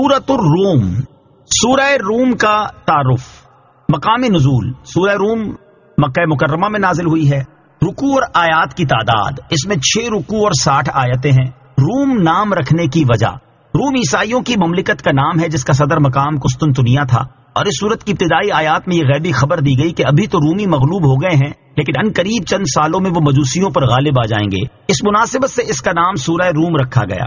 سورۃ الروم، سورہ روم کا تعارف۔ مقام نزول، سورہ روم مکہ مکرمہ میں نازل ہوئی ہے۔ رکوع اور آیات کی تعداد، اس میں 6 رکوع اور 60 آیتیں ہیں۔ روم نام رکھنے کی وجہ، روم عیسائیوں کی مملکت کا نام ہے جس کا صدر مقام قسطنطنیہ تھا، اور اس سورت کی ابتدائی آیات میں یہ غیبی خبر دی گئی کہ ابھی تو رومی مغلوب ہو گئے ہیں لیکن ان قریب چند سالوں میں وہ مجوسیوں پر غالب آ جائیں گے۔ اس مناسبت سے اس کا نام سورہ روم رکھا گیا۔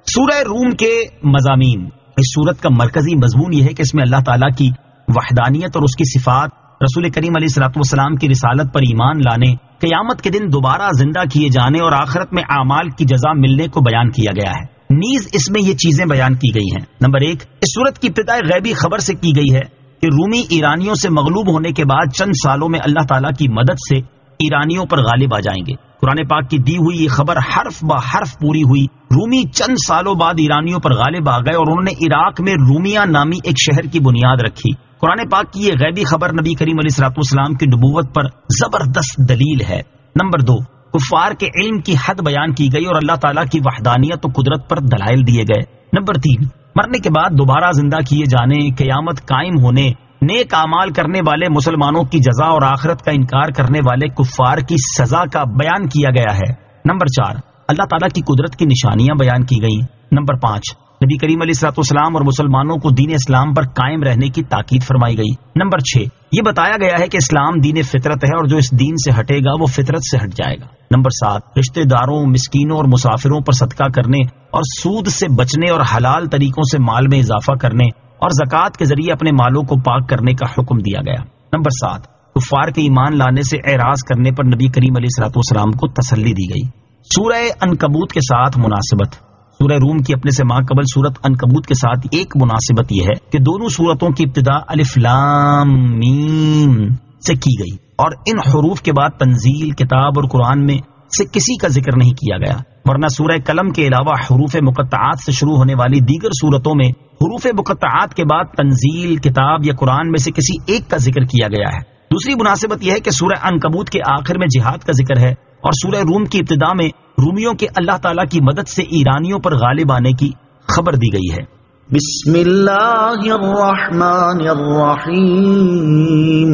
سورہ روم کے مضامین، اس سورت کا مرکزی مضمون یہ ہے کہ اس میں اللہ تعالیٰ کی وحدانیت اور اس کی صفات، رسول کریم علیہ الصلوۃ والسلام کی رسالت پر ایمان لانے، قیامت کے دن دوبارہ زندہ کیے جانے اور آخرت میں اعمال کی جزا ملنے کو بیان کیا گیا ہے۔ نیز اس میں یہ چیزیں بیان کی گئی ہیں۔ نمبر 1، اس سورت کی ابتدا غیبی خبر سے کی گئی ہے کہ رومی ایرانیوں سے مغلوب ہونے کے بعد چند سالوں میں اللہ تعالیٰ کی مدد سے ایرانیوں پر غالب آ جائیں گے۔ قرآن پاک کی دی ہوئی یہ خبر حرف بہ حرف پوری ہوئی۔ رومی چند سالوں بعد ایرانیوں پر غالب آ گئے اور انہوں نے عراق میں رومیہ نامی ایک شہر کی بنیاد رکھی۔ قرآن پاک کی یہ غیبی خبر نبی کریم علیہ الصلوۃ والسلام کی نبوت پر زبردست دلیل ہے۔ نمبر 2، کفار کے علم کی حد بیان کی گئی اور اللہ تعالیٰ کی وحدانیت و قدرت پر دلائل دیے گئے۔ نمبر 3، مرنے کے بعد دوبارہ زندہ کیے جانے، قیامت قائم ہونے، نیک اعمال کرنے والے مسلمانوں کی جزا اور آخرت کا انکار کرنے والے کفار کی سزا کا بیان کیا گیا ہے۔ نمبر 4، اللہ تعالیٰ کی قدرت کی نشانیاں بیان کی گئیں۔ نمبر 5، نبی کریم علیہ الصلوۃ والسلام اور مسلمانوں کو دین اسلام پر قائم رہنے کی تاکید فرمائی گئی۔ نمبر 6، یہ بتایا گیا ہے کہ اسلام دین فطرت ہے اور جو اس دین سے ہٹے گا وہ فطرت سے ہٹ جائے گا۔ نمبر 7، رشتہ داروں، مسکینوں اور مسافروں پر صدقہ کرنے اور سود سے بچنے اور حلال طریقوں سے مال میں اضافہ کرنے اور زکوٰۃ کے ذریعے اپنے مالوں کو پاک کرنے کا حکم دیا گیا۔ نمبر 7، کفار کے ایمان لانے سے اعراض کرنے پر نبی کریم علیہ الصلوۃ والسلام کو تسلی دی گئی۔ سورہ عنکبوت کے ساتھ مناسبت، سورہ روم کی اپنے سے ماں قبل سورت عنکبوت کے ساتھ ایک مناسبت یہ ہے کہ دونوں سورتوں کی ابتدا الف لام میم سے کی گئی اور ان حروف کے بعد تنزیل، کتاب اور قرآن میں سے کسی کا ذکر نہیں کیا گیا، ورنہ سورہ قلم کے علاوہ حروف مقطعات سے شروع ہونے والی دیگر سورتوں میں حروف مقطعات کے بعد تنزیل، کتاب یا قرآن میں سے کسی ایک کا ذکر کیا گیا ہے۔ دوسری مناسبت یہ ہے کہ سورہ عنکبوت کے آخر میں جہاد کا ذکر ہے اور سورہ روم کی ابتدا میں رومیوں کے اللہ تعالیٰ کی مدد سے ایرانیوں پر غالب آنے کی خبر دی گئی ہے۔ بسم اللہ الرحمن الرحیم۔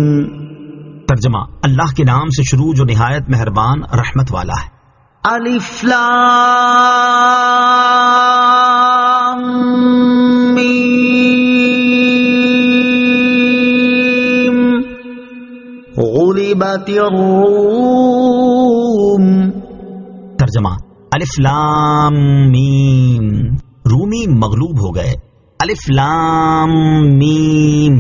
ترجمہ، اللہ کے نام سے شروع جو نہایت مہربان رحمت والا ہے۔ الف لام میم، غلبت الروم۔ ترجمہ، الف لام میم، رومی مغلوب ہو گئے۔ الف لام میم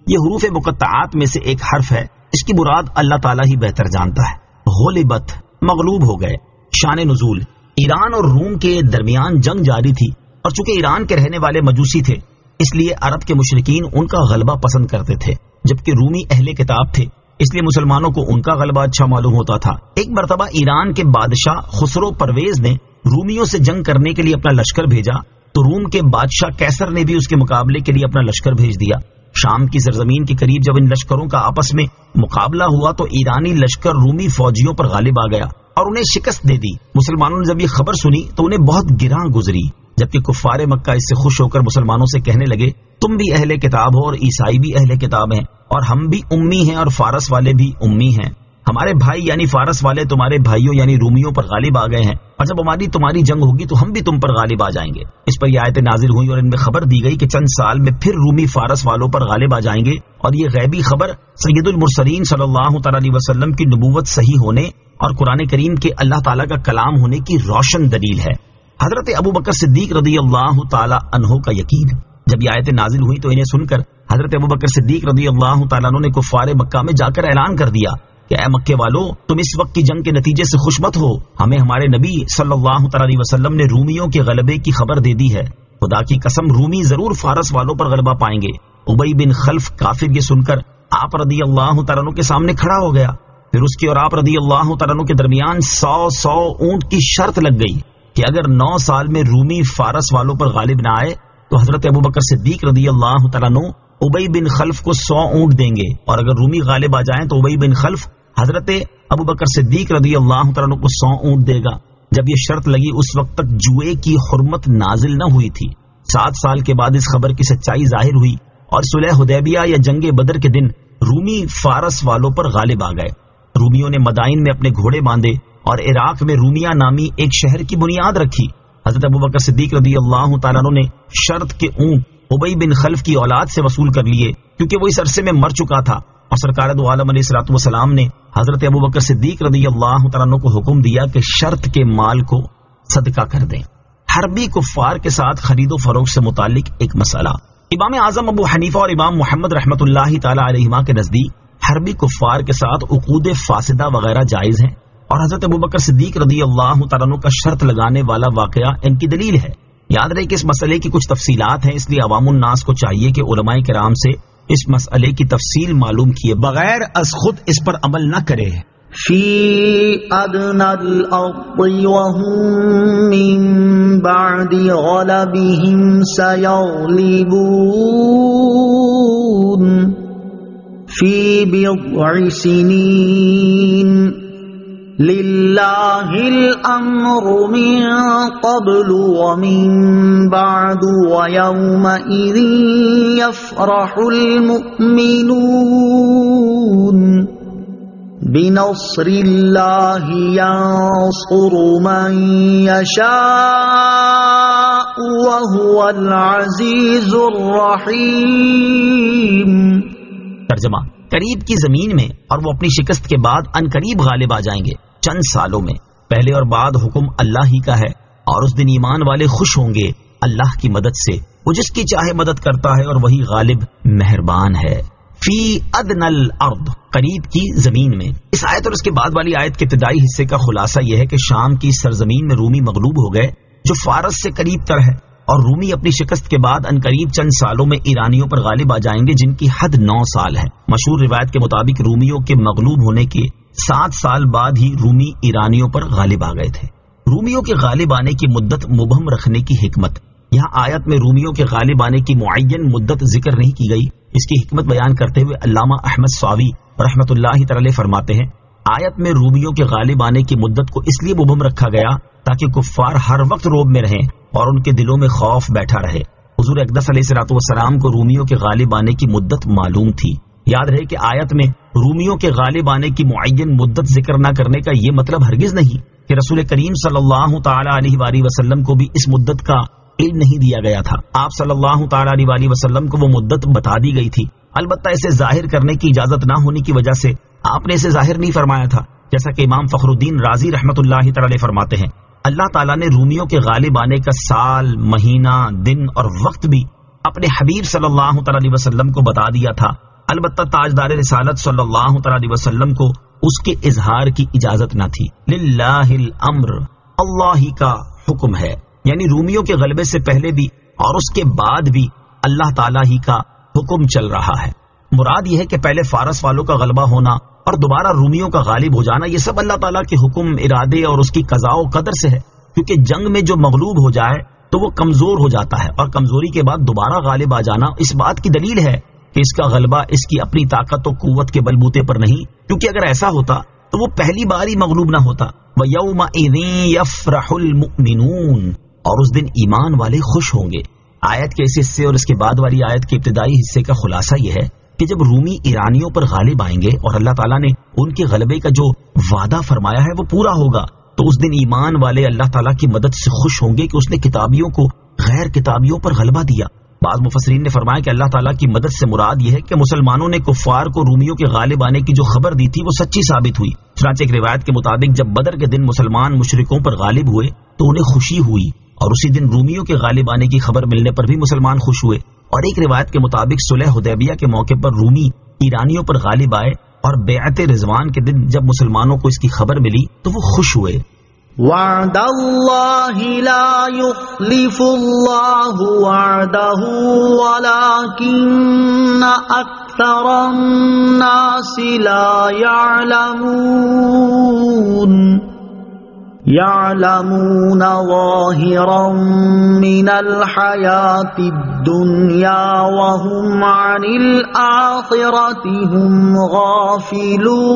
یہ حروف مقطعات میں سے ایک حرف ہے، اس کی مراد اللہ تعالیٰ ہی بہتر جانتا ہے۔ غلبت، مغلوب ہو گئے۔ شان نزول، ایران اور روم کے درمیان جنگ جاری تھی اور چونکہ ایران کے رہنے والے مجوسی تھے اس لیے عرب کے مشرکین ان کا غلبہ پسند کرتے تھے، جبکہ رومی اہل کتاب تھے اس لیے مسلمانوں کو ان کا غلبہ اچھا معلوم ہوتا تھا۔ ایک مرتبہ ایران کے بادشاہ خسرو پرویز نے رومیوں سے جنگ کرنے کے لیے اپنا لشکر بھیجا تو روم کے بادشاہ کیسر نے بھی اس کے مقابلے کے لیے اپنا لشکر بھیج دیا۔ شام کی سرزمین کے قریب جب ان لشکروں کا آپس میں مقابلہ ہوا تو ایرانی لشکر رومی فوجیوں پر غالب آ گیا اور انہیں شکست دے دی۔ مسلمانوں نے جب یہ خبر سنی تو انہیں بہت گراں گزری، جبکہ کفار مکہ اس سے خوش ہو کر مسلمانوں سے کہنے لگے تم بھی اہل کتاب ہو اور عیسائی بھی اہل کتاب ہیں اور ہم بھی امی ہیں اور فارس والے بھی امی ہیں، ہمارے بھائی یعنی فارس والے تمہارے بھائیوں یعنی رومیوں پر غالب آ گئے ہیں اور جب ہماری تمہاری جنگ ہوگی تو ہم بھی تم پر غالب آ جائیں گے۔ اس پر یہ آیتیں نازل ہوئی اور ان میں خبر دی گئی کہ چند سال میں پھر رومی فارس والوں پر غالب آ جائیں گے، اور یہ غیبی خبر سید المرسلین صلی اللہ تعالی علیہ وسلم کی نبوت صحیح ہونے اور قرآن کریم کے اللہ تعالیٰ کا کلام ہونے کی روشن دلیل ہے۔ حضرت ابوبکر صدیق رضی اللہ تعالی عنہ کا یقین، جب یہ آیتیں نازل ہوئی تو انہیں سن کر حضرت ابوبکر صدیق رضی اللہ تعالیٰ عنہ نے کفار مکہ میں جا کر اعلان کر دیا کہ اے مکے والو، تم اس وقت کی جنگ کے نتیجے سے خوش مت ہو، ہمیں ہمارے نبی صلی اللہ تعالی علیہ وسلم نے رومیوں کے غلبے کی خبر دے دی ہے، خدا کی قسم رومی ضرور فارس والوں پر غلبہ پائیں گے۔ ابی بن خلف کافر یہ سن کر آپ رضی اللہ تعالیٰ عنہ کے سامنے کھڑا ہو گیا، پھر اس کے اور آپ رضی اللہ تعالیٰ عنہ کے درمیان 100 اونٹ کی شرط لگ گئی کہ اگر 9 سال میں رومی فارس والوں پر غالب نہ آئے تو حضرت ابوبکر صدیق رضی اللہ تعالیٰ عنہ ابی بن خلف کو 100 اونٹ دیں گے، اور اگر رومی غالب آ جائیں تو ابی بن خلف حضرت ابوبکر صدیق رضی اللہ تعالیٰ عنہ کو 100 اونٹ دے گا۔ جب یہ شرط لگی اس وقت تک جوئے کی حرمت نازل نہ ہوئی تھی۔ 7 سال کے بعد اس خبر کی سچائی ظاہر ہوئی اور صلح حدیبیہ یا جنگ بدر کے دن رومی فارس والوں پر غالب آ گئے۔ رومیوں نے مدائن میں اپنے گھوڑے باندھے اور عراق میں رومیہ نامی ایک شہر کی بنیاد رکھی۔ حضرت ابوبکر صدیق رضی اللہ تعالیٰ عنہ نے شرط کے اونٹ ابی بن خلف کی اولاد سے وصول کر لیے کیونکہ وہ اس عرصے میں مر چکا تھا، اور سرکار دو عالم علیہ الصلوۃ والسلام نے حضرت ابوبکر صدیق رضی اللہ تعالیٰ عنہ کو حکم دیا کہ شرط کے مال کو صدقہ کر دیں۔ حربی کفار کے ساتھ خرید و فروخت سے متعلق ایک مسئلہ۔ امام اعظم ابو حنیفہ اور امام محمد رحمۃ اللہ تعالی علیہما کے نزدیک حربی کفار کے ساتھ عقود فاسدہ وغیرہ جائز ہیں، اور حضرت ابوبکر صدیق رضی اللہ تعالیٰ عنہ کا شرط لگانے والا واقعہ ان کی دلیل ہے۔ یاد رہے کہ اس مسئلے کی کچھ تفصیلات ہیں، اس لیے عوام الناس کو چاہیے کہ علماء کرام سے اس مسئلے کی تفصیل معلوم کیے بغیر از خود اس پر عمل نہ کرے۔ فی ادنى الارض وهم من بعد غلبهم سيغلبون فی بضع سنین للہ الامر من قبل ومن بعد ویومئذ یفرح المؤمنون بنصر اللہ ینصر من یشاء وهو العزیز الرحیم۔ ترجمہ: قریب کی زمین میں اور وہ اپنی شکست کے بعد ان قریب غالب آ جائیں گے چند سالوں میں۔ پہلے اور بعد حکم اللہ ہی کا ہے، اور اس دن ایمان والے خوش ہوں گے اللہ کی مدد سے، وہ جس کی چاہے مدد کرتا ہے اور وہی غالب مہربان ہے۔ فی ادنى الارض، قریب کی زمین میں۔ اس آیت اور اس کے بعد والی آیت کے ابتدائی حصے کا خلاصہ یہ ہے کہ شام کی سرزمین میں رومی مغلوب ہو گئے جو فارس سے قریب تر ہے، اور رومی اپنی شکست کے بعد انقریب چند سالوں میں ایرانیوں پر غالب آ جائیں گے جن کی حد 9 سال ہے۔ مشہور روایت کے مطابق رومیوں کے مغلوب ہونے کے 7 سال بعد ہی رومی ایرانیوں پر غالب آ گئے تھے۔ رومیوں کے غالب آنے کی مدت مبہم رکھنے کی حکمت۔ یہاں آیت میں رومیوں کے غالب آنے کی معین مدت ذکر نہیں کی گئی۔ اس کی حکمت بیان کرتے ہوئے علامہ احمد صاوی رحمۃ اللہ تعالی فرماتے ہیں، آیت میں رومیوں کے غالب آنے کی مدت کو اس لیے مبہم رکھا گیا تاکہ کفار ہر وقت روب میں رہیں اور ان کے دلوں میں خوف بیٹھا رہے۔ حضور اقدس علیہ الصلوۃ والسلام کو رومیوں کے غالب آنے کی مدت معلوم تھی۔ یاد رہے کہ آیت میں رومیوں کے غالب آنے کی معین مدت ذکر نہ کرنے کا یہ مطلب ہرگز نہیں کہ رسول کریم صلی اللہ تعالی علیہ وآلہ وسلم کو بھی اس مدت کا علم نہیں دیا گیا تھا۔ آپ صلی اللہ تعالی علیہ وآلہ وسلم کو وہ مدت بتا دی گئی تھی، البتہ اسے ظاہر کرنے کی اجازت نہ ہونے کی وجہ سے آپ نے اسے ظاہر نہیں فرمایا تھا، جیسا کہ امام فخر الدین رازی رحمۃ اللہ تعالی فرماتے ہیں، اللہ تعالیٰ نے رومیوں کے غالب آنے کا سال، مہینہ، دن اور وقت بھی اپنے حبیب صلی اللہ تعالی علیہ وسلم کو بتا دیا تھا، البتہ تاجدار رسالت صلی اللہ تعالی علیہ وسلم کو اس کے اظہار کی اجازت نہ تھی۔ للہ الامر، اللہ ہی کا حکم ہے، یعنی رومیوں کے غلبے سے پہلے بھی اور اس کے بعد بھی اللہ تعالیٰ ہی کا حکم چل رہا ہے۔ مراد یہ ہے کہ پہلے فارس والوں کا غلبہ ہونا اور دوبارہ رومیوں کا غالب ہو جانا، یہ سب اللہ تعالیٰ کے حکم، ارادے اور اس کی قضاء و قدر سے ہے، کیونکہ جنگ میں جو مغلوب ہو جائے تو وہ کمزور ہو جاتا ہے، اور کمزوری کے بعد دوبارہ غالب آ جانا اس بات کی دلیل ہے کہ اس کا غلبہ اس کی اپنی طاقت و قوت کے بلبوتے پر نہیں، کیونکہ اگر ایسا ہوتا تو وہ پہلی بار ہی مغلوب نہ ہوتا۔ وَيَوْمَئِذٍ يَفْرَحُ الْمُؤْمِنُونَ، اور اس دن ایمان والے خوش ہوں گے۔ آیت کے اس حصے اور اس کے بعد والی آیت کے ابتدائی حصے کا خلاصہ یہ ہے کہ جب رومی ایرانیوں پر غالب آئیں گے اور اللہ تعالیٰ نے ان کے غلبے کا جو وعدہ فرمایا ہے وہ پورا ہوگا، تو اس دن ایمان والے اللہ تعالیٰ کی مدد سے خوش ہوں گے کہ اس نے کتابیوں کو غیر کتابیوں پر غلبہ دیا۔ بعض مفسرین نے فرمایا کہ اللہ تعالیٰ کی مدد سے مراد یہ ہے کہ مسلمانوں نے کفار کو رومیوں کے غالب آنے کی جو خبر دی تھی وہ سچی ثابت ہوئی۔ چنانچہ ایک روایت کے مطابق جب بدر کے دن مسلمان مشرکوں پر غالب ہوئے تو انہیں خوشی ہوئی، اور اسی دن رومیوں کے غالب آنے کی خبر ملنے پر بھی مسلمان خوش ہوئے۔ اور ایک روایت کے مطابق صلح حدیبیہ کے موقع پر رومی ایرانیوں پر غالب آئے، اور بیعت رضوان کے دن جب مسلمانوں کو اس کی خبر ملی تو وہ خوش ہوئے۔ وعد اللہ لا یخلف اللہ وعدہ ولکن اکثر الناس لا یعلمون يعلمون ظاهرا من الحياة الدنيا وهم عن الآخرة هم غافلون۔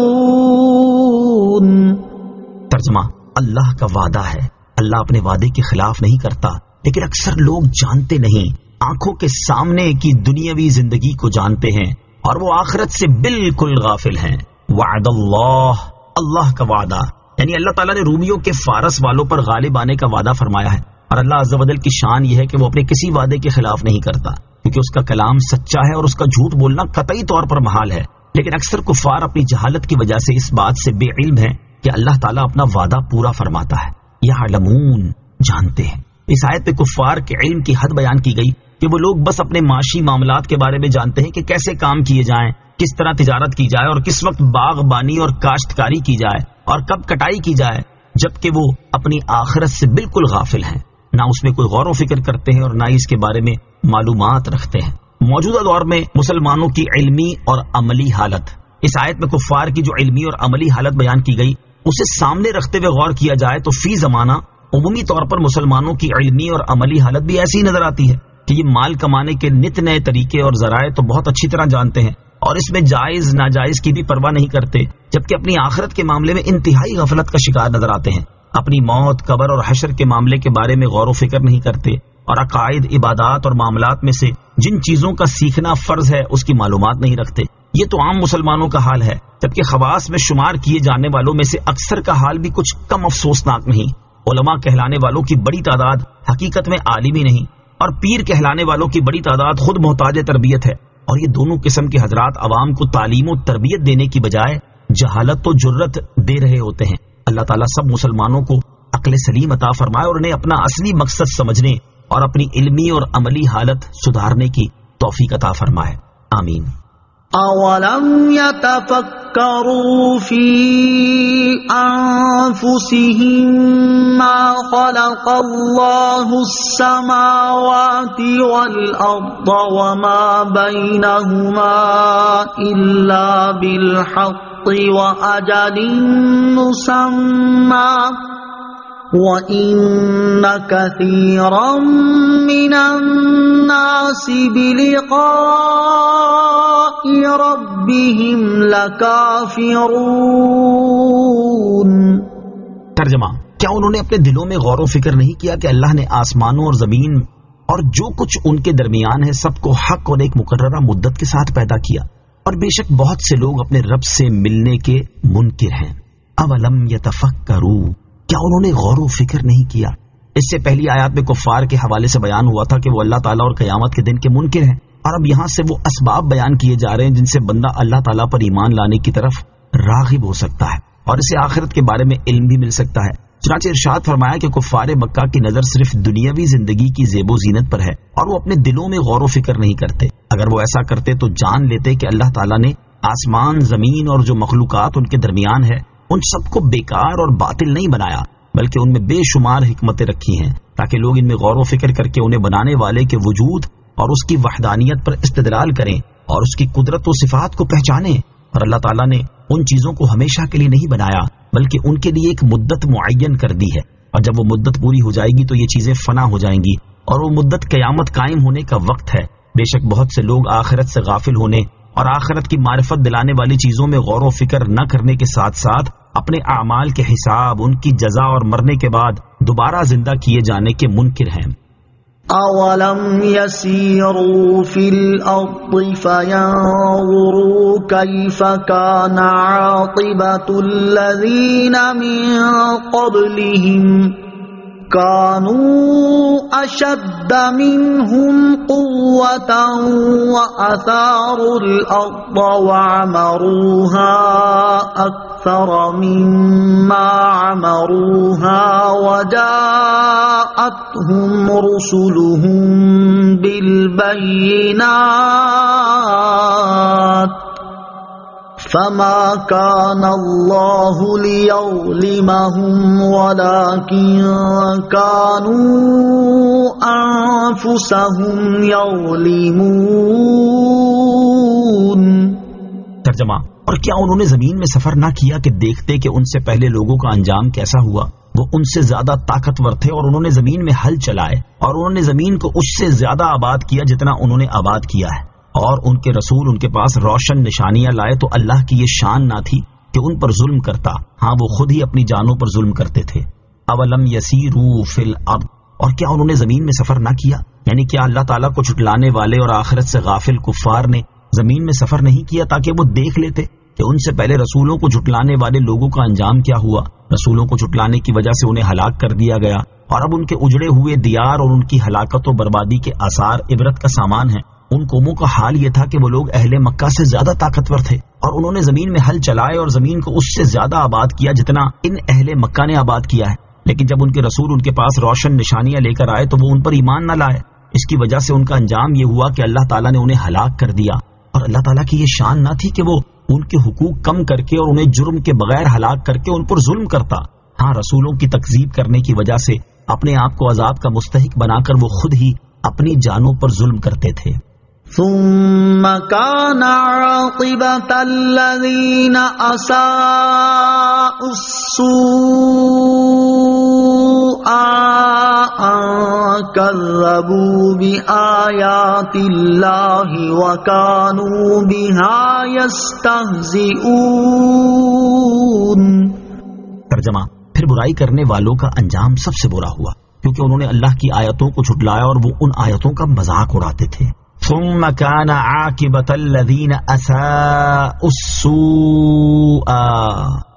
ترجمہ: اللہ کا وعدہ ہے، اللہ اپنے وعدے کے خلاف نہیں کرتا، لیکن اکثر لوگ جانتے نہیں، آنکھوں کے سامنے کی دنیاوی زندگی کو جانتے ہیں اور وہ آخرت سے بالکل غافل ہیں۔ وعد اللہ، اللہ کا وعدہ، یعنی اللہ تعالیٰ نے رومیوں کے فارس والوں پر غالب آنے کا وعدہ فرمایا ہے، اور اللہ عز و جل کی شان یہ ہے کہ وہ اپنے کسی وعدے کے خلاف نہیں کرتا، کیونکہ اس کا کلام سچا ہے اور اس کا جھوٹ بولنا قطعی طور پر محال ہے۔ لیکن اکثر کفار اپنی جہالت کی وجہ سے اس بات سے بے علم ہیں کہ اللہ تعالیٰ اپنا وعدہ پورا فرماتا ہے۔ یعلمون، جانتے ہیں۔ اس آیت پہ کفار کے علم کی حد بیان کی گئی کہ وہ لوگ بس اپنے معاشی معاملات کے بارے میں جانتے ہیں کہ کیسے کام کیے جائیں، کس طرح تجارت کی جائے اور کس وقت باغبانی اور کاشتکاری کی جائے اور کب کٹائی کی جائے، جبکہ وہ اپنی آخرت سے بالکل غافل ہیں، نہ اس میں کوئی غور و فکر کرتے ہیں اور نہ اس کے بارے میں معلومات رکھتے ہیں۔ موجودہ دور میں مسلمانوں کی علمی اور عملی حالت، اس آیت میں کفار کی جو علمی اور عملی حالت بیان کی گئی اسے سامنے رکھتے ہوئے غور کیا جائے تو فی زمانہ عمومی طور پر مسلمانوں کی علمی اور عملی حالت بھی ایسی نظر آتی ہے کہ یہ مال کمانے کے نت نئے طریقے اور ذرائع تو بہت اچھی طرح جانتے ہیں اور اس میں جائز ناجائز کی بھی پرواہ نہیں کرتے، جبکہ اپنی آخرت کے معاملے میں انتہائی غفلت کا شکار نظر آتے ہیں۔ اپنی موت، قبر اور حشر کے معاملے کے بارے میں غور و فکر نہیں کرتے اور عقائد، عبادات اور معاملات میں سے جن چیزوں کا سیکھنا فرض ہے اس کی معلومات نہیں رکھتے۔ یہ تو عام مسلمانوں کا حال ہے، جبکہ خواص میں شمار کیے جانے والوں میں سے اکثر کا حال بھی کچھ کم افسوسناک نہیں۔ علماء کہلانے والوں کی بڑی تعداد حقیقت میں عالم ہی نہیں، اور پیر کہلانے والوں کی بڑی تعداد خود محتاج تربیت ہے، اور یہ دونوں قسم کے حضرات عوام کو تعلیم و تربیت دینے کی بجائے جہالت و جرت دے رہے ہوتے ہیں۔ اللہ تعالیٰ سب مسلمانوں کو عقل سلیم عطا فرمائے اور انہیں اپنا اصلی مقصد سمجھنے اور اپنی علمی اور عملی حالت سدھارنے کی توفیق عطا فرمائے، آمین۔ اولم يتفکروا فی انفسهم ما خلق اللہ السماوات والارض وما بینہما الا بالحق واجل مسمى وَإِنَّ كَثِيرًا مِّنَ النَّاسِ بِلِقَاءِ رَبِّهِمْ لَكَافِرُونَ۔ ترجمہ، کیا انہوں نے اپنے دلوں میں غور و فکر نہیں کیا کہ اللہ نے آسمانوں اور زمین اور جو کچھ ان کے درمیان ہے سب کو حق اور ایک مقررہ مدت کے ساتھ پیدا کیا، اور بے شک بہت سے لوگ اپنے رب سے ملنے کے منکر ہیں۔ اولم یتفکروا، کیا انہوں نے غور و فکر نہیں کیا؟ اس سے پہلی آیات میں کفار کے حوالے سے بیان ہوا تھا کہ وہ اللہ تعالیٰ اور قیامت کے دن کے منکر ہیں، اور اب یہاں سے وہ اسباب بیان کیے جا رہے ہیں جن سے بندہ اللہ تعالیٰ پر ایمان لانے کی طرف راغب ہو سکتا ہے اور اسے آخرت کے بارے میں علم بھی مل سکتا ہے۔ چنانچہ ارشاد فرمایا کہ کفار مکہ کی نظر صرف دنیاوی زندگی کی زیب و زینت پر ہے اور وہ اپنے دلوں میں غور و فکر نہیں کرتے۔ اگر وہ ایسا کرتے تو جان لیتے کہ اللہ تعالیٰ نے آسمان، زمین اور جو مخلوقات ان کے درمیان ہے ان سب کو بیکار اور باطل نہیں بنایا، بلکہ ان میں بے شمار حکمتیں رکھی ہیں تاکہ لوگ ان میں غور و فکر کر کے انہیں بنانے والے کے وجود اور اس کی وحدانیت پر استدلال کریں اور اس کی قدرت و صفات کو پہچانیں۔ اور اللہ تعالیٰ نے ان چیزوں کو ہمیشہ کے لیے نہیں بنایا بلکہ ان کے لیے ایک مدت معین کر دی ہے، اور جب وہ مدت پوری ہو جائے گی تو یہ چیزیں فنا ہو جائیں گی اور وہ مدت قیامت قائم ہونے کا وقت ہے۔ بے شک بہت سے لوگ آخرت سے غافل ہونے اور آخرت کی معرفت دلانے والی چیزوں میں غور و فکر نہ کرنے کے ساتھ ساتھ اپنے اعمال کے حساب، ان کی جزا اور مرنے کے بعد دوبارہ زندہ کیے جانے کے منکر ہیں۔ اولم يسيروا في الارض فينظروا كيف كان عاقبة الذين من قبلهم كانوا اشد منهم قوة واثاروا الارض وعمروها اكثر مما عمروها وجاءتهم رسلهم بالبينات فما كان الله ليظلمهم ولكن كانوا أنفسهم يظلمون۔ ترجمہ، اور کیا انہوں نے زمین میں سفر نہ کیا کہ دیکھتے کہ ان سے پہلے لوگوں کا انجام کیسا ہوا؟ وہ ان سے زیادہ طاقتور تھے اور انہوں نے زمین میں ہل چلائے اور انہوں نے زمین کو اس سے زیادہ آباد کیا جتنا انہوں نے آباد کیا ہے، اور ان کے رسول ان کے پاس روشن نشانیاں لائے تو اللہ کی یہ شان نہ تھی کہ ان پر ظلم کرتا، ہاں وہ خود ہی اپنی جانوں پر ظلم کرتے تھے۔ اولم یسیروا فی الارض، اور کیا انہوں نے زمین میں سفر نہ کیا؟ یعنی کیا اللہ تعالیٰ کو جھٹلانے والے اور آخرت سے غافل کفار نے زمین میں سفر نہیں کیا تاکہ وہ دیکھ لیتے کہ ان سے پہلے رسولوں کو جھٹلانے والے لوگوں کا انجام کیا ہوا؟ رسولوں کو جھٹلانے کی وجہ سے انہیں ہلاک کر دیا گیا، اور اب ان کے اجڑے ہوئے دیار اور ان کی ہلاکت و بربادی کے آثار عبرت کا سامان ہیں۔ ان قوموں کا حال یہ تھا کہ وہ لوگ اہل مکہ سے زیادہ طاقتور تھے، اور انہوں نے زمین میں ہل چلائے اور زمین کو اس سے زیادہ آباد کیا جتنا ان اہل مکہ نے آباد کیا ہے، لیکن جب ان کے رسول ان کے پاس روشن نشانیاں لے کر آئے تو وہ ان پر ایمان نہ لائے۔ اس کی وجہ سے ان کا انجام یہ ہوا کہ اللہ تعالیٰ نے انہیں ہلاک کر دیا، اور اللہ تعالیٰ کی یہ شان نہ تھی کہ وہ ان کے حقوق کم کر کے اور انہیں جرم کے بغیر ہلاک کر کے ان پر ظلم کرتا۔ ہاں، رسولوں کی تکذیب کرنے کی وجہ سے اپنے آپ کو عذاب کا مستحق بنا کر وہ خود ہی اپنی جانوں پر ظلم کرتے تھے۔ ثم كان عاقبة الذين أساءوا السوء أن كذبوا بآيات الله وكانوا بها يستهزئون۔ ترجمہ: پھر برائی کرنے والوں کا انجام سب سے برا ہوا کیونکہ انہوں نے اللہ کی آیتوں کو جھٹلایا اور وہ ان آیتوں کا مذاق اڑاتے تھے۔ ثم كان عاقبة الذين أساءوا السوء،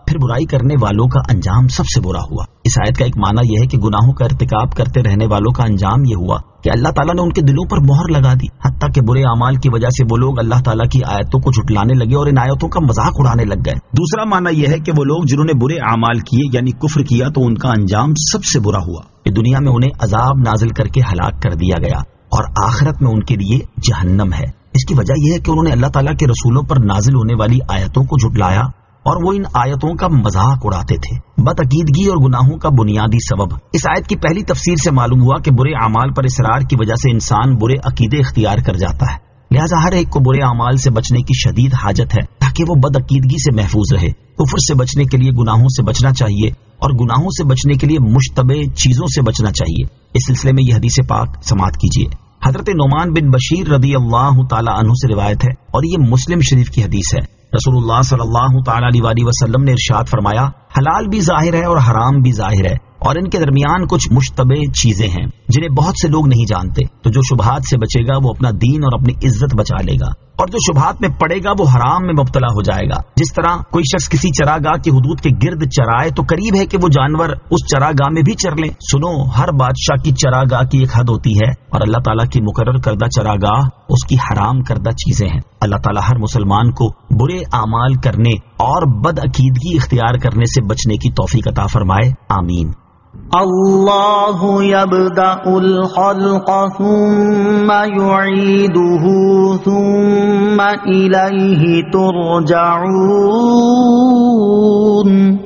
پھر برائی کرنے والوں کا انجام سب سے برا ہوا۔ اس آیت کا ایک معنی یہ ہے کہ گناہوں کا ارتکاب کرتے رہنے والوں کا انجام یہ ہوا کہ اللہ تعالیٰ نے ان کے دلوں پر مہر لگا دی، حتیٰ کہ برے اعمال کی وجہ سے وہ لوگ اللہ تعالیٰ کی آیتوں کو جھٹلانے لگے اور ان آیتوں کا مذاق اڑانے لگ گئے۔ دوسرا معنی یہ ہے کہ وہ لوگ جنہوں نے برے اعمال کیے یعنی کفر کیا تو ان کا انجام سب سے برا ہوا کہ دنیا میں انہیں عذاب نازل کر کے ہلاک کر دیا گیا، اور آخرت میں ان کے لیے جہنم ہے۔ اس کی وجہ یہ ہے کہ انہوں نے اللہ تعالیٰ کے رسولوں پر نازل ہونے والی آیتوں کو جھٹلایا اور وہ ان آیتوں کا مذاق اڑاتے تھے۔ بدعقیدگی اور گناہوں کا بنیادی سبب۔ اس آیت کی پہلی تفسیر سے معلوم ہوا کہ برے اعمال پر اصرار کی وجہ سے انسان برے عقیدے اختیار کر جاتا ہے، لہٰذا ہر ایک کو برے اعمال سے بچنے کی شدید حاجت ہے تاکہ وہ بدعقیدگی سے محفوظ رہے۔ کفر سے بچنے کے لیے گناہوں سے بچنا چاہیے اور گناہوں سے بچنے کے لیے مشتبہ چیزوں سے بچنا چاہیے۔ اس سلسلے میں یہ حدیث پاک سماعت کیجیے۔ حضرت نعمان بن بشیر رضی اللہ تعالی عنہ سے روایت ہے اور یہ مسلم شریف کی حدیث ہے۔ رسول اللہ صلی اللہ تعالی علیہ وسلم نے ارشاد فرمایا، حلال بھی ظاہر ہے اور حرام بھی ظاہر ہے، اور ان کے درمیان کچھ مشتبہ چیزیں ہیں جنہیں بہت سے لوگ نہیں جانتے، تو جو شبہات سے بچے گا وہ اپنا دین اور اپنی عزت بچا لے گا، اور جو شبہات میں پڑے گا وہ حرام میں مبتلا ہو جائے گا۔ جس طرح کوئی شخص کسی چراگاہ کی حدود کے گرد چرائے تو قریب ہے کہ وہ جانور اس چراگاہ میں بھی چر لیں۔ سنو، ہر بادشاہ کی چراگاہ کی ایک حد ہوتی ہے اور اللہ تعالیٰ کی مقرر کردہ چراگاہ اس کی حرام کردہ چیزیں ہیں۔ اللہ تعالیٰ ہر مسلمان کو برے اعمال کرنے اور بدعقیدگی اختیار کرنے سے بچنے کی توفیق عطا فرمائے، آمین۔ اللہ یبدأ الخلق ثم یعیدہ ثم الیہ ترجعون۔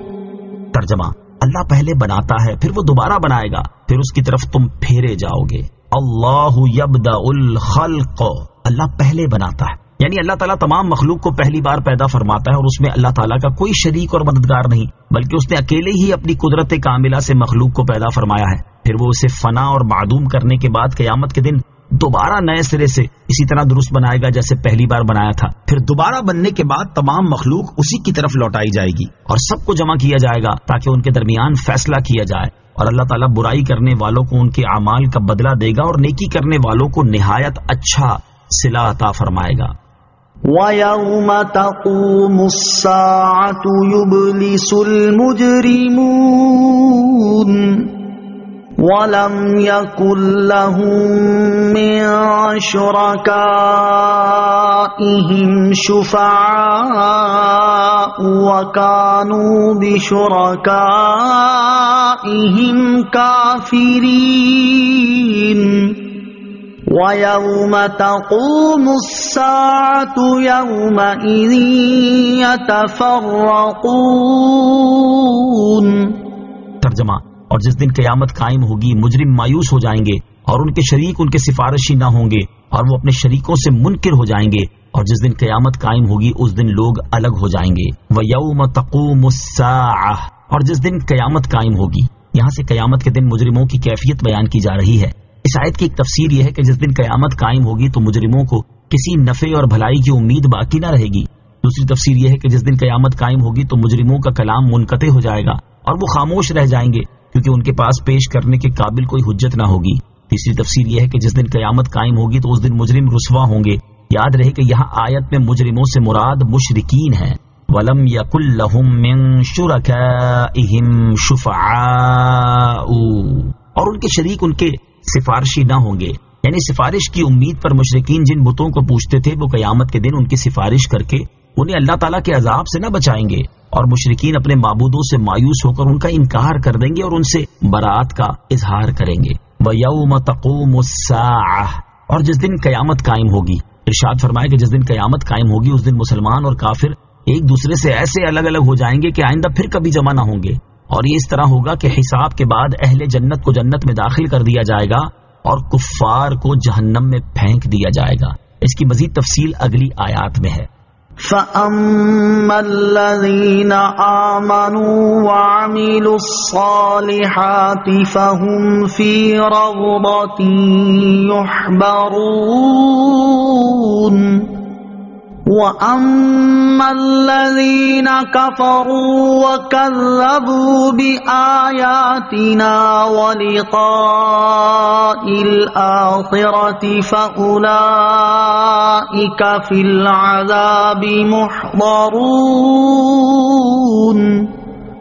ترجمہ: اللہ پہلے بناتا ہے پھر وہ دوبارہ بنائے گا، پھر اس کی طرف تم پھیرے جاؤ گے۔ اللہ یبدأ الخلق، اللہ پہلے بناتا ہے، یعنی اللہ تعالیٰ تمام مخلوق کو پہلی بار پیدا فرماتا ہے اور اس میں اللہ تعالیٰ کا کوئی شریک اور مددگار نہیں، بلکہ اس نے اکیلے ہی اپنی قدرت کاملہ سے مخلوق کو پیدا فرمایا ہے۔ پھر وہ اسے فنا اور معدوم کرنے کے بعد قیامت کے دن دوبارہ نئے سرے سے اسی طرح درست بنائے گا جیسے پہلی بار بنایا تھا۔ پھر دوبارہ بننے کے بعد تمام مخلوق اسی کی طرف لوٹائی جائے گی اور سب کو جمع کیا جائے گا تاکہ ان کے درمیان فیصلہ کیا جائے، اور اللہ تعالیٰ برائی کرنے والوں کو ان کے اعمال کا بدلہ دے گا اور نیکی کرنے والوں کو نہایت اچھا صلہ عطا فرمائے گا۔ وَيَوْمَ تَقُومُ السَّاعَةُ يُبْلِسُ الْمُجْرِمُونَ وَلَمْ يَكُنْ لَهُم مِّن شُرَكَائِهِمْ شُفَعَاءُ وَكَانُوا بِشُرَكَائِهِمْ كَافِرِينَ۔ وَيَوْمَ تَقُومُ السَّاعَةُ يَوْمَئِذٍ يَتَفَرَّقُونَ۔ ترجمہ: اور جس دن قیامت قائم ہوگی مجرم مایوس ہو جائیں گے اور ان کے شریک ان کے سفارشی نہ ہوں گے اور وہ اپنے شریکوں سے منکر ہو جائیں گے، اور جس دن قیامت قائم ہوگی اس دن لوگ الگ ہو جائیں گے۔ وَيَوْمَ تَقُومُ السَّاعَةُ، اور جس دن قیامت قائم ہوگی، یہاں سے قیامت کے دن مجرموں کی کیفیت بیان کی جا رہی ہے۔ اس آیت کی ایک تفسیر یہ ہے کہ جس دن قیامت قائم ہوگی تو مجرموں کو کسی نفع اور بھلائی کی امید باقی نہ رہے گی۔ دوسری تفسیر یہ ہے کہ جس دن قیامت قائم ہوگی تو مجرموں کا کلام منقطع ہو جائے گا اور وہ خاموش رہ جائیں گے کیونکہ ان کے پاس پیش کرنے کے قابل کوئی حجت نہ ہوگی۔ تیسری تفسیر یہ ہے کہ جس دن قیامت قائم ہوگی تو اس دن مجرم رسوا ہوں گے۔ یاد رہے کہ یہاں آیت میں مجرموں سے مراد مشرکین ہیں۔ وَلَمْ يَكُنْ لَهُم مِّن شُرَكَائِهِمْ شُفَعَاءُ، اور ان کے شریک ان کے سفارشی نہ ہوں گے، یعنی سفارش کی امید پر مشرکین جن بتوں کو پوجتے تھے وہ قیامت کے دن ان کی سفارش کر کے انہیں اللہ تعالیٰ کے عذاب سے نہ بچائیں گے، اور مشرکین اپنے معبودوں سے مایوس ہو کر ان کا انکار کر دیں گے اور ان سے برات کا اظہار کریں گے۔ وَيَوْمَ تَقُومُ السَّاعَةُ، اور جس دن قیامت قائم ہوگی، ارشاد فرمایا کہ جس دن قیامت قائم ہوگی اس دن مسلمان اور کافر ایک دوسرے سے ایسے الگ الگ ہو جائیں گے کہ آئندہ پھر کبھی جمع نہ ہوں گے، اور یہ اس طرح ہوگا کہ حساب کے بعد اہل جنت کو جنت میں داخل کر دیا جائے گا اور کفار کو جہنم میں پھینک دیا جائے گا۔ اس کی مزید تفصیل اگلی آیات میں ہے۔ فَأَمَّا الَّذِينَ آمَنُوا وَعَمِلُوا الصَّالِحَاتِ فَهُمْ فِي رَغْبَةٍ يُحْبَرُونَ وَأَمَّا الَّذِينَ كَفَرُوا وَكَذَّبُوا بِآيَاتِنَا وَلِقَاءِ الْآخِرَةِ فَأُولَئِكَ فِي الْعَذَابِ مُحْضَرُونَ۔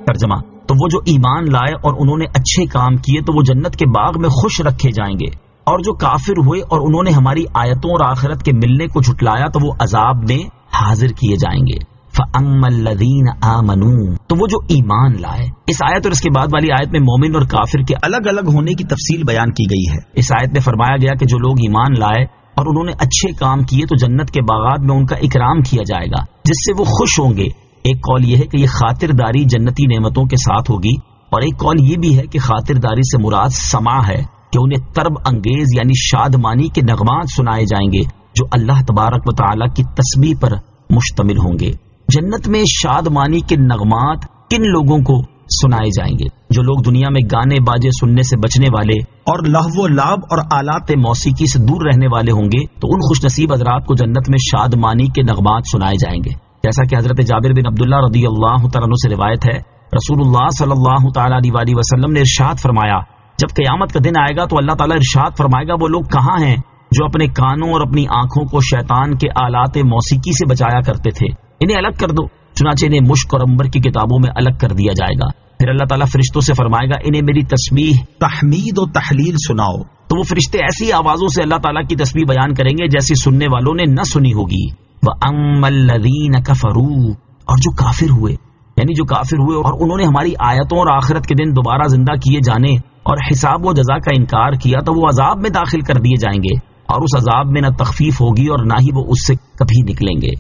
ترجمہ، تو وہ جو ایمان لائے اور انہوں نے اچھے کام کیے تو وہ جنت کے باغ میں خوش رکھے جائیں گے، اور جو کافر ہوئے اور انہوں نے ہماری آیتوں اور آخرت کے ملنے کو جھٹلایا تو وہ عذاب میں حاضر کیے جائیں گے۔ فَأَمَّا الَّذِينَ آمَنُوا، تو وہ جو ایمان لائے۔ اس آیت اور اس کے بعد والی آیت میں مومن اور کافر کے الگ الگ ہونے کی تفصیل بیان کی گئی ہے۔ اس آیت میں فرمایا گیا کہ جو لوگ ایمان لائے اور انہوں نے اچھے کام کیے تو جنت کے باغات میں ان کا اکرام کیا جائے گا جس سے وہ خوش ہوں گے۔ ایک قول یہ ہے کہ یہ خاطرداری جنتی نعمتوں کے ساتھ ہوگی، اور ایک قول یہ بھی ہے کہ خاطرداری سے مراد سماع ہے، کہ انہیں طرب انگیز یعنی شادمانی کے نغمات سنائے جائیں گے جو اللہ تبارک و تعالیٰ کی تسبیح پر مشتمل ہوں گے۔ جنت میں شادمانی کے نغمات کن لوگوں کو سنائے جائیں گے؟ جو لوگ دنیا میں گانے باجے سننے سے بچنے والے اور لہو و لعب اور آلات موسیقی سے دور رہنے والے ہوں گے تو ان خوش نصیب حضرات کو جنت میں شادمانی کے نغمات سنائے جائیں گے، جیسا کہ حضرت جابر بن عبداللہ رضی اللہ تعالیٰ عنہ سے روایت ہے، رسول اللہ صلی اللہ تعالیٰ علیہ وسلم نے ارشاد فرمایا، جب قیامت کا دن آئے گا تو اللہ تعالیٰ ارشاد فرمائے گا وہ لوگ کہاں ہیں جو اپنے کانوں اور اپنی آنکھوں کو شیطان کے آلات موسیقی سے بچایا کرتے تھے، انہیں الگ کر دو۔ چنانچہ انہیں مشک اور عنبر کی کتابوں میں الگ کر دیا جائے گا۔ پھر اللہ تعالیٰ فرشتوں سے فرمائے گا انہیں میری تسبیح، تحمید و تحلیل سناؤ، تو وہ فرشتے ایسی آوازوں سے اللہ تعالیٰ کی تسبیح بیان کریں گے جیسی سننے والوں نے نہ سنی ہوگی۔ وَأَمَّا الَّذِينَ كَفَرُوا، اور جو کافر ہوئے، یعنی جو کافر ہوئے اور انہوں نے ہماری آیتوں اور آخرت کے دن دوبارہ زندہ کیے جانے اور حساب و جزا کا انکار کیا تو وہ عذاب میں داخل کر دیے جائیں گے، اور اس عذاب میں نہ تخفیف ہوگی اور نہ ہی وہ اس سے کبھی نکلیں گے۔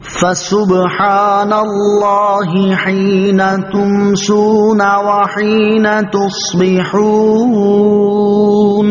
فَسُبْحَانَ اللَّهِ حِينَ تُمْسُونَ وَحِينَ تُصْبِحُونَ۔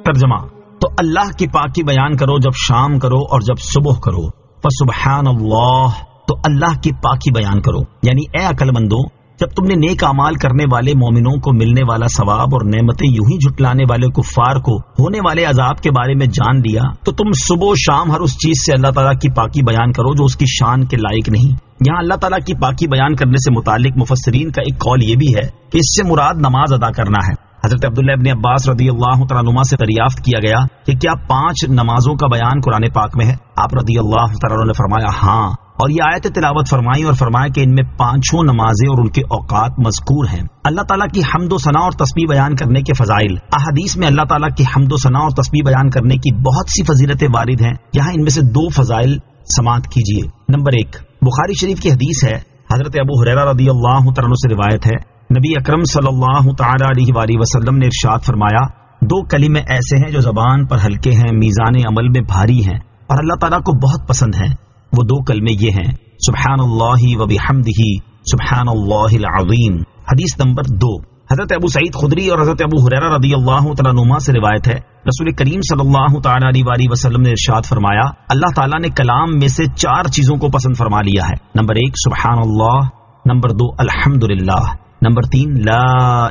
ترجمہ، تو اللہ کی پاکی بیان کرو جب شام کرو اور جب صبح کرو۔ فَسُبْحَانَ اللَّهِ، تو اللہ کی پاکی بیان کرو، یعنی اے عقل مندو، جب تم نے نیک اعمال کرنے والے مومنوں کو ملنے والا ثواب اور نعمتیں یوں ہی جھٹلانے والے کفار کو ہونے والے عذاب کے بارے میں جان لیا تو تم صبح و شام ہر اس چیز سے اللہ تعالیٰ کی پاکی بیان کرو جو اس کی شان کے لائق نہیں۔ یہاں اللہ تعالیٰ کی پاکی بیان کرنے سے متعلق مفسرین کا ایک قول یہ بھی ہے کہ اس سے مراد نماز ادا کرنا ہے۔ حضرت عبداللہ ابن عباس رضی اللہ تعالیٰ عنہما سے دریافت کیا گیا کہ کیا 5 نمازوں کا بیان قرآن پاک میں ہے؟ آپ رضی اللہ تعالیٰ عنہ نے فرمایا ہاں، اور یہ آیت تلاوت فرمائی اور فرمایا کہ ان میں 5 نمازیں اور ان کے اوقات مذکور ہیں۔ اللہ تعالیٰ کی حمد و ثنا اور تسبیح بیان کرنے کے فضائل، احادیث میں اللہ تعالیٰ کی حمد و ثنا اور تسبیح بیان کرنے کی بہت سی فضیلتیں وارد ہیں۔ یہاں ان میں سے 2 فضائل سماعت کیجیے۔ نمبر 1، بخاری شریف کی حدیث ہے، حضرت ابو ہریرہ رضی اللہ تعالیٰ عنہ سے روایت ہے، نبی اکرم صلی اللہ تعالی علیہ وآلہ وسلم نے ارشاد فرمایا، 2 کلمے ایسے ہیں جو زبان پر ہلکے ہیں، میزان عمل میں بھاری ہیں اور اللہ تعالیٰ کو بہت پسند ہیں۔ وہ 2 کلمے یہ ہیں، سبحان اللہ و بحمدہ سبحان اللہ العظیم۔ حدیث نمبر 2، حضرت ابو سعید خدری اور حضرت ابو ہریرہ رضی اللہ تعالیٰ عنہما سے روایت ہے، رسول کریم صلی اللہ تعالی علیہ وآلہ وسلم نے ارشاد فرمایا، اللہ تعالیٰ نے کلام میں سے 4 چیزوں کو پسند فرما لیا ہے۔ نمبر 1 سبحان اللہ، نمبر 2 الحمدللہ، نمبر 3 لا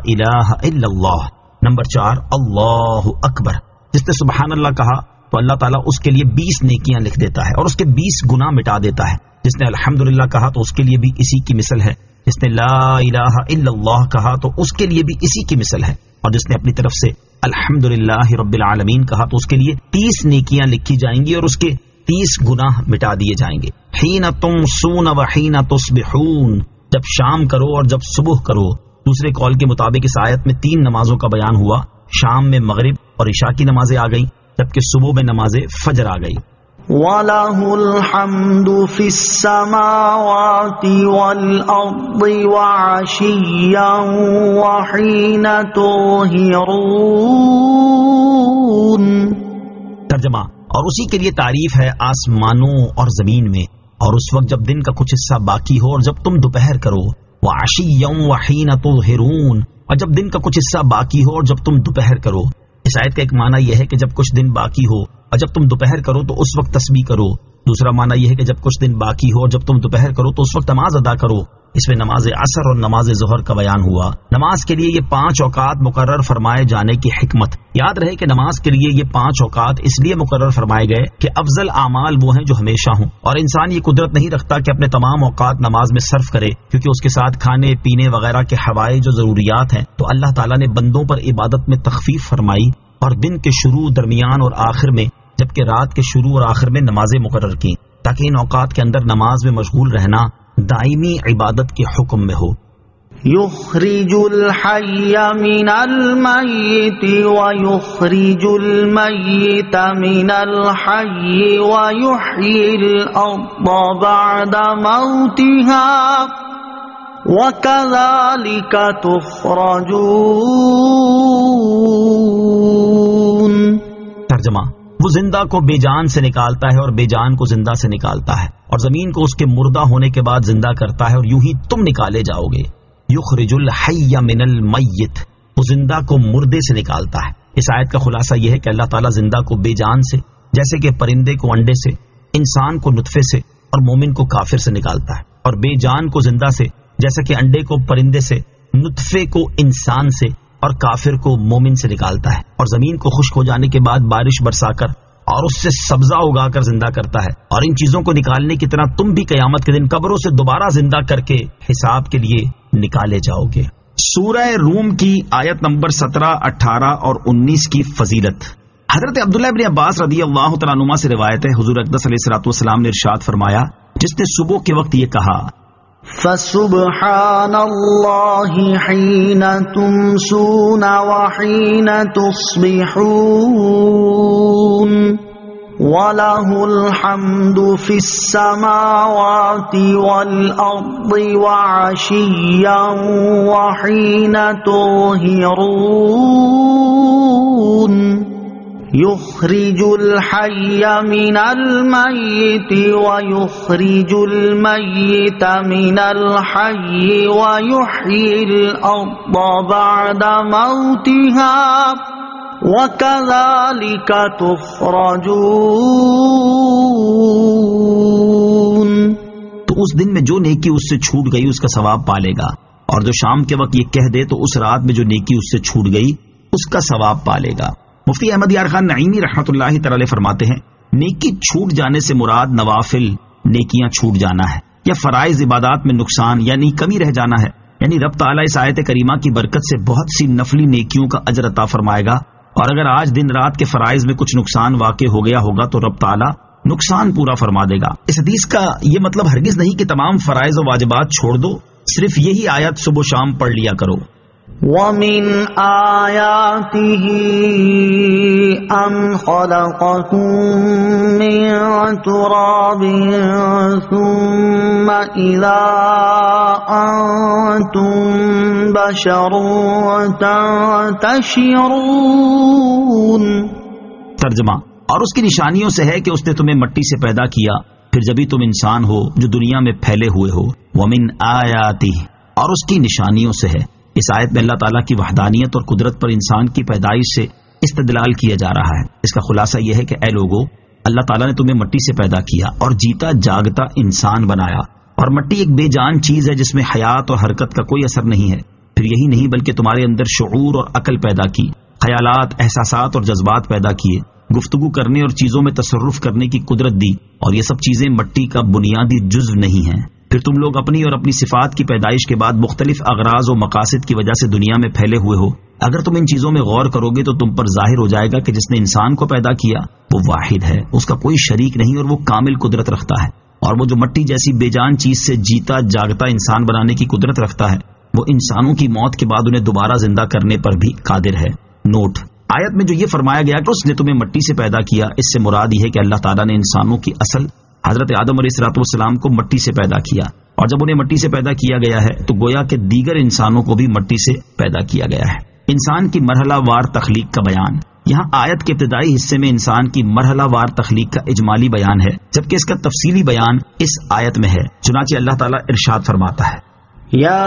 الہ الا اللہ، نمبر 4 اللہ اکبر۔ جس نے سبحان اللہ کہا تو اللہ تعالیٰ اس کے لیے 20 نیکیاں لکھ دیتا ہے اور اس کے 20 گناہ مٹا دیتا ہے۔ جس نے الحمدللہ کہا تو اس کے لیے بھی اسی کی مثل ہے، جس نے لا الہ الا اللہ کہا تو اس کے لیے بھی اسی کی مثل ہے، اور جس نے اپنی طرف سے الحمدللہ رب العالمین کہا تو اس کے لیے 30 نیکیاں لکھی جائیں گی اور اس کے 30 گناہ مٹا دیے جائیں گے۔ حین تمسون وحین تصبحون، جب شام کرو اور جب صبح کرو۔ دوسرے قول کے مطابق اس آیت میں 3 نمازوں کا بیان ہوا، شام میں مغرب اور عشاء کی نمازیں آ گئیں، جبکہ صبح میں نماز فجر آ گئی۔ وَلَهُ الْحَمْدُ فِي السَّمَاوَاتِ وَالْأَرْضِ وَعَشِيًّا وَحِينَ تُظْهِرُونَ۔ ترجمہ، اور اسی کے لیے تعریف ہے آسمانوں اور زمین میں، اور اس وقت جب دن کا کچھ حصہ باقی ہو اور جب تم دوپہر کرو، وَعَشِيًّا وَحِينَ تُظْهِرُونَ، اور جب دن کا کچھ حصہ باقی ہو اور جب تم دوپہر کرو۔ اس آیت کا ایک معنی یہ ہے کہ جب کچھ دن باقی ہو اور جب تم دوپہر کرو تو اس وقت تسبیح کرو۔ دوسرا معنی یہ ہے کہ جب کچھ دن باقی ہو اور جب تم دوپہر کرو تو اس وقت نماز ادا کرو۔ اس میں نماز عصر اور نماز ظہر کا بیان ہوا۔ نماز کے لیے یہ 5 اوقات مقرر فرمائے جانے کی حکمت۔ یاد رہے کہ نماز کے لیے یہ 5 اوقات اس لیے مقرر فرمائے گئے کہ افضل اعمال وہ ہیں جو ہمیشہ ہوں، اور انسان یہ قدرت نہیں رکھتا کہ اپنے تمام اوقات نماز میں صرف کرے، کیونکہ اس کے ساتھ کھانے پینے وغیرہ کے حوائج جو ضروریات ہیں۔ تو اللہ تعالیٰ نے بندوں پر عبادت میں تخفیف فرمائی اور دن کے شروع، درمیان اور آخر میں، جبکہ رات کے شروع اور آخر میں نمازیں مقرر کی، تاکہ ان اوقات کے اندر نماز میں مشغول رہنا دائمی عبادت کے حکم میں ہو۔ يخرج الحي من الميت ويخرج الميت من الحي ويحيي الأرض بعد موتها وكذلك تخرجون۔ ترجمہ، وہ زندہ کو بے جان سے نکالتا ہے اور بے جان کو زندہ سے نکالتا ہے، اور زمین کو اس کے مردہ ہونے کے بعد زندہ کرتا ہے، اور یوں ہی تم نکالے جاؤ گے۔ یخرج الحی من المیت، وہ زندہ کو مردے سے نکالتا ہے۔ اس آیت کا خلاصہ یہ ہے کہ اللہ تعالیٰ زندہ کو بے جان سے، جیسے کہ پرندے کو انڈے سے، انسان کو نطفے سے اور مومن کو کافر سے نکالتا ہے، اور بے جان کو زندہ سے، جیسے کہ انڈے کو پرندے سے، نطفے کو انسان سے اور کافر کو مومن سے نکالتا ہے، اور زمین کو خشک ہو جانے کے بعد بارش برسا کر اور اس سے سبزہ اگا کر زندہ کرتا ہے، اور ان چیزوں کو نکالنے کی طرح تم بھی قیامت کے دن قبروں سے دوبارہ زندہ کر کے حساب کے لیے نکالے جاؤ گے۔ سورہ روم کی آیت نمبر 17، 18 اور 19 کی فضیلت۔ حضرت عبداللہ ابن عباس رضی اللہ تعالیٰ عنہما سے روایت ہے، حضور اقدس علیہ الصلوۃ والسلام نے ارشاد فرمایا، جس نے صبح کے وقت یہ کہا، فسبحان اللہ حین تمسون وحین تصبحون وَلَهُ الْحَمْدُ فِي السَّمَاوَاتِ وَالْأَرْضِ وَعَشِيًّا وَحِينَ تُظْهِرُونَ يُخْرِجُ الْحَيَّ مِنَ الْمَيِّتِ وَيُخْرِجُ الْمَيِّتَ مِنَ الْحَيِّ وَيُحْيِي الْأَرْضَ بَعْدَ مَوْتِهَا وَكَذَلِكَ تُخْرَجُونَ۔ تو اس دن میں جو نیکی اس سے چھوٹ گئی اس کا ثواب پالے گا، اور جو شام کے وقت یہ کہہ دے تو اس رات میں جو نیکی اس سے چھوٹ گئی اس کا ثواب پالے گا۔ مفتی احمد یار خان نعیمی رحمۃ اللہ تعالی فرماتے ہیں، نیکی چھوٹ جانے سے مراد نوافل نیکیاں چھوٹ جانا ہے، یا فرائض عبادات میں نقصان یعنی کمی رہ جانا ہے، یعنی رب تعالیٰ اس آیت کریمہ کی برکت سے بہت سی نفلی نیکیوں کا اجر عطا فرمائے گا، اور اگر آج دن رات کے فرائض میں کچھ نقصان واقع ہو گیا ہوگا تو رب تعالیٰ نقصان پورا فرما دے گا۔ اس حدیث کا یہ مطلب ہرگز نہیں کہ تمام فرائض و واجبات چھوڑ دو، صرف یہی آیت صبح و شام پڑھ لیا کرو۔ وَمِنْ آيَاتِهِ أَنْ خَلَقَكُم مِّن تُرَابٍ ثُمَّ إِذَا أَنْتُمْ بَشَرٌ تَنْتَشِرُونَ۔ ترجمہ، اور اس کی نشانیوں سے ہے کہ اس نے تمہیں مٹی سے پیدا کیا، پھر جبھی تم انسان ہو جو دنیا میں پھیلے ہوئے ہو۔ وَمِنْ آيَاتِهِ، اور اس کی نشانیوں سے ہے۔ اس آیت میں اللہ تعالیٰ کی وحدانیت اور قدرت پر انسان کی پیدائش سے استدلال کیا جا رہا ہے۔ اس کا خلاصہ یہ ہے کہ اے لوگو، اللہ تعالیٰ نے تمہیں مٹی سے پیدا کیا اور جیتا جاگتا انسان بنایا، اور مٹی ایک بے جان چیز ہے جس میں حیات اور حرکت کا کوئی اثر نہیں ہے۔ پھر یہی نہیں بلکہ تمہارے اندر شعور اور عقل پیدا کی، خیالات، احساسات اور جذبات پیدا کیے، گفتگو کرنے اور چیزوں میں تصرف کرنے کی قدرت دی، اور یہ سب چیزیں مٹی کا بنیادی جزو نہیں ہیں۔ پھر تم لوگ اپنی اور اپنی صفات کی پیدائش کے بعد مختلف اغراض و مقاصد کی وجہ سے دنیا میں پھیلے ہوئے ہو. اگر تم ان چیزوں میں غور کرو گے تو تم پر ظاہر ہو جائے گا کہ جس نے انسان کو پیدا کیا وہ واحد ہے، اس کا کوئی شریک نہیں، اور وہ کامل قدرت رکھتا ہے. اور وہ جو مٹی جیسی بے جان چیز سے جیتا جاگتا انسان بنانے کی قدرت رکھتا ہے، وہ انسانوں کی موت کے بعد انہیں دوبارہ زندہ کرنے پر بھی قادر ہے. نوٹ: آیت میں جو یہ فرمایا گیا کہ اس نے تمہیں مٹی سے پیدا کیا، اس سے مراد یہ ہے کہ اللہ تعالیٰ نے انسانوں کی اصل حضرت آدم علیہ الصلوۃ والسلام کو مٹی سے پیدا کیا، اور جب انہیں مٹی سے پیدا کیا گیا ہے تو گویا کہ دیگر انسانوں کو بھی مٹی سے پیدا کیا گیا ہے. انسان کی مرحلہ وار تخلیق کا بیان. یہاں آیت کے ابتدائی حصے میں انسان کی مرحلہ وار تخلیق کا اجمالی بیان ہے، جبکہ اس کا تفصیلی بیان اس آیت میں ہے. چنانچہ اللہ تعالیٰ ارشاد فرماتا ہے: یا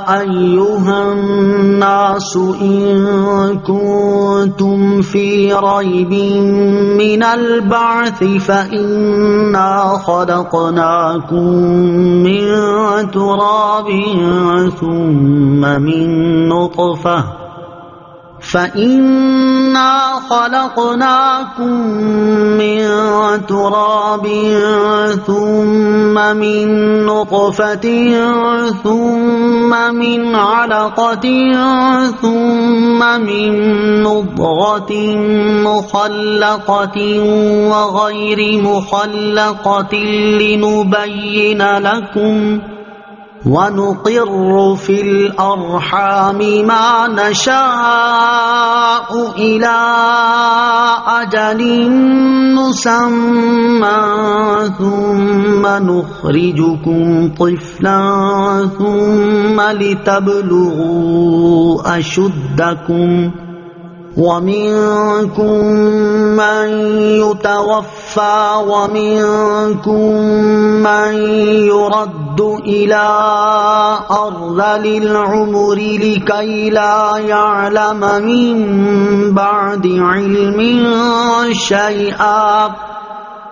ایھا الناس ان کنتم فی ریب من البعث فإنا خلقناکم من تراب ثم من نطفة فَإِنَّا خَلَقْنَاكُم مِّن تُرَابٍ ثُمَّ مِن نُّطْفَةٍ ثُمَّ مِنْ عَلَقَةٍ ثُمَّ مِن مُّضْغَةٍ مُّخَلَّقَةٍ وَغَيْرِ مُخَلَّقَةٍ لِّنُبَيِّنَ لَكُمْ وَنُقِرُّ فِي الْأَرْحَامِ مَا نَشَاءُ إِلَىٰ أَجَلٍ مُّسَمًّى ثُمَّ نُخْرِجُكُمْ طِفْلًا ثُمَّ لِتَبْلُغُوا أَشُدَّكُمْ وَمِنكُم مَّن يُتَوَفَّىٰ وَمِنكُم مَّن يُرَدُّ إِلَىٰ أَرْذَلِ الْعُمُرِ لِكَيْ لَا يَعْلَمَ مِن بَعْدِ عِلْمٍ شَيْئًا.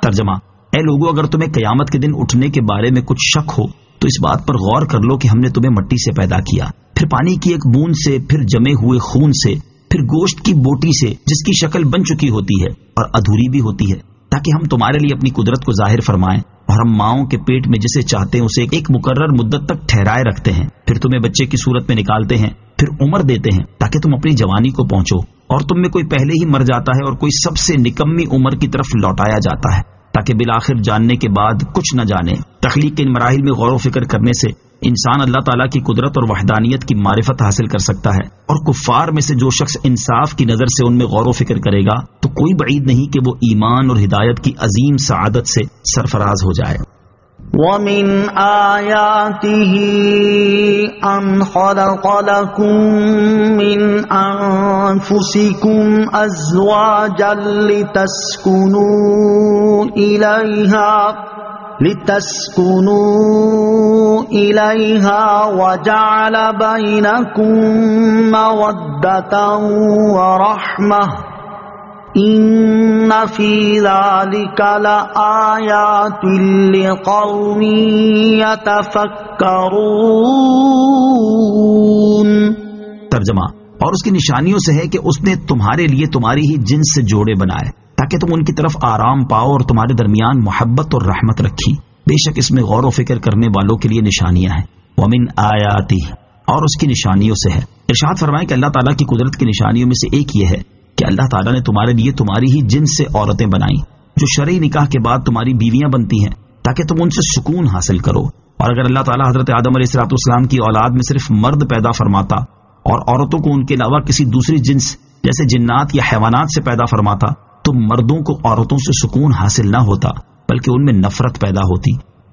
ترجمہ: اے لوگو، اگر تمہیں قیامت کے دن اٹھنے کے بارے میں کچھ شک ہو تو اس بات پر غور کر لو کہ ہم نے تمہیں مٹی سے پیدا کیا، پھر پانی کی ایک بوند سے، پھر جمے ہوئے خون سے، پھر گوشت کی بوٹی سے جس کی شکل بن چکی ہوتی ہے اور ادھوری بھی ہوتی ہے، تاکہ ہم تمہارے لیے اپنی قدرت کو ظاہر فرمائیں. اور ہم ماؤں کے پیٹ میں جسے چاہتے ہیں اسے ایک مقرر مدت تک ٹھہرائے رکھتے ہیں، پھر تمہیں بچے کی صورت میں نکالتے ہیں، پھر عمر دیتے ہیں تاکہ تم اپنی جوانی کو پہنچو، اور تم میں کوئی پہلے ہی مر جاتا ہے اور کوئی سب سے نکمی عمر کی طرف لوٹایا جاتا ہے، تاکہ بالآخر جاننے کے بعد کچھ نہ جانے. تخلیق کے ان مراحل میں غور و فکر کرنے سے انسان اللہ تعالیٰ کی قدرت اور وحدانیت کی معرفت حاصل کر سکتا ہے، اور کفار میں سے جو شخص انصاف کی نظر سے ان میں غور و فکر کرے گا تو کوئی بعید نہیں کہ وہ ایمان اور ہدایت کی عظیم سعادت سے سرفراز ہو جائے. وَمِنْ آيَاتِهِ أَنْ خَلَقَ لَكُم مِّنْ أَنفُسِكُمْ أَزْوَاجًا لِتَسْكُنُوا إِلَيْهَا وَجَعَلَ بَيْنَكُم مَّوَدَّةً وَرَحْمَةً إِنَّ فِي ذَلِكَ لَآيَاتٍ لِقَوْمٍ يَتَفَكَّرُونَ. ترجمہ: اور اس کی نشانیوں سے ہے کہ اس نے تمہارے لیے تمہاری ہی جنس سے جوڑے بنائے تاکہ تم ان کی طرف آرام پاؤ، اور تمہارے درمیان محبت اور رحمت رکھی. بے شک اس میں غور و فکر کرنے والوں کے لیے نشانیاں ہیں. وَمِنْ آیَاتِهِ، اور اس کی نشانیوں سے ہے. ارشاد فرمائے کہ اللہ تعالیٰ کی قدرت کی نشانیوں میں سے ایک یہ ہے کہ اللہ تعالیٰ نے تمہارے لیے تمہاری ہی جنس سے عورتیں بنائیں جو شرعی نکاح کے بعد تمہاری بیویاں بنتی ہیں تاکہ تم ان سے سکون حاصل کرو. اور اگر اللہ تعالیٰ حضرت آدم علیہ الصلوۃ والسلام کی اولاد میں صرف مرد پیدا فرماتا اور عورتوں کو ان کے علاوہ کسی دوسری جنس جیسے جنات یا حیوانات سے پیدا فرماتا تو مردوں کو عورتوں سے سکون حاصل نہ ہوتا بلکہ ان میں نفرت پیدا ہوتی،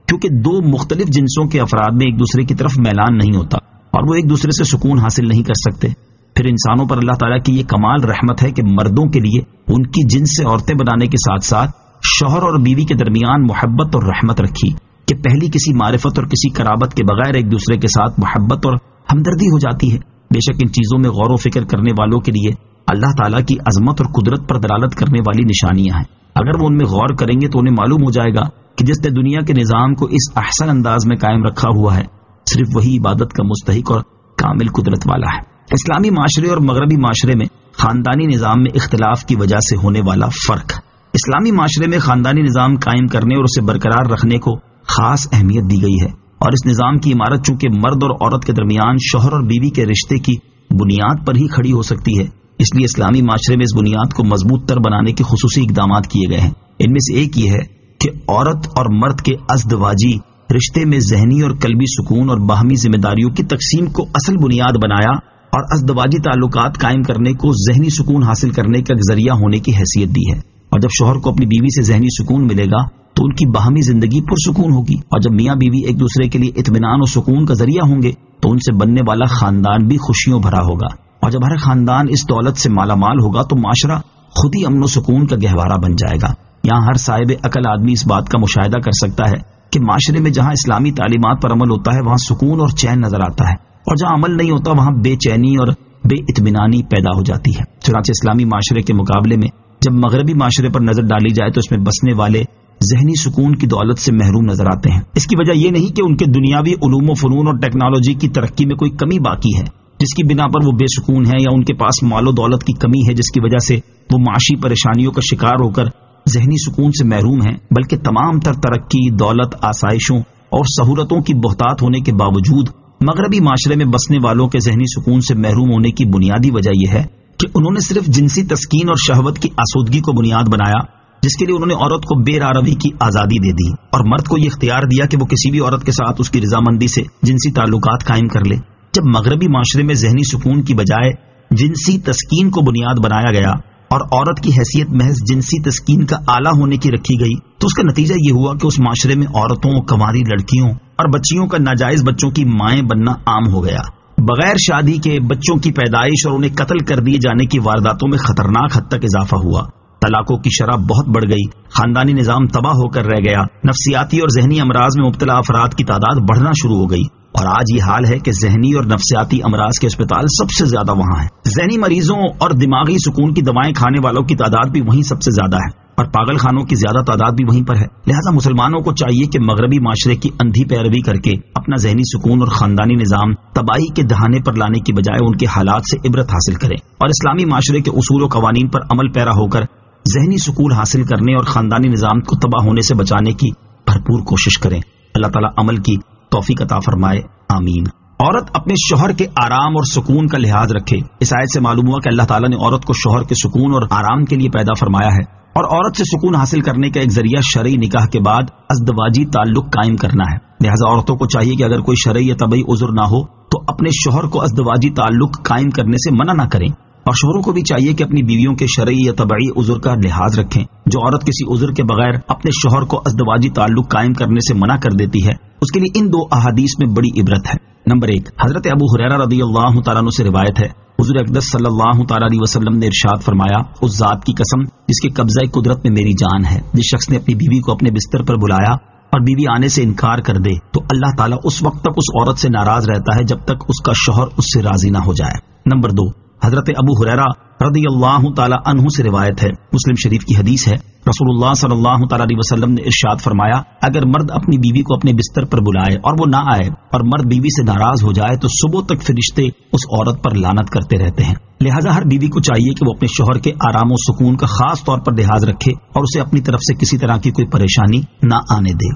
کیونکہ دو مختلف جنسوں کے افراد میں ایک دوسرے کی طرف میلان نہیں ہوتا اور وہ ایک دوسرے سے سکون حاصل نہیں کر سکتے. پھر انسانوں پر اللہ تعالیٰ کی یہ کمال رحمت ہے کہ مردوں کے لیے ان کی جنس سے عورتیں بنانے کے ساتھ ساتھ شوہر اور بیوی کے درمیان محبت اور رحمت رکھی کہ پہلی کسی معرفت اور کسی قرابت کے بغیر ایک دوسرے کے ساتھ محبت اور ہمدردی ہو جاتی ہے. بے شک ان چیزوں میں غور و فکر کرنے والوں کے لیے اللہ تعالیٰ کی عظمت اور قدرت پر دلالت کرنے والی نشانیاں ہیں. اگر وہ ان میں غور کریں گے تو انہیں معلوم ہو جائے گا کہ جس نے دنیا کے نظام کو اس احسن انداز میں قائم رکھا ہوا ہے صرف وہی عبادت کا مستحق اور کامل قدرت والا ہے. اسلامی معاشرے اور مغربی معاشرے میں خاندانی نظام میں اختلاف کی وجہ سے ہونے والا فرق. اسلامی معاشرے میں خاندانی نظام قائم کرنے اور اسے برقرار رکھنے کو خاص اہمیت دی گئی ہے، اور اس نظام کی عمارت چونکہ مرد اور عورت کے درمیان شوہر اور بیوی کے رشتے کی بنیاد پر ہی کھڑی ہو سکتی ہے، اس لیے اسلامی معاشرے میں اس بنیاد کو مضبوط تر بنانے کے خصوصی اقدامات کیے گئے ہیں۔ ان میں سے ایک یہ ہے کہ عورت اور مرد کے ازدواجی رشتے میں ذہنی اور قلبی سکون اور باہمی ذمہ داریوں کی تقسیم کو اصل بنیاد بنایا اور ازدواجی تعلقات قائم کرنے کو ذہنی سکون حاصل کرنے کا ذریعہ ہونے کی حیثیت دی ہے۔ اور جب شوہر کو اپنی بیوی سے ذہنی سکون ملے گا تو ان کی باہمی زندگی پرسکون ہوگی، اور جب میاں بیوی ایک دوسرے کے لیے اطمینان اور سکون کا ذریعہ ہوں گے تو ان سے بننے والا خاندان بھی خوشیوں بھرا ہوگا، اور جب ہر خاندان اس دولت سے مالا مال ہوگا تو معاشرہ خود ہی امن و سکون کا گہوارہ بن جائے گا۔ یہاں ہر صاحب عقل آدمی اس بات کا مشاہدہ کر سکتا ہے کہ معاشرے میں جہاں اسلامی تعلیمات پر عمل ہوتا ہے وہاں سکون اور چین نظر آتا ہے، اور جہاں عمل نہیں ہوتا وہاں بے چینی اور بے اطمینانی پیدا ہو جاتی ہے۔ چنانچہ اسلامی معاشرے کے مقابلے میں جب مغربی معاشرے پر نظر ڈالی جائے تو اس میں بسنے والے ذہنی سکون کی دولت سے محروم نظر آتے ہیں۔ اس کی وجہ یہ نہیں کہ ان کے دنیاوی علوم و فنون اور ٹیکنالوجی کی ترقی میں کوئی کمی باقی ہے جس کی بنا پر وہ بے سکون ہے، یا ان کے پاس مال و دولت کی کمی ہے جس کی وجہ سے وہ معاشی پریشانیوں کا شکار ہو کر ذہنی سکون سے محروم ہیں، بلکہ تمام تر ترقی، دولت، آسائشوں اور سہولتوں کی بہتات ہونے کے باوجود مغربی معاشرے میں بسنے والوں کے ذہنی سکون سے محروم ہونے کی بنیادی وجہ یہ ہے کہ انہوں نے صرف جنسی تسکین اور شہوت کی آسودگی کو بنیاد بنایا، جس کے لیے انہوں نے عورت کو بے راروی کی آزادی دے دی اور مرد کو یہ اختیار دیا کہ وہ کسی بھی عورت کے ساتھ اس کی رضامندی سے جنسی تعلقات قائم کر لے۔ جب مغربی معاشرے میں ذہنی سکون کی بجائے جنسی تسکین کو بنیاد بنایا گیا اور عورت کی حیثیت محض جنسی تسکین کا آلہ ہونے کی رکھی گئی تو اس کا نتیجہ یہ ہوا کہ اس معاشرے میں عورتوں، کنواری لڑکیوں اور بچیوں کا ناجائز بچوں کی مائیں بننا عام ہو گیا۔ بغیر شادی کے بچوں کی پیدائش اور انہیں قتل کر دیے جانے کی وارداتوں میں خطرناک حد تک اضافہ ہوا، طلاقوں کی شرح بہت بڑھ گئی، خاندانی نظام تباہ ہو کر رہ گیا، نفسیاتی اور ذہنی امراض میں مبتلا افراد کی تعداد بڑھنا شروع ہو گئی، اور آج یہ حال ہے کہ ذہنی اور نفسیاتی امراض کے اسپتال سب سے زیادہ وہاں ہیں۔ ذہنی مریضوں اور دماغی سکون کی دوائیں کھانے والوں کی تعداد بھی وہیں سب سے زیادہ ہے، اور پاگل خانوں کی زیادہ تعداد بھی وہیں پر ہے۔ لہذا مسلمانوں کو چاہیے کہ مغربی معاشرے کی اندھی پیروی کر کے اپنا ذہنی سکون اور خاندانی نظام تباہی کے دہانے پر لانے کی بجائے ان کے حالات سے عبرت حاصل کریں، اور اسلامی معاشرے کے اصول و قوانین پر عمل پیرا ہو کر ذہنی سکون حاصل کرنے اور خاندانی نظام کو تباہ ہونے سے بچانے کی بھرپور کوشش کریں۔ اللہ تعالیٰ عمل کی توفیق عطا فرمائے، آمین۔ عورت اپنے شوہر کے آرام اور سکون کا لحاظ رکھے۔ اس آیت سے معلوم ہوا کہ اللہ تعالیٰ نے عورت کو شوہر کے سکون اور آرام کے لیے پیدا فرمایا ہے، اور عورت سے سکون حاصل کرنے کا ایک ذریعہ شرعی نکاح کے بعد ازدواجی تعلق قائم کرنا ہے۔ لہذا عورتوں کو چاہیے کہ اگر کوئی شرعی یا طبعی عذر نہ ہو تو اپنے شوہر کو ازدواجی تعلق قائم کرنے سے منع نہ کریں، اور شوہروں کو بھی چاہیے کہ اپنی بیویوں کے شرعی یا طبعی عذر کا لحاظ رکھیں۔ جو عورت کسی عذر کے بغیر اپنے شوہر کو ازدواجی تعلق قائم کرنے سے منع کر دیتی ہے اس کے لیے ان دو احادیث میں بڑی عبرت ہے۔ نمبر 1، حضرت ابو ہریرہ رضی اللہ تعالیٰ عنہ سے روایت ہے، حضور اقدس صلی اللہ تعالیٰ علیہ وسلم نے ارشاد فرمایا، اس ذات کی قسم جس کے قبضہ قدرت میں میری جان ہے، جس شخص نے اپنی بیوی کو اپنے بستر پر بلایا اور بیوی آنے سے انکار کر دے تو اللہ تعالیٰ اس وقت تک اس عورت سے ناراض رہتا ہے جب تک اس کا شوہر اس سے راضی نہ ہو جائے۔ نمبر 2، حضرت ابو ہریرہ رضی اللہ تعالیٰ عنہ سے روایت ہے، مسلم شریف کی حدیث ہے، رسول اللہ صلی اللہ تعالیٰ علیہ وسلم نے ارشاد فرمایا، اگر مرد اپنی بیوی کو اپنے بستر پر بلائے اور وہ نہ آئے اور مرد بیوی سے ناراض ہو جائے تو صبح تک فرشتے اس عورت پر لعنت کرتے رہتے ہیں۔ لہذا ہر بیوی کو چاہیے کہ وہ اپنے شوہر کے آرام و سکون کا خاص طور پر لحاظ رکھے اور اسے اپنی طرف سے کسی طرح کی کوئی پریشانی نہ آنے دے۔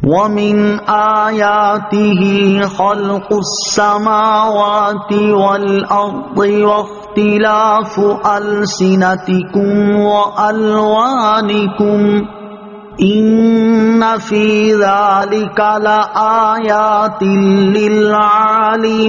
وَمِنْ آيَاتِهِ خَلْقُ السَّمَاوَاتِ وَالْأَرْضِ وَاخْتِلَافُ أَلْسِنَتِكُمْ وَأَلْوَانِكُمْ إِنَّ فِي ذَلِكَ لَآيَاتٍ لِّلْعَالِمِينَ۔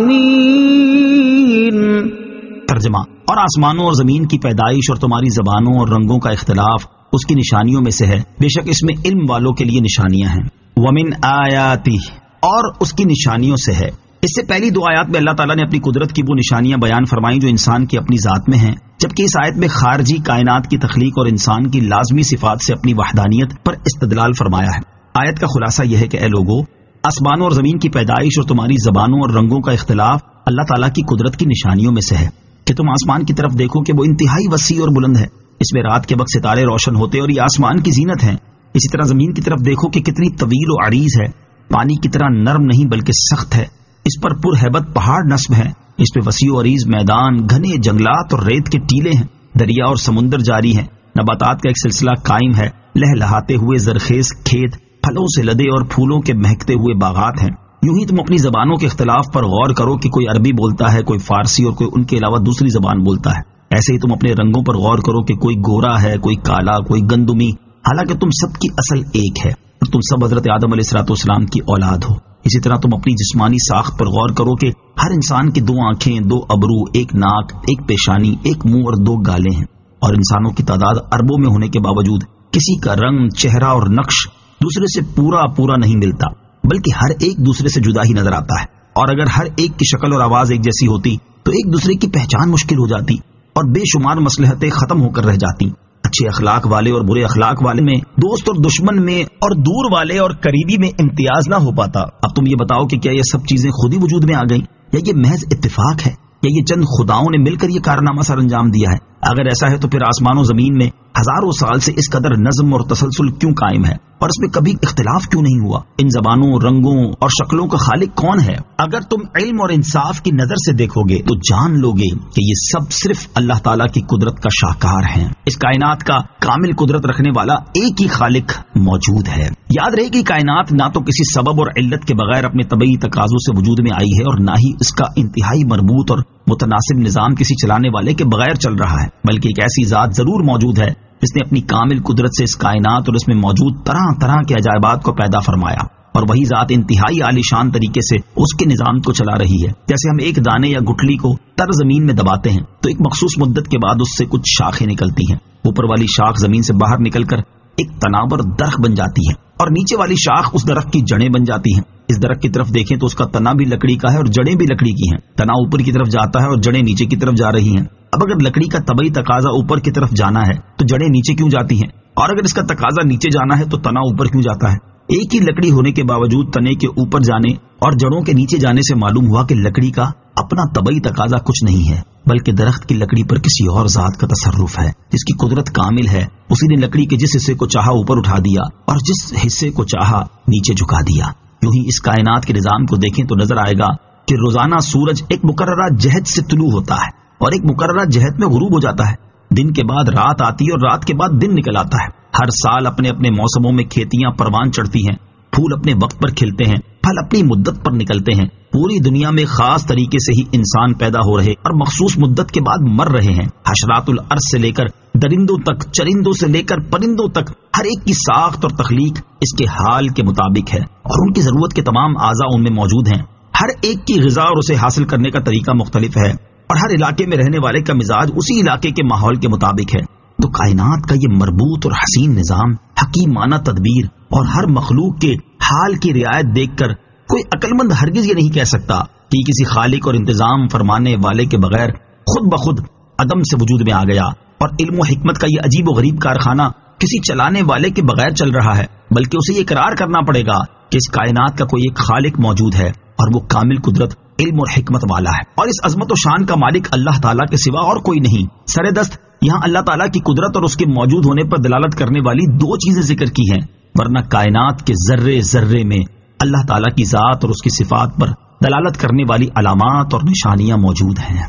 ترجمہ، اور آسمانوں اور زمین کی پیدائش اور تمہاری زبانوں اور رنگوں کا اختلاف اس کی نشانیوں میں سے ہے، بے شک اس میں علم والوں کے لیے نشانیاں ہیں۔ وَمِنْ آيَاتِهِ، اور اس کی نشانیوں سے ہے۔ اس سے پہلی دو آیات میں اللہ تعالیٰ نے اپنی قدرت کی وہ نشانیاں بیان فرمائیں جو انسان کی اپنی ذات میں ہیں، جبکہ اس آیت میں خارجی کائنات کی تخلیق اور انسان کی لازمی صفات سے اپنی وحدانیت پر استدلال فرمایا ہے۔ آیت کا خلاصہ یہ ہے کہ اے لوگو، آسمانوں اور زمین کی پیدائش اور تمہاری زبانوں اور رنگوں کا اختلاف اللہ تعالیٰ کی قدرت کی نشانیوں میں سے ہے کہ تم آسمان کی طرف دیکھو کہ وہ انتہائی وسیع اور بلند ہے، اس میں رات کے وقت ستارے روشن ہوتے اور یہ آسمان کی زینت ہے۔ اسی طرح زمین کی طرف دیکھو کہ کتنی طویل و عریض ہے، پانی کی طرح نرم نہیں بلکہ سخت ہے، اس پر پرہیبت پہاڑ نصب ہیں، اس پہ وسیع و عریض میدان، گھنے جنگلات اور ریت کے ٹیلے ہیں، دریا اور سمندر جاری ہیں، نباتات کا ایک سلسلہ قائم ہے، لہلہاتے ہوئے زرخیز کھیت، پھلوں سے لدے اور پھولوں کے مہکتے ہوئے باغات ہیں۔ یوں ہی تم اپنی زبانوں کے اختلاف پر غور کرو کہ کوئی عربی بولتا ہے، کوئی فارسی اور کوئی ان کے علاوہ دوسری زبان بولتا ہے۔ ایسے ہی تم اپنے رنگوں پر غور کرو کہ کوئی گورا ہے، کوئی کالا، کوئی گندمی، حالانکہ تم سب کی اصل ایک ہے اور تم سب حضرت آدم علیہ السلام کی اولاد ہو۔ اسی طرح تم اپنی جسمانی ساخت پر غور کرو کہ ہر انسان کی 2 آنکھیں، 2 ابرو، 1 ناک، 1 پیشانی، 1 منہ اور 2 گالیں ہیں، اور انسانوں کی تعداد اربوں میں ہونے کے باوجود کسی کا رنگ، چہرہ اور نقش دوسرے سے پورا نہیں ملتا، بلکہ ہر ایک دوسرے سے جدا ہی نظر آتا ہے۔ اور اگر ہر ایک کی شکل اور آواز ایک جیسی ہوتی تو ایک دوسرے کی پہچان مشکل ہو جاتی اور بے شمار مصلحتیں ختم ہو کر رہ جاتی۔ اچھے اخلاق والے اور برے اخلاق والے میں، دوست اور دشمن میں، اور دور والے اور قریبی میں امتیاز نہ ہو پاتا۔ اب تم یہ بتاؤ کہ کیا یہ سب چیزیں خود ہی وجود میں آ گئیں، یا یہ محض اتفاق ہے، یا یہ چند خداؤں نے مل کر یہ کارنامہ سر انجام دیا ہے؟ اگر ایسا ہے تو پھر آسمان و زمین میں ہزاروں سال سے اس قدر نظم اور تسلسل کیوں قائم ہے، اور اس میں کبھی اختلاف کیوں نہیں ہوا؟ ان زبانوں، رنگوں اور شکلوں کا خالق کون ہے؟ اگر تم علم اور انصاف کی نظر سے دیکھو گے تو جان لو گے کہ یہ سب صرف اللہ تعالیٰ کی قدرت کا شاہکار ہیں۔ اس کائنات کا کامل قدرت رکھنے والا ایک ہی خالق موجود ہے۔ یاد رہے کہ کائنات نہ تو کسی سبب اور علت کے بغیر اپنے طبعی تقاضوں سے وجود میں آئی ہے، اور نہ ہی اس کا انتہائی مربوط اور متناسب نظام کسی چلانے والے کے بغیر چل رہا ہے، بلکہ ایک ایسی ذات ضرور موجود ہے جس نے اپنی کامل قدرت سے اس کائنات اور اس میں موجود طرح طرح کے عجائبات کو پیدا فرمایا، اور وہی ذات انتہائی عالیشان طریقے سے اس کے نظام کو چلا رہی ہے۔ جیسے ہم ایک دانے یا گٹھلی کو تر زمین میں دباتے ہیں تو ایک مخصوص مدت کے بعد اس سے کچھ شاخیں نکلتی ہیں۔ اوپر والی شاخ زمین سے باہر نکل کر ایک تناور درخت بن جاتی ہے، اور نیچے والی شاخ اس درخت کی جڑیں بن جاتی ہیں۔ اس درخت کی طرف دیکھیں تو اس کا تنا بھی لکڑی کا ہے اور جڑیں بھی لکڑی کی ہیں۔ تنا اوپر کی طرف جاتا ہے اور جڑیں نیچے کی طرف جا رہی ہیں۔ اب اگر لکڑی کا طبعی تقاضا اوپر کی طرف جانا ہے تو جڑیں نیچے کیوں جاتی ہیں، اور اگر اس کا تقاضا نیچے جانا ہے تو تنا اوپر کیوں جاتا ہے؟ ایک ہی لکڑی ہونے کے باوجود تنے کے اوپر جانے اور جڑوں کے نیچے جانے سے معلوم ہوا کہ لکڑی کا اپنا طبعی تقاضا کچھ نہیں ہے، بلکہ درخت کی لکڑی پر کسی اور ذات کا تصرف ہے جس کی قدرت کامل ہے۔ اسی نے لکڑی کے جس حصے کو چاہا اوپر اٹھا دیا اور جس حصے کو چاہا نیچے جھکا دیا۔ یوں ہی اس کائنات کے نظام کو دیکھیں تو نظر آئے گا کہ روزانہ سورج ایک مقررہ جہت سے طلوع ہوتا ہے اور ایک مقررہ جہت میں غروب ہو جاتا ہے۔ دن کے بعد رات آتی ہے اور رات کے بعد دن نکل آتا ہے۔ ہر سال اپنے اپنے موسموں میں کھیتیاں پروان چڑھتی ہیں، پھول اپنے وقت پر کھلتے ہیں، پھل اپنی مدت پر نکلتے ہیں۔ پوری دنیا میں خاص طریقے سے ہی انسان پیدا ہو رہے اور مخصوص مدت کے بعد مر رہے ہیں۔ حشرات الارض سے لے کر درندوں تک، چرندوں سے لے کر پرندوں تک، ہر ایک کی ساخت اور تخلیق اس کے حال کے مطابق ہے، اور ان کی ضرورت کے تمام اعضاء ان میں موجود ہیں۔ ہر ایک کی غذا اور اسے حاصل کرنے کا طریقہ مختلف ہے، اور ہر علاقے میں رہنے والے کا مزاج اسی علاقے کے ماحول کے مطابق ہے۔ تو کائنات کا یہ مربوط اور حسین نظام، حکیمانہ تدبیر اور ہر مخلوق کے حال کی رعایت دیکھ کر کوئی عقلمند ہرگز یہ نہیں کہہ سکتا کہ کسی خالق اور انتظام فرمانے والے کے بغیر خود بخود عدم سے وجود میں آ گیا، اور علم و حکمت کا یہ عجیب و غریب کارخانہ کسی چلانے والے کے بغیر چل رہا ہے، بلکہ اسے یہ اقرار کرنا پڑے گا کہ اس کائنات کا کوئی ایک خالق موجود ہے، اور وہ کامل قدرت، علم اور حکمت والا ہے، اور اس عظمت و شان کا مالک اللہ تعالیٰ کے سوا اور کوئی نہیں۔ سر دست یہاں اللہ تعالیٰ کی قدرت اور اس کے موجود ہونے پر دلالت کرنے والی 2 چیزیں ذکر کی ہیں، ورنہ کائنات کے ذرے ذرے میں اللہ تعالیٰ کی ذات اور اس کی صفات پر دلالت کرنے والی علامات اور نشانیاں موجود ہیں۔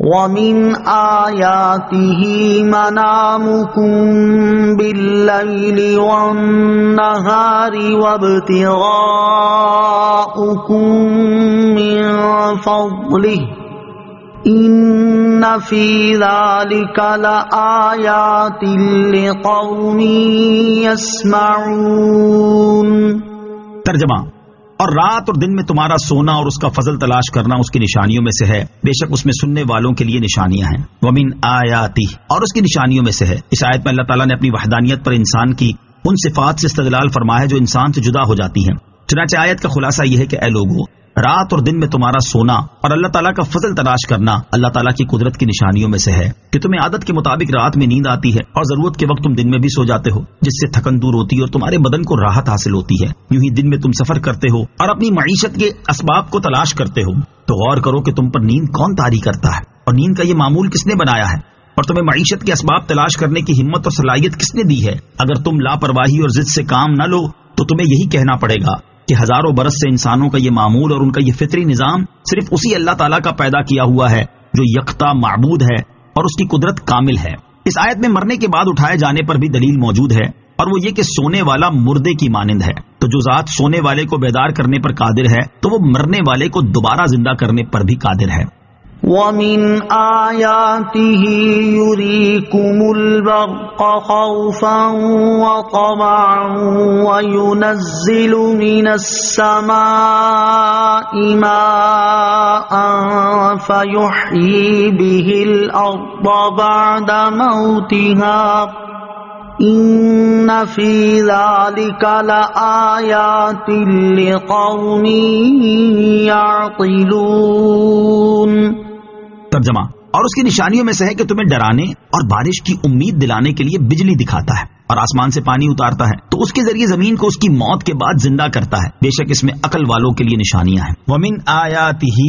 وَمِنْ آيَاتِهِ مَنَامُكُمْ بِاللَّيْلِ وَالنَّهَارِ وَابْتِغَاؤُكُمْ مِنْ فَضْلِهِ إِنَّ فِي ذَلِكَ لَآيَاتٍ لِقَوْمٍ يَسْمَعُونَ۔ ترجمہ: اور رات اور دن میں تمہارا سونا اور اس کا فضل تلاش کرنا اس کی نشانیوں میں سے ہے، بے شک اس میں سننے والوں کے لیے نشانیاں ہیں۔ وَمِنْ آیَاتِهِ، اور اس کی نشانیوں میں سے ہے۔ اس آیت میں اللہ تعالیٰ نے اپنی وحدانیت پر انسان کی ان صفات سے استدلال فرمایا ہے جو انسان سے جدا ہو جاتی ہیں۔ چنانچہ آیت کا خلاصہ یہ ہے کہ اے لوگو، رات اور دن میں تمہارا سونا اور اللہ تعالیٰ کا فضل تلاش کرنا اللہ تعالیٰ کی قدرت کی نشانیوں میں سے ہے کہ تمہیں عادت کے مطابق رات میں نیند آتی ہے اور ضرورت کے وقت تم دن میں بھی سو جاتے ہو، جس سے تھکن دور ہوتی ہے اور تمہارے بدن کو راحت حاصل ہوتی ہے۔ یوں ہی دن میں تم سفر کرتے ہو اور اپنی معیشت کے اسباب کو تلاش کرتے ہو، تو غور کرو کہ تم پر نیند کون طاری کرتا ہے، اور نیند کا یہ معمول کس نے بنایا ہے، اور تمہیں معیشت کے اسباب تلاش کرنے کی ہمت اور صلاحیت کس نے دی ہے۔ اگر تم لاپرواہی اور ضد سے کام نہ لو تو تمہیں یہی کہنا پڑے گا کہ ہزاروں برس سے انسانوں کا یہ معمول اور ان کا یہ فطری نظام صرف اسی اللہ تعالیٰ کا پیدا کیا ہوا ہے جو یکتا معبود ہے اور اس کی قدرت کامل ہے۔ اس آیت میں مرنے کے بعد اٹھائے جانے پر بھی دلیل موجود ہے، اور وہ یہ کہ سونے والا مردے کی مانند ہے، تو جو ذات سونے والے کو بیدار کرنے پر قادر ہے تو وہ مرنے والے کو دوبارہ زندہ کرنے پر بھی قادر ہے۔ وَمِنْ آيَاتِهِ يُرِيكُمُ الْبَرْقَ خَوْفًا وَطَمَعًا وَيُنَزِّلُ مِنَ السَّمَاءِ مَاءً فَيُحْيِي بِهِ الْأَرْضَ بَعْدَ مَوْتِهَا إِنَّ فِي ذَلِكَ لَآيَاتٍ لِقَوْمٍ يَعْقِلُونَ۔ ترجمہ، اور اس کی نشانیوں میں سے ہے کہ تمہیں ڈرانے اور بارش کی امید دلانے کے لیے بجلی دکھاتا ہے اور آسمان سے پانی اتارتا ہے تو اس کے ذریعے زمین کو اس کی موت کے بعد زندہ کرتا ہے، بے شک اس میں عقل والوں کے لیے نشانیاں ہیں۔ وَمِنْ آیَاتِهِ،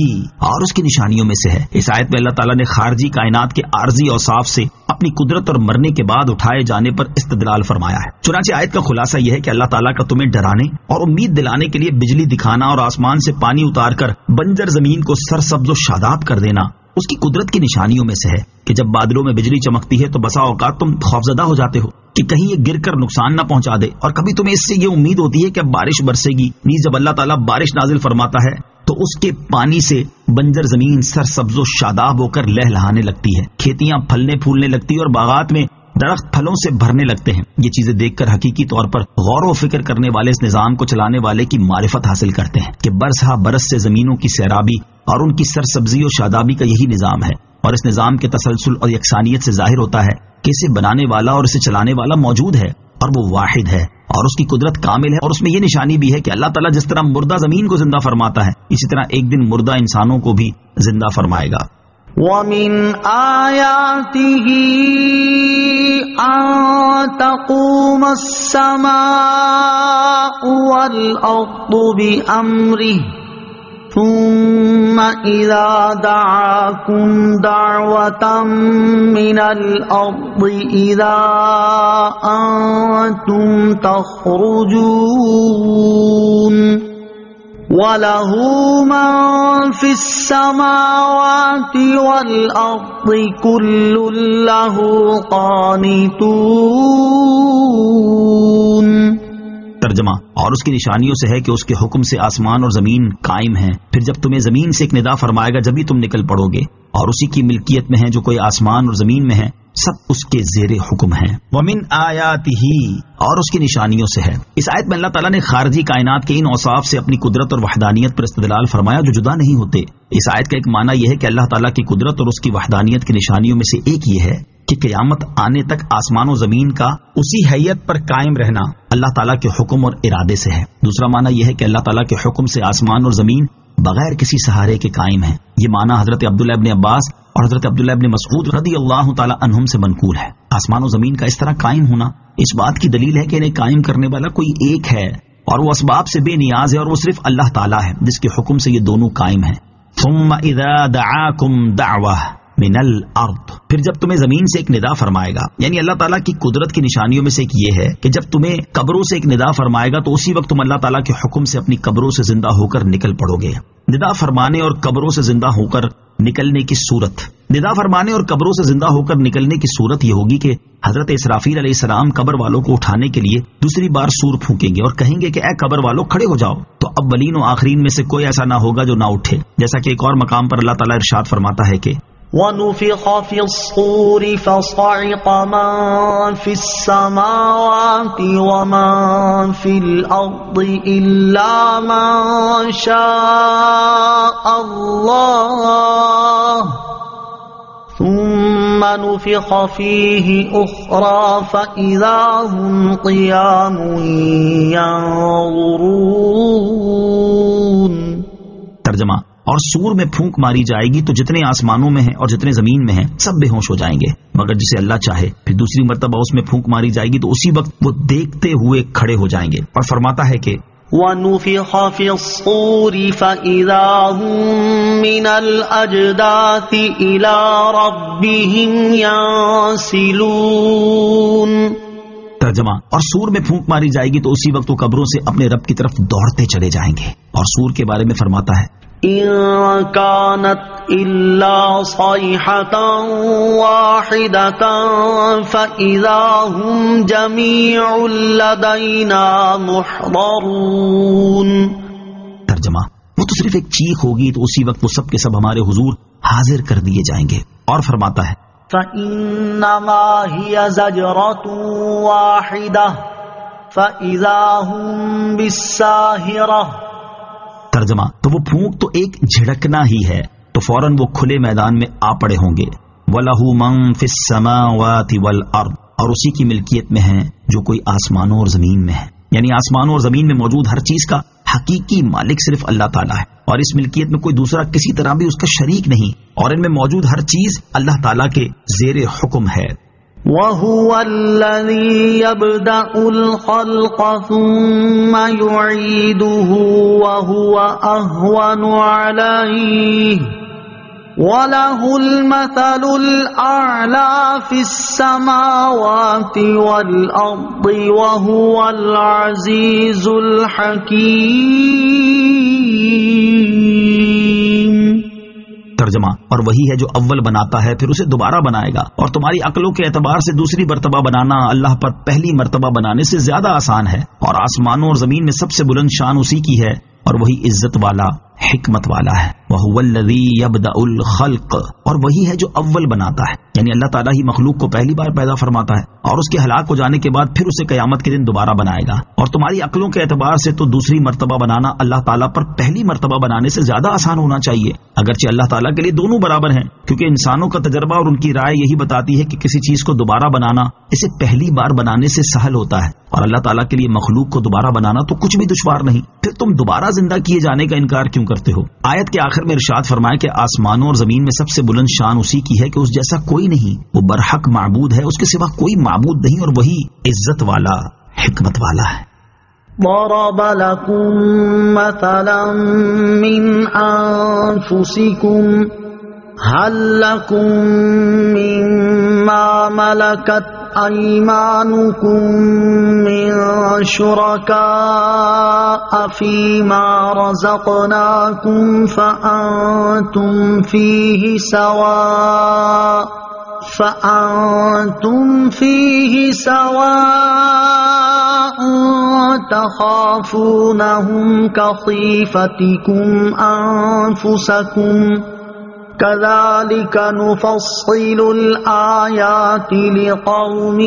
اور اس کی نشانیوں میں سے ہے۔ اس آیت میں اللہ تعالیٰ نے خارجی کائنات کے عارضی اوصاف سے اپنی قدرت اور مرنے کے بعد اٹھائے جانے پر استدلال فرمایا ہے۔ چنانچہ آیت کا خلاصہ یہ ہے کہ اللہ تعالیٰ کا تمہیں ڈرانے اور امید دلانے کے لیے بجلی دکھانا اور آسمان سے پانی اتار کر بنجر زمین کو سرسبز و شاداب کر دینا اس کی قدرت کی نشانیوں میں سے ہے کہ جب بادلوں میں بجلی چمکتی ہے تو بسا اوقات تم خوفزدہ ہو جاتے ہو کہ کہیں یہ گر کر نقصان نہ پہنچا دے، اور کبھی تمہیں اس سے یہ امید ہوتی ہے کہ اب بارش برسے گی۔ نیز جب اللہ تعالیٰ بارش نازل فرماتا ہے تو اس کے پانی سے بنجر زمین سرسبز و شاداب ہو کر لہلہانے لگتی ہے، کھیتیاں پھلنے پھولنے لگتی ہے اور باغات میں درخت پھلوں سے بھرنے لگتے ہیں۔ یہ چیزیں دیکھ کر حقیقی طور پر غور و فکر کرنے والے اس نظام کو چلانے والے کی معرفت حاصل کرتے ہیں کہ برس ہا برس سے زمینوں کی سیرابی اور ان کی سرسبزی و شادابی کا یہی نظام ہے، اور اس نظام کے تسلسل اور یکسانیت سے ظاہر ہوتا ہے کہ اسے بنانے والا اور اسے چلانے والا موجود ہے اور وہ واحد ہے اور اس کی قدرت کامل ہے۔ اور اس میں یہ نشانی بھی ہے کہ اللہ تعالیٰ جس طرح مردہ زمین کو زندہ فرماتا ہے اسی طرح ایک دن مردہ انسانوں کو بھی زندہ فرمائے گا۔ وَمِنْ آيَاتِهِ أَن تَقُومَ السَّمَاءُ وَالْأَرْضُ بِأَمْرِهِ ثُمَّ إِذَا دَعَاكُمْ دَعْوَةً مِّنَ الْأَرْضِ إِذَا أَنْتُمْ تَخْرُجُونَ وَلَهُ مَن فِي السَّمَاوَاتِ وَالْأَرْضِ كُلٌّ لَّهُ قَانِتُونَ۔ ترجمہ، اور اس کی نشانیوں سے ہے کہ اس کے حکم سے آسمان اور زمین قائم ہیں، پھر جب تمہیں زمین سے ایک ندا فرمائے گا جبھی تم نکل پڑو گے، اور اسی کی ملکیت میں ہے جو کوئی آسمان اور زمین میں ہے، سب اس کے زیر حکم ہیں۔ وَمِنْ آیَاتِهِ، اور اس کی نشانیوں سے ہے۔ اس آیت میں اللہ تعالیٰ نے خارجی کائنات کے ان اوصاف سے اپنی قدرت اور وحدانیت پر استدلال فرمایا جو جدا نہیں ہوتے۔ اس آیت کا ایک معنی یہ ہے کہ اللہ تعالیٰ کی قدرت اور اس کی وحدانیت کی نشانیوں میں سے ایک یہ ہے کہ قیامت آنے تک آسمان و زمین کا اسی حیت پر قائم رہنا اللہ تعالیٰ کے حکم اور ارادے سے ہے۔ دوسرا معنی یہ ہے کہ اللہ تعالیٰ کے حکم سے آسمان اور زمین بغیر کسی سہارے کے قائم ہیں۔ یہ معنی حضرت عبداللہ ابن عباس اور حضرت عبداللہ ابن مسعود رضی اللہ تعالی عنہم سے منقول ہے۔ آسمان و زمین کا اس طرح قائم ہونا اس بات کی دلیل ہے کہ انہیں قائم کرنے والا کوئی ایک ہے اور وہ اسباب سے بے نیاز ہے، اور وہ صرف اللہ تعالیٰ ہے جس کے حکم سے یہ دونوں قائم ہیں۔ ثم اذا دعاکم دعوہ من الارض، پھر جب تمہیں زمین سے ایک ندا فرمائے گا، یعنی اللہ تعالیٰ کی قدرت کی نشانیوں میں سے ایک یہ ہے کہ جب تمہیں قبروں سے ایک ندا فرمائے گا تو اسی وقت تم اللہ تعالیٰ کے حکم سے اپنی قبروں سے زندہ ہو کر نکل پڑو گے۔ ندا فرمانے اور قبروں سے زندہ ہو کر نکلنے کی صورت یہ ہوگی کہ حضرت اسرافیل علیہ السلام قبر والوں کو اٹھانے کے لیے دوسری بار سور پھونکیں گے اور کہیں گے کہ اے قبر والوں کھڑے ہو جاؤ، تو اولین و آخرین میں سے کوئی ایسا نہ ہوگا جو نہ اٹھے، جیسا کہ ایک اور مقام پر اللہ تعالیٰ ارشاد فرماتا ہے کہ وَنُفِخَ فِي الصُّورِ فَصَعِقَ مَن فِي السَّمَاوَاتِ وَمَن فِي الْأَرْضِ إِلَّا مَن شَاءَ اللَّهُ ثُمَّ نُفِخَ فِيهِ أُخْرَى فَإِذَا هُمْ قِيَامٌ يَنظُرُونَ۔ ترجمہ، اور سور میں پھونک ماری جائے گی تو جتنے آسمانوں میں ہیں اور جتنے زمین میں ہیں سب بے ہوش ہو جائیں گے، مگر جسے اللہ چاہے پھر دوسری مرتبہ اس میں پھونک ماری جائے گی تو اسی وقت وہ دیکھتے ہوئے کھڑے ہو جائیں گے۔ اور فرماتا ہے کہ وَنُفِخَ فِي الصُّورِ فَإِذَا هُم مِّنَ الْأَجْدَاثِ إِلَى رَبِّهِمْ يَنسِلُونَ۔ ترجمہ، اور سور میں پھونک ماری جائے گی تو اسی وقت وہ قبروں سے اپنے رب کی طرف دوڑتے چلے جائیں گے۔ اور سور کے بارے میں فرماتا ہے إن كانت إلا صيحة واحدة فإذا هم جميع لدينا محضرون. ترجمہ: وہ تو صرف ایک چیخ ہوگی تو اسی وقت وہ سب کے سب ہمارے حضور حاضر کر دیے جائیں گے. اور فرماتا ہے فَإِنَّمَا هِيَ زَجْرَةٌ وَاحِدَةٌ فَإِذَا هُمْ بِالسَّاهِرَةِ. ترجمہ: تو وہ پھونک تو ایک جھڑکنا ہی ہے تو فوراً وہ کھلے میدان میں آ پڑے ہوں گے. وَلَهُ مَن فِي السَّمَاوَاتِ وَالْأَرْضِ، اور اسی کی ملکیت میں ہیں جو کوئی آسمانوں اور زمین میں ہے. یعنی آسمانوں اور زمین میں موجود ہر چیز کا حقیقی مالک صرف اللہ تعالیٰ ہے، اور اس ملکیت میں کوئی دوسرا کسی طرح بھی اس کا شریک نہیں، اور ان میں موجود ہر چیز اللہ تعالیٰ کے زیر حکم ہے. وَهُوَ الَّذِي يَبْدَأُ الْخَلْقَ ثُمَّ يُعِيدُهُ وَهُوَ أَهْوَنُ عَلَيْهِ وَلَهُ الْمَثَلُ الْأَعْلَى فِي السَّمَاوَاتِ وَالْأَرْضِ وَهُوَ الْعَزِيزُ الْحَكِيمُ. ترجمہ: اور وہی ہے جو اول بناتا ہے پھر اسے دوبارہ بنائے گا، اور تمہاری عقلوں کے اعتبار سے دوسری مرتبہ بنانا اللہ پر پہلی مرتبہ بنانے سے زیادہ آسان ہے. اور آسمانوں اور زمین میں سب سے بلند شان اسی کی ہے، اور وہی عزت والا حکمت والا ہے. وَهُوَ الَّذِي يَبْدَأُ الْخَلْقَ، اور وہی ہے جو اول بناتا ہے، یعنی اللہ تعالیٰ ہی مخلوق کو پہلی بار پیدا فرماتا ہے اور اس کے ہلاک ہو جانے کے بعد پھر اسے قیامت کے دن دوبارہ بنائے گا. اور تمہاری عقلوں کے اعتبار سے تو دوسری مرتبہ بنانا اللہ تعالیٰ پر پہلی مرتبہ بنانے سے زیادہ آسان ہونا چاہیے، اگرچہ اللہ تعالیٰ کے لیے دونوں برابر ہیں، کیونکہ انسانوں کا تجربہ اور ان کی رائے یہی بتاتی ہے کہ کسی چیز کو دوبارہ بنانا اسے پہلی بار بنانے سے سہل ہوتا ہے، اور اللہ تعالیٰ کے لیے مخلوق کو دوبارہ بنانا تو کچھ بھی دشوار نہیں. پھر تم دوبارہ زندہ کیے جانے کا انکار کیوں کرتے ہو؟ آیت کے آخر میں ارشاد فرمائے کہ آسمانوں اور زمین میں سب سے بلند شان اسی کی ہے کہ اس جیسا کوئی نہیں، وہ برحق معبود ہے، اس کے سوا کوئی معبود نہیں، اور وہی عزت والا حکمت والا ہے. ضرب لكم مثلا من أنفسكم هل لكم مما ملكت أيمانكم من شركاء فيما رزقناكم فأنتم فيه سواء تخافونهم كخيفتكم أنفسكم كذلك نفصل الآيات لقوم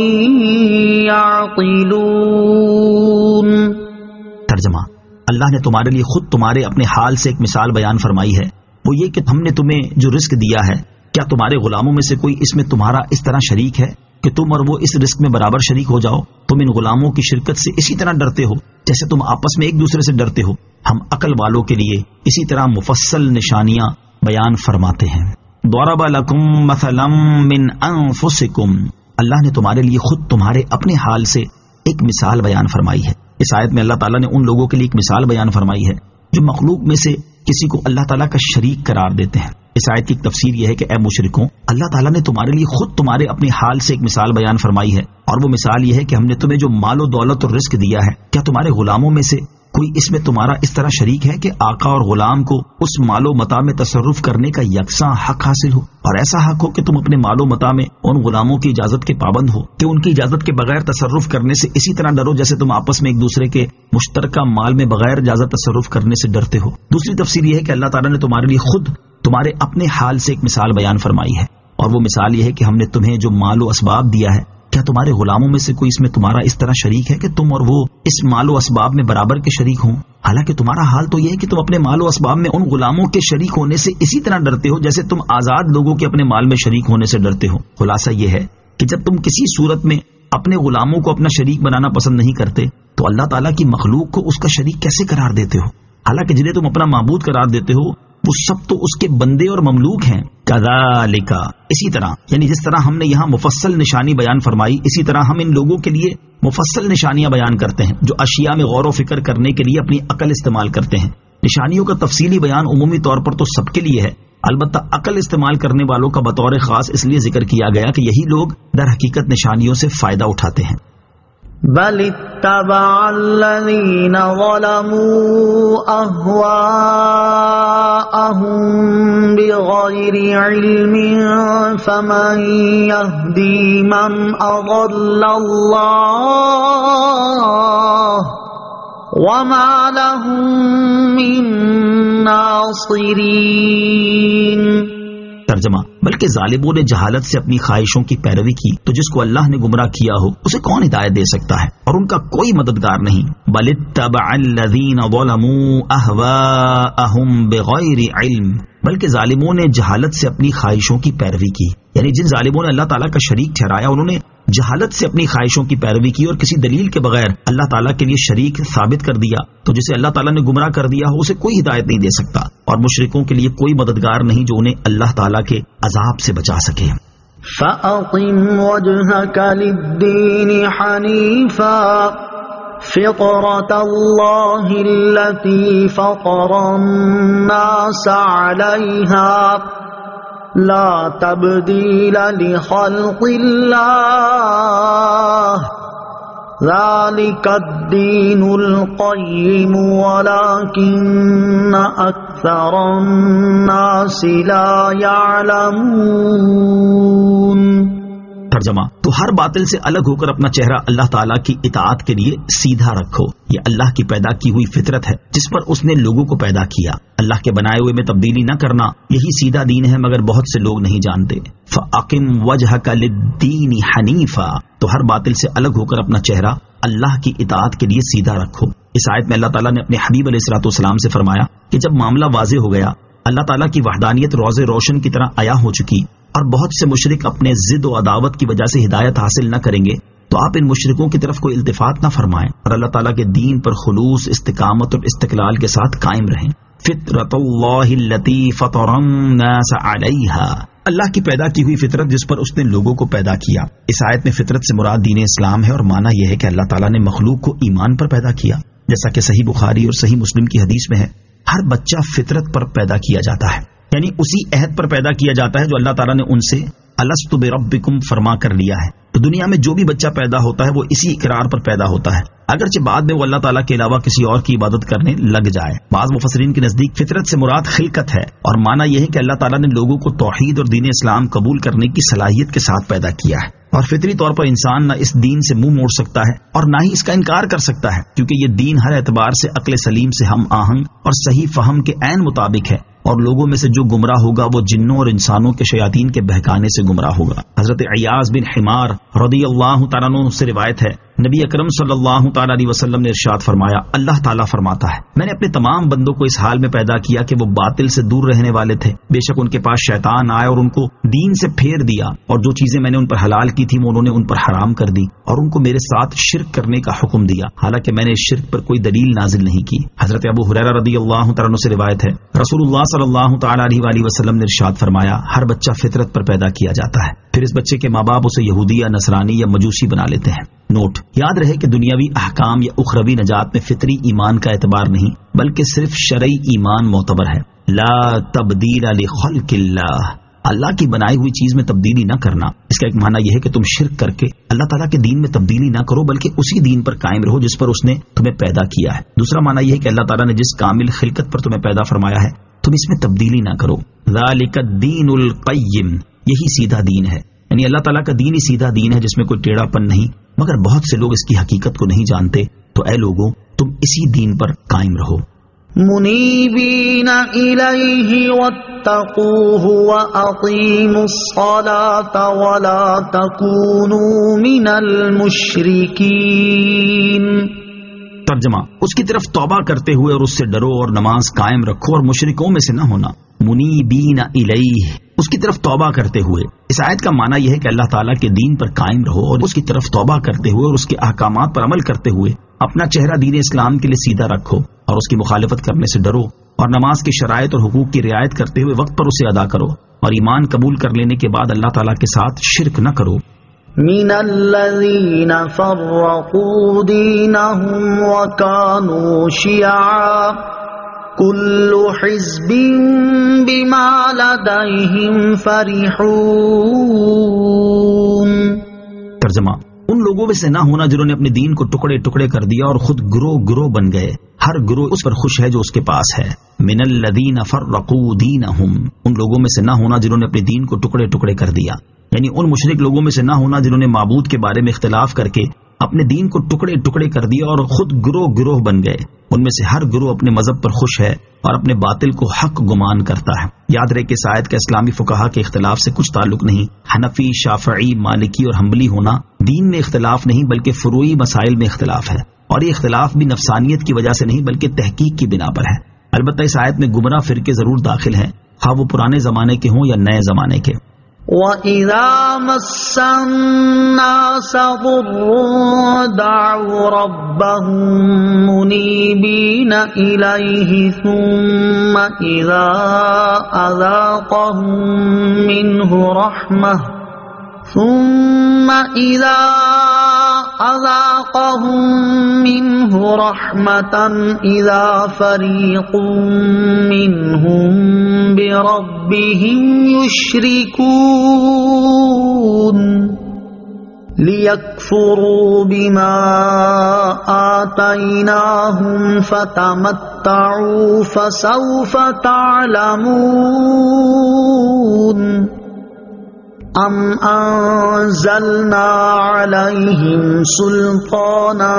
يعقلون. ترجمہ: اللہ نے تمہارے لیے خود تمہارے اپنے حال سے ایک مثال بیان فرمائی ہے، وہ یہ کہ ہم نے تمہیں جو رزق دیا ہے، کیا تمہارے غلاموں میں سے کوئی اس میں تمہارا اس طرح شریک ہے کہ تم اور وہ اس رزق میں برابر شریک ہو جاؤ؟ تم ان غلاموں کی شرکت سے اسی طرح ڈرتے ہو جیسے تم آپس میں ایک دوسرے سے ڈرتے ہو. ہم عقل والوں کے لیے اسی طرح مفصل نشانیاں بیان فرماتے ہیں. ضرب لکم مثلا من انفسکم، اللہ نے تمہارے لیے خود تمہارے اپنے حال سے ایک مثال بیان فرمائی ہے. اس آیت میں اللہ تعالیٰ نے ان لوگوں کے لیے ایک مثال بیان فرمائی ہے جو مخلوق میں سے کسی کو اللہ تعالیٰ کا شریک قرار دیتے ہیں. اس آیت کی تفسیر یہ ہے کہ اے مشرکوں، اللہ تعالیٰ نے تمہارے لیے خود تمہارے اپنے حال سے ایک مثال بیان فرمائی ہے، اور وہ مثال یہ ہے کہ ہم نے تمہیں جو مال و دولت اور رزق دیا ہے، کیا تمہارے غلاموں میں سے کوئی اس میں تمہارا اس طرح شریک ہے کہ آقا اور غلام کو اس مال و متاع میں تصرف کرنے کا یکساں حق حاصل ہو، اور ایسا حق ہو کہ تم اپنے مال و متاع میں ان غلاموں کی اجازت کے پابند ہو کہ ان کی اجازت کے بغیر تصرف کرنے سے اسی طرح ڈرو جیسے تم آپس میں ایک دوسرے کے مشترکہ مال میں بغیر اجازت تصرف کرنے سے ڈرتے ہو. دوسری تفسیر یہ ہے کہ اللہ تعالیٰ نے تمہارے لیے خود تمہارے اپنے حال سے ایک مثال بیان فرمائی ہے، اور وہ مثال یہ ہے کہ ہم نے تمہیں جو مال و اسباب دیا ہے، کیا تمہارے غلاموں میں سے کوئی اس میں تمہارا اس طرح شریک ہے کہ تم اور وہ اس مال و اسباب میں برابر کے شریک ہوں؟ حالانکہ تمہارا حال تو یہ ہے کہ تم اپنے مال و اسباب میں ان غلاموں کے شریک ہونے سے اسی طرح ڈرتے ہو جیسے تم آزاد لوگوں کے اپنے مال میں شریک ہونے سے ڈرتے ہو. خلاصہ یہ ہے کہ جب تم کسی صورت میں اپنے غلاموں کو اپنا شریک بنانا پسند نہیں کرتے تو اللہ تعالیٰ کی مخلوق کو اس کا شریک کیسے قرار دیتے ہو؟ حالانکہ جنہیں تم اپنا معبود قرار دیتے ہو وہ سب تو اس کے بندے اور مملوک ہیں. کذالک، اسی طرح، یعنی جس طرح ہم نے یہاں مفصل نشانی بیان فرمائی، اسی طرح ہم ان لوگوں کے لیے مفصل نشانیاں بیان کرتے ہیں جو اشیاء میں غور و فکر کرنے کے لیے اپنی عقل استعمال کرتے ہیں. نشانیوں کا تفصیلی بیان عمومی طور پر تو سب کے لیے ہے، البتہ عقل استعمال کرنے والوں کا بطور خاص اس لیے ذکر کیا گیا کہ یہی لوگ در حقیقت نشانیوں سے فائدہ اٹھاتے ہیں. بل اتبع الذين ظلموا أهواءهم بغير علم فمن يهدي من أضل الله وما لهم من ناصرين۔ ترجمہ، بلکہ ظالموں نے جہالت سے اپنی خواہشوں کی پیروی کی تو جس کو اللہ نے گمراہ کیا ہو اسے کون ہدایت دے سکتا ہے، اور ان کا کوئی مددگار نہیں۔ بل اتبع الذین ظلموا اہواءہم بغیر علم، بلکہ ظالموں نے جہالت سے اپنی خواہشوں کی پیروی کی، یعنی جن ظالموں نے اللہ تعالیٰ کا شریک ٹھہرایا انہوں نے جہالت سے اپنی خواہشوں کی پیروی کی اور کسی دلیل کے بغیر اللہ تعالیٰ کے لیے شریک ثابت کر دیا، تو جسے اللہ تعالیٰ نے گمراہ کر دیا ہو اسے کوئی ہدایت نہیں دے سکتا، اور مشرکوں کے لیے کوئی مددگار نہیں جو انہیں اللہ تعالیٰ کے عذاب سے بچا سکے۔ فَأَقِمْ وَجْهَكَ لِلدِّينِ حَنِيفًا فِطْرَةَ اللَّهِ الَّتِي فَطَرَ النَّاسَ عَلَيْهَا لا تبدیل لخلق اللہ ذالک الدین القیم ولکن اکثر الناس لا یعلمون۔ ترجمہ، تو ہر باطل سے الگ ہو کر اپنا چہرہ اللہ تعالیٰ کی اطاعت کے لیے سیدھا رکھو، یہ اللہ کی پیدا کی ہوئی فطرت ہے جس پر اس نے لوگوں کو پیدا کیا، اللہ کے بنائے ہوئے میں تبدیلی نہ کرنا یہی سیدھا دین ہے، مگر بہت سے لوگ نہیں جانتے۔ فَأَقِمْ وَجْهَكَ لِلدِّينِ حَنِيفًا، تو ہر باطل سے الگ ہو کر اپنا چہرہ اللہ کی اطاعت کے لیے سیدھا رکھو۔ اس آیت میں اللہ تعالیٰ نے اپنے حبیب علیہ الصلوۃ والسلام سے فرمایا کہ جب معاملہ واضح ہو گیا، اللہ تعالیٰ کی وحدانیت روز روشن کی طرح عیاں ہو چکی اور بہت سے مشرک اپنے ضد و عداوت کی وجہ سے ہدایت حاصل نہ کریں گے، تو آپ ان مشرکوں کی طرف کوئی التفات نہ فرمائیں اور اللہ تعالیٰ کے دین پر خلوص، استقامت اور استقلال کے ساتھ قائم رہیں۔ فطرۃ اللہ التی فطر الناس علیہا، اللہ کی پیدا کی ہوئی فطرت جس پر اس نے لوگوں کو پیدا کیا۔ اس آیت میں فطرت سے مراد دین اسلام ہے، اور معنی یہ ہے کہ اللہ تعالیٰ نے مخلوق کو ایمان پر پیدا کیا، جیسا کہ صحیح بخاری اور صحیح مسلم کی حدیث میں ہے، ہر بچہ فطرت پر پیدا کیا جاتا ہے، یعنی اسی عہد پر پیدا کیا جاتا ہے جو اللہ تعالیٰ نے ان سے الست بربکم فرما کر لیا ہے۔ تو دنیا میں جو بھی بچہ پیدا ہوتا ہے وہ اسی اقرار پر پیدا ہوتا ہے، اگرچہ بعد میں وہ اللہ تعالیٰ کے علاوہ کسی اور کی عبادت کرنے لگ جائے۔ بعض مفسرین کے نزدیک فطرت سے مراد خلقت ہے، اور معنی یہ ہے کہ اللہ تعالیٰ نے لوگوں کو توحید اور دین اسلام قبول کرنے کی صلاحیت کے ساتھ پیدا کیا ہے، اور فطری طور پر انسان نہ اس دین سے منہ موڑ سکتا ہے اور نہ ہی اس کا انکار کر سکتا ہے، کیونکہ یہ دین ہر اعتبار سے عقل سلیم سے ہم آہنگ اور صحیح فہم کے عین مطابق ہے، اور لوگوں میں سے جو گمراہ ہوگا وہ جنوں اور انسانوں کے شیاطین کے بہکانے سے گمراہ ہوگا۔ حضرت عیاض بن حمار رضی اللہ تعالیٰ عنہ سے روایت ہے، نبی اکرم صلی اللہ تعالیٰ علیہ وسلم نے ارشاد فرمایا، اللہ تعالیٰ فرماتا ہے، میں نے اپنے تمام بندوں کو اس حال میں پیدا کیا کہ وہ باطل سے دور رہنے والے تھے، بے شک ان کے پاس شیطان آئے اور ان کو دین سے پھیر دیا، اور جو چیزیں میں نے ان پر حلال کی تھی وہ انہوں نے ان پر حرام کر دی، اور ان کو میرے ساتھ شرک کرنے کا حکم دیا، حالانکہ میں نے اس شرک پر کوئی دلیل نازل نہیں کی۔ حضرت ابو ہریرہ رضی اللہ تعالیٰ عنہ سے روایت ہے، رسول اللہ صلی اللہ تعالیٰ علیہ وآلہ وسلم نے ارشاد فرمایا، ہر بچہ فطرت پر پیدا کیا جاتا ہے، پھر اس بچے کے ماں باپ اسے یہودی یا نصرانی یا مجوسی بنا لیتے ہیں۔ نوٹ، یاد رہے کہ دنیاوی احکام یا اخروی نجات میں فطری ایمان کا اعتبار نہیں بلکہ صرف شرعی ایمان معتبر ہے۔ لا تبدیل لخلق اللہ، اللہ کی بنائی ہوئی چیز میں تبدیلی نہ کرنا، اس کا ایک معنی یہ ہے کہ تم شرک کر کے اللہ تعالیٰ کے دین میں تبدیلی نہ کرو بلکہ اسی دین پر قائم رہو جس پر اس نے تمہیں پیدا کیا ہے۔ دوسرا معنی یہ ہے کہ اللہ تعالیٰ نے جس کامل خلقت پر تمہیں پیدا فرمایا ہے تم اس میں تبدیلی نہ کرو۔ ذالک الدین القیم، یہی سیدھا دین ہے، یعنی اللہ تعالیٰ کا دین ہی سیدھا دین ہے جس میں کوئی ٹیڑھا پن نہیں، مگر بہت سے لوگ اس کی حقیقت کو نہیں جانتے، تو اے لوگوں تم اسی دین پر قائم رہو۔ منیبین الیہ واتقوہ واقیموا الصلاة ولا تکونوا من المشرکین۔ ترجمہ، اس کی طرف توبہ کرتے ہوئے اور اس سے ڈرو اور نماز قائم رکھو اور مشرکوں میں سے نہ ہونا۔ منیبین الیہ، اس کی طرف توبہ کرتے ہوئے، اس آیت کا معنی یہ ہے کہ اللہ تعالیٰ کے دین پر قائم رہو اور اس کی طرف توبہ کرتے ہوئے اور اس کے احکامات پر عمل کرتے ہوئے اپنا چہرہ دین اسلام کے لیے سیدھا رکھو اور اس کی مخالفت کرنے سے ڈرو، اور نماز کی شرائط اور حقوق کی رعایت کرتے ہوئے وقت پر اسے ادا کرو، اور ایمان قبول کر لینے کے بعد اللہ تعالیٰ کے ساتھ شرک نہ کرو۔ من الذین فرقوا دینہم وکانوا شیعا کل حزب بما لدیہم فرحون۔ ترجمہ، ان ان لوگوں میں سے نہ ہونا جنہوں نے اپنے دین کو ٹکڑے ٹکڑے کر دیا اور خود گروہ گروہ بن گئے. ہر گروہ اس پر خوش ہے جو اس کے پاس ہے. من الذین فرقوا دینہم، ان لوگوں میں سے نہ ہونا جنہوں نے اپنے دین کو ٹکڑے ٹکڑے کر دیا، یعنی ان مشرک لوگوں میں سے نہ ہونا جنہوں نے معبود کے بارے میں اختلاف کر کے اپنے دین کو ٹکڑے ٹکڑے کر دیا اور خود گروہ گروہ بن گئے. ان میں سے ہر گروہ اپنے مذہب پر خوش ہے اور اپنے باطل کو حق گمان کرتا ہے. یاد رہے کہ اس آیت کا اسلامی فقہا کے اختلاف سے کچھ تعلق نہیں. حنفی، شافعی، مالکی اور حنبلی ہونا دین میں اختلاف نہیں بلکہ فروعی مسائل میں اختلاف ہے، اور یہ اختلاف بھی نفسانیت کی وجہ سے نہیں بلکہ تحقیق کی بنا پر ہے. البتہ اس آیت میں گمراہ فرقے ضرور داخل ہیں، خواہ وہ پرانے زمانے کے ہوں یا نئے زمانے کے. وَإِذَا مَسَّ النَّاسَ ضُرٌّ دَعَوْا رَبَّهُم مُنِيبِينَ إِلَيْهِ ثُمَّ إِذَا أَذَاقَهُم مِّنْهُ رَحْمَةً إِذَا فَرِيقٌ مِّنْهُم بِرَبِّهِمْ يُشْرِكُونَ لِيَكْفُرُوا بِمَا آتَيْنَاهُمْ فَتَمَتَّعُوا فَسَوْفَ تَعْلَمُونَ أَمْ أَنزَلْنَا عَلَيْهِمْ سُلْطَانًا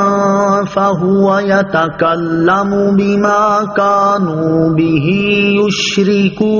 فَهُوَ يَتَكَلَّمُ بِمَا كَانُوا بِهِ يُشْرِكُونَ.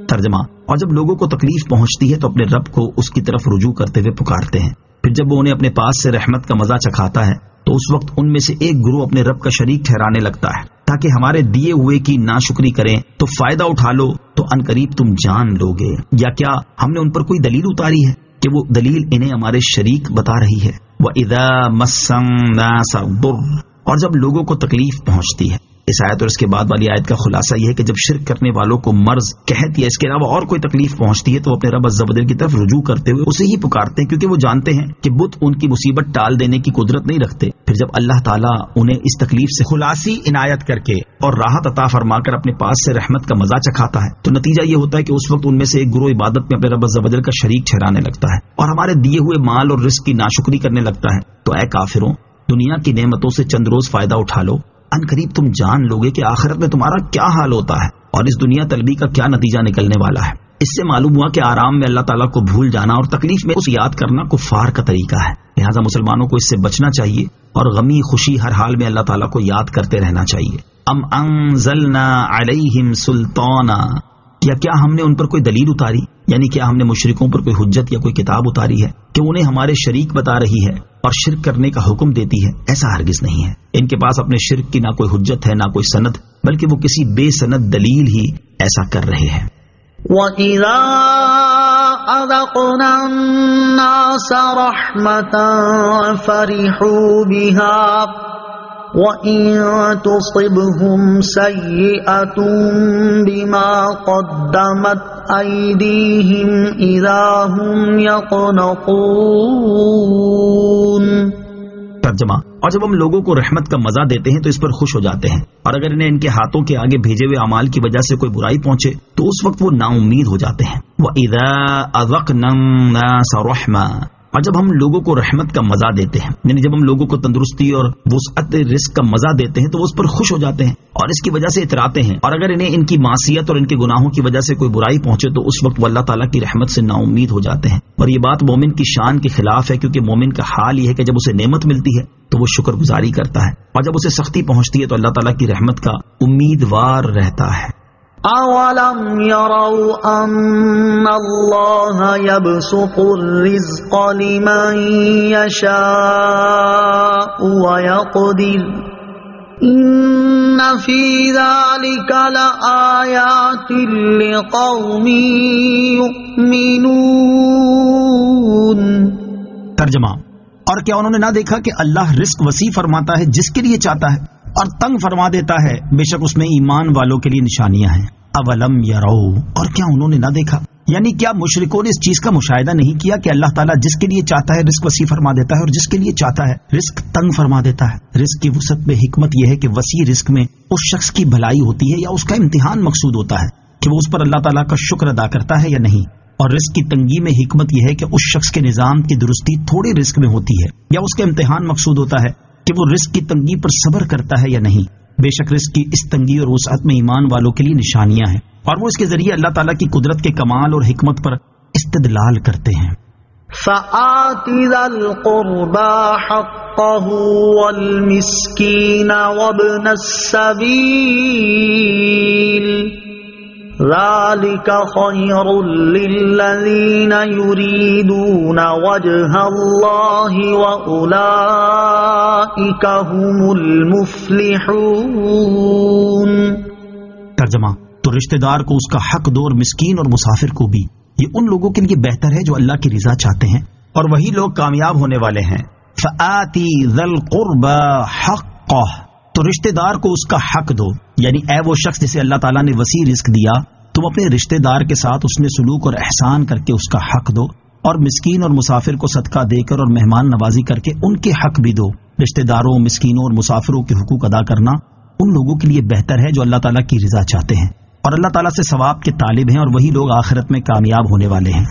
ترجمہ: اور جب لوگوں کو تکلیف پہنچتی ہے تو اپنے رب کو اس کی طرف رجوع کرتے ہوئے پکارتے ہیں، پھر جب وہ انہیں اپنے پاس سے رحمت کا مزہ چکھاتا ہے تو اس وقت ان میں سے ایک گروہ اپنے رب کا شریک ٹھہرانے لگتا ہے تاکہ ہمارے دیے ہوئے کی ناشکری کریں تو فائدہ اٹھا لو تو عنقریب تم جان لو گے. یا کیا ہم نے ان پر کوئی دلیل اتاری ہے کہ وہ دلیل انہیں ہمارے شریک بتا رہی ہے. وَإِذَا مَسَّ النَّاسَ ضُرٌّ، اور جب لوگوں کو تکلیف پہنچتی ہے. اس آیت اور اس کے بعد والی آیت کا خلاصہ یہ ہے کہ جب شرک کرنے والوں کو مرض، قحط یا اس کے علاوہ اور کوئی تکلیف پہنچتی ہے تو اپنے رب عز و جل کی طرف رجوع کرتے ہوئے اسے ہی پکارتے ہیں، کیونکہ وہ جانتے ہیں کہ بت ان کی مصیبت ٹال دینے کی قدرت نہیں رکھتے. پھر جب اللہ تعالیٰ انہیں اس تکلیف سے خلاصی عنایت کر کے اور راحت عطا فرما کر اپنے پاس سے رحمت کا مزہ چکھاتا ہے تو نتیجہ یہ ہوتا ہے کہ اس وقت ان میں سے ایک گروہ عبادت میں اپنے رب عز و جل کا شریک ٹھہرانے لگتا ہے اور ہمارے دیے ہوئے مال اور رزق کی ناشکری کرنے لگتا ہے. تو اے کافروں، دنیا کی نعمتوں سے چند روز فائدہ اٹھا لو، ان قریب تم جان لوگے کہ آخرت میں تمہارا کیا حال ہوتا ہے اور اس دنیا طلبی کا کیا نتیجہ نکلنے والا ہے. اس سے معلوم ہوا کہ آرام میں اللہ تعالیٰ کو بھول جانا اور تکلیف میں اس یاد کرنا کفار کا طریقہ ہے. لہٰذا مسلمانوں کو اس سے بچنا چاہیے اور غمی خوشی ہر حال میں اللہ تعالیٰ کو یاد کرتے رہنا چاہیے. ام انزلنا علیہم سلطانا، یا کیا ہم نے ان پر کوئی دلیل اتاری، یعنی کیا ہم نے مشرکوں پر کوئی حجت یا کوئی کتاب اتاری ہے کہ انہیں ہمارے شریک بتا رہی ہے اور شرک کرنے کا حکم دیتی ہے؟ ایسا ہرگز نہیں ہے. ان کے پاس اپنے شرک کی نہ کوئی حجت ہے نہ کوئی سند، بلکہ وہ کسی بے سند دلیل ہی ایسا کر رہے ہیں. وَإِذَا أَذَقْنَا النَّاسَ رَحْمَةً فَرِحُوا بِهَا وَإِن تُصِبْهُمْ سَيِّئَةٌ بِمَا قَدَّمَتْ أَيْدِيهِمْ إِذَا هُمْ يَقْنَطُونَ. ترجمہ: اور جب ہم لوگوں کو رحمت کا مزہ دیتے ہیں تو اس پر خوش ہو جاتے ہیں، اور اگر انہیں ان کے ہاتھوں کے آگے بھیجے ہوئے اعمال کی وجہ سے کوئی برائی پہنچے تو اس وقت وہ نا امید ہو جاتے ہیں. وَإِذَا أَذَقْنَا النَّاسَ رَحْمَةً، اور جب ہم لوگوں کو رحمت کا مزہ دیتے ہیں، یعنی جب ہم لوگوں کو تندرستی اور وسعت رزق کا مزہ دیتے ہیں تو وہ اس پر خوش ہو جاتے ہیں اور اس کی وجہ سے اتراتے ہیں، اور اگر انہیں ان کی معصیت اور ان کے گناہوں کی وجہ سے کوئی برائی پہنچے تو اس وقت وہ اللہ تعالیٰ کی رحمت سے نا امید ہو جاتے ہیں. اور یہ بات مومن کی شان کے خلاف ہے، کیونکہ مومن کا حال یہ ہے کہ جب اسے نعمت ملتی ہے تو وہ شکر گزاری کرتا ہے، اور جب اسے سختی پہنچتی ہے تو اللہ تعالیٰ کی رحمت کا امیدوار رہتا ہے. أَوَلَمْ يَرَوْا أَنَّ اللَّهَ يَبْسُطُ الرِّزْقَ لِمَن يَشَاءُ وَيَقْدِرُ إِنَّ فِي ذَلِكَ لَآيَاتٍ لِقَوْمٍ يُؤْمِنُونَ. ترجمہ: اور کیا انہوں نے نہ دیکھا کہ اللہ رزق وسیع فرماتا ہے جس کے لیے چاہتا ہے اور تنگ فرما دیتا ہے، بے شک اس میں ایمان والوں کے لیے نشانیاں ہیں. اولم یرو، اور کیا انہوں نے نہ دیکھا، یعنی کیا مشرکوں نے اس چیز کا مشاہدہ نہیں کیا کہ اللہ تعالیٰ جس کے لیے چاہتا ہے رزق وسیع فرما دیتا ہے اور جس کے لیے چاہتا ہے رزق تنگ فرما دیتا ہے. رزق کی وسعت میں حکمت یہ ہے کہ وسیع رزق میں اس شخص کی بھلائی ہوتی ہے یا اس کا امتحان مقصود ہوتا ہے کہ وہ اس پر اللہ تعالیٰ کا شکر ادا کرتا ہے یا نہیں. اور رزق کی تنگی میں حکمت یہ ہے کہ اس شخص کے نظام کی درستی تھوڑے رزق میں ہوتی ہے، یا اس کا امتحان مقصود ہوتا ہے کہ وہ رزق کی تنگی پر صبر کرتا ہے یا نہیں۔ بے شک رزق کی اس تنگی اور وسعت میں ایمان والوں کے لیے نشانیاں ہیں، اور وہ اس کے ذریعے اللہ تعالیٰ کی قدرت کے کمال اور حکمت پر استدلال کرتے ہیں۔ فآت ذا القربى حقه والمسكين وابن السبيل ذلك خير للذين يريدون وجه الله وأولئك هم المفلحون۔ ترجمہ، تو رشتہ دار کو اس کا حق دو اور مسکین اور مسافر کو بھی، یہ ان لوگوں کے لیے بہتر ہے جو اللہ کی رضا چاہتے ہیں، اور وہی لوگ کامیاب ہونے والے ہیں۔ فآتی ذی القربى حقہ، تو رشتہ دار کو اس کا حق دو، یعنی اے وہ شخص جسے اللہ تعالیٰ نے وسیع رزق دیا، تم اپنے رشتہ دار کے ساتھ اس نے سلوک اور احسان کر کے اس کا حق دو، اور مسکین اور مسافر کو صدقہ دے کر اور مہمان نوازی کر کے ان کے حق بھی دو۔ رشتہ داروں، مسکینوں اور مسافروں کے حقوق ادا کرنا ان لوگوں کے لیے بہتر ہے جو اللہ تعالیٰ کی رضا چاہتے ہیں اور اللہ تعالیٰ سے ثواب کے طالب ہیں، اور وہی لوگ آخرت میں کامیاب ہونے والے ہیں۔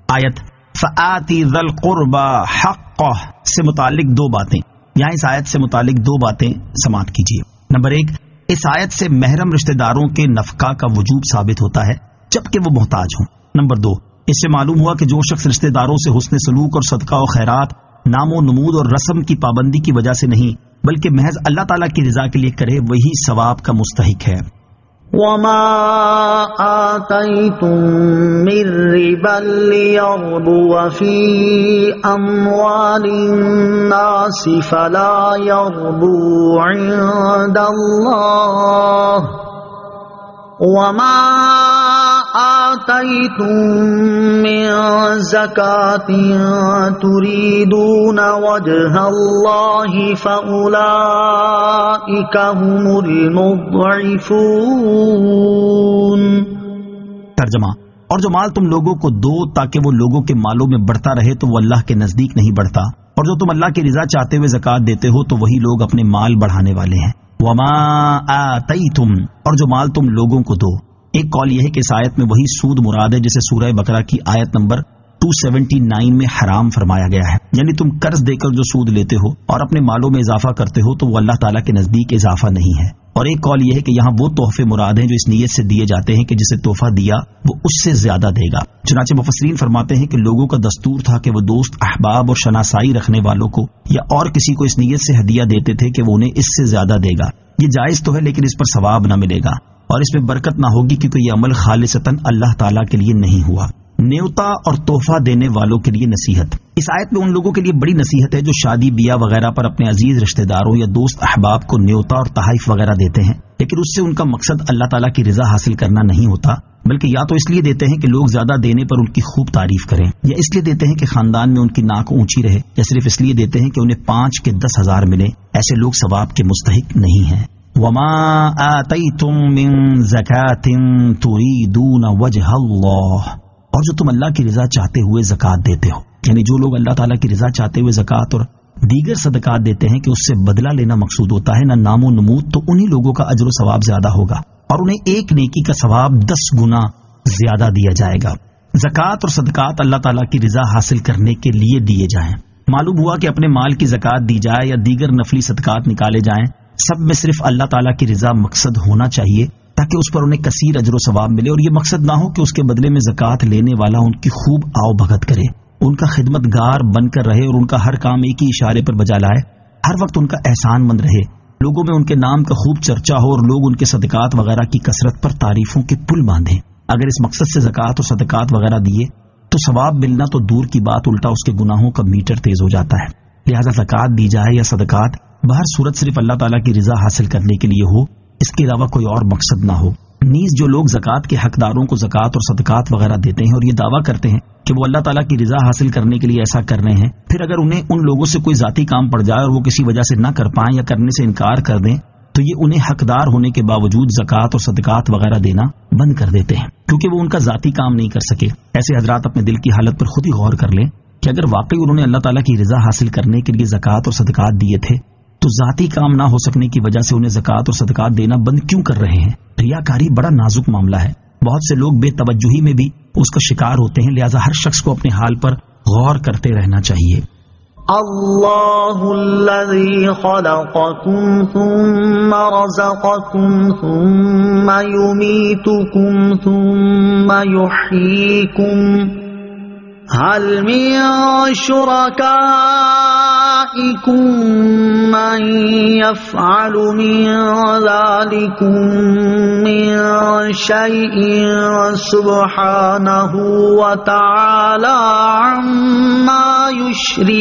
آیت فآتی ذی القربى حقہ سے متعلق دو باتیں، یہاں اس آیت سے متعلق دو باتیں سماعت کیجیے۔ نمبر 1، اس آیت سے محرم رشتہ داروں کے نفقہ کا وجوب ثابت ہوتا ہے جبکہ وہ محتاج ہوں۔ نمبر 2، اس سے معلوم ہوا کہ جو شخص رشتہ داروں سے حسن سلوک اور صدقہ و خیرات نام و نمود اور رسم کی پابندی کی وجہ سے نہیں بلکہ محض اللہ تعالیٰ کی رضا کے لیے کرے، وہی ثواب کا مستحق ہے۔ وما آتيتم من ربا ليربو في أموال الناس فلا يربو عند الله وما آتيتم من زكاة تريدون وجه الله فأولئك هم المضعفون۔ ترجمہ، اور جو مال تم لوگوں کو دو تاکہ وہ لوگوں کے مالوں میں بڑھتا رہے تو وہ اللہ کے نزدیک نہیں بڑھتا، اور جو تم اللہ کی رضا چاہتے ہوئے زکوٰۃ دیتے ہو تو وہی لوگ اپنے مال بڑھانے والے ہیں۔ وما آتیتم، اور جو مال تم لوگوں کو دو۔ ایک قول یہ ہے کہ اس آیت میں وہی سود مراد ہے جسے سورہ بقرہ کی آیت نمبر 279 میں حرام فرمایا گیا ہے، یعنی تم قرض دے کر جو سود لیتے ہو اور اپنے مالوں میں اضافہ کرتے ہو تو وہ اللہ تعالیٰ کے نزدیک اضافہ نہیں ہے۔ اور ایک قول یہ ہے کہ یہاں وہ تحفے مراد ہیں جو اس نیت سے دیے جاتے ہیں کہ جسے تحفہ دیا وہ اس سے زیادہ دے گا۔ چنانچہ مفسرین فرماتے ہیں کہ لوگوں کا دستور تھا کہ وہ دوست، احباب اور شناسائی رکھنے والوں کو یا اور کسی کو اس نیت سے ہدیہ دیتے تھے کہ وہ انہیں اس سے زیادہ دے گا۔ یہ جائز تو ہے لیکن اس پر ثواب نہ ملے گا اور اس میں برکت نہ ہوگی کیونکہ یہ عمل خالصتاً اللہ تعالیٰ کے لیے نہیں ہوا۔ نیوتا اور تحفہ دینے والوں کے لیے نصیحت، اس آیت میں ان لوگوں کے لیے بڑی نصیحت ہے جو شادی بیاہ وغیرہ پر اپنے عزیز رشتہ داروں یا دوست احباب کو نیوتا اور تحائف وغیرہ دیتے ہیں، لیکن اس سے ان کا مقصد اللہ تعالیٰ کی رضا حاصل کرنا نہیں ہوتا، بلکہ یا تو اس لیے دیتے ہیں کہ لوگ زیادہ دینے پر ان کی خوب تعریف کریں، یا اس لیے دیتے ہیں کہ خاندان میں ان کی ناک اونچی رہے، یا صرف اس لیے دیتے ہیں کہ انہیں 5 کے 10,000 ملے۔ ایسے لوگ ثواب کے مستحق نہیں ہیں۔ وما آتیتم من زکاة تریدون وجہ اللہ، اور جو تم اللہ کی رضا چاہتے ہوئے زکوٰۃ دیتے ہو، یعنی جو لوگ اللہ تعالیٰ کی رضا چاہتے ہوئے زکوٰۃ اور دیگر صدقات دیتے ہیں کہ اس سے بدلہ لینا مقصود ہوتا ہے نہ نام و نمود، تو انہی لوگوں کا اجر و ثواب زیادہ ہوگا اور انہیں ایک نیکی کا ثواب 10 گنا زیادہ دیا جائے گا۔ زکوٰۃ اور صدقات اللہ تعالیٰ کی رضا حاصل کرنے کے لیے دیے جائیں۔ معلوم ہوا کہ اپنے مال کی زکوٰۃ دی جائے یا دیگر نفلی صدقات نکالے جائیں، سب میں صرف اللہ تعالیٰ کی رضا مقصد ہونا چاہیے تاکہ اس پر انہیں کثیر اجر و ثواب ملے، اور یہ مقصد نہ ہو کہ اس کے بدلے میں زکوٰۃ لینے والا ان کی خوب آؤ بھگت کرے، ان کا خدمت گار بن کر رہے اور ان کا ہر کام ایک ہی اشارے پر بجا لائے، ہر وقت ان کا احسان مند رہے، لوگوں میں ان کے نام کا خوب چرچا ہو اور لوگ ان کے صدقات وغیرہ کی کثرت پر تعریفوں کے پل باندھیں۔ اگر اس مقصد سے زکوٰۃ اور صدقات وغیرہ دیے تو ثواب ملنا تو دور کی بات، الٹا اس کے گناہوں کا میٹر تیز ہو جاتا ہے۔ لہذا زکوٰۃ دی جائے یا صدقات بہر صورت صرف اللہ تعالیٰ کی رضا حاصل کرنے کے لیے ہو، اس کے علاوہ کوئی اور مقصد نہ ہو۔ نیز جو لوگ زکوٰۃ کے حقداروں کو زکوٰۃ اور صدقات وغیرہ دیتے ہیں اور یہ دعویٰ کرتے ہیں کہ وہ اللہ تعالیٰ کی رضا حاصل کرنے کے لیے ایسا کر رہے ہیں، پھر اگر انہیں ان لوگوں سے کوئی ذاتی کام پڑ جائے اور وہ کسی وجہ سے نہ کر پائیں یا کرنے سے انکار کر دیں تو یہ انہیں حقدار ہونے کے باوجود زکوٰۃ اور صدقات وغیرہ دینا بند کر دیتے ہیں کیونکہ وہ ان کا ذاتی کام نہیں کر سکے۔ ایسے حضرات اپنے دل کی حالت پر خود ہی غور کر لیں کہ اگر واقعی انہوں نے اللہ تعالیٰ کی رضا حاصل کرنے کے لیے زکوٰۃ اور صدقات دیے تھے تو ذاتی کام نہ ہو سکنے کی وجہ سے انہیں زکوٰۃ اور صدقات دینا بند کیوں کر رہے ہیں؟ ریاکاری بڑا نازک معاملہ ہے، بہت سے لوگ بے توجہی میں بھی اس کا شکار ہوتے ہیں، لہذا ہر شخص کو اپنے حال پر غور کرتے رہنا چاہیے۔ اللہ الذی خلقکم ثم رزقکم ثم یمیتکم ثم یحییکم هل من شرکائکم من یفعل من ذلکم من شیء سبحانہ وتعالی عما یشرکون۔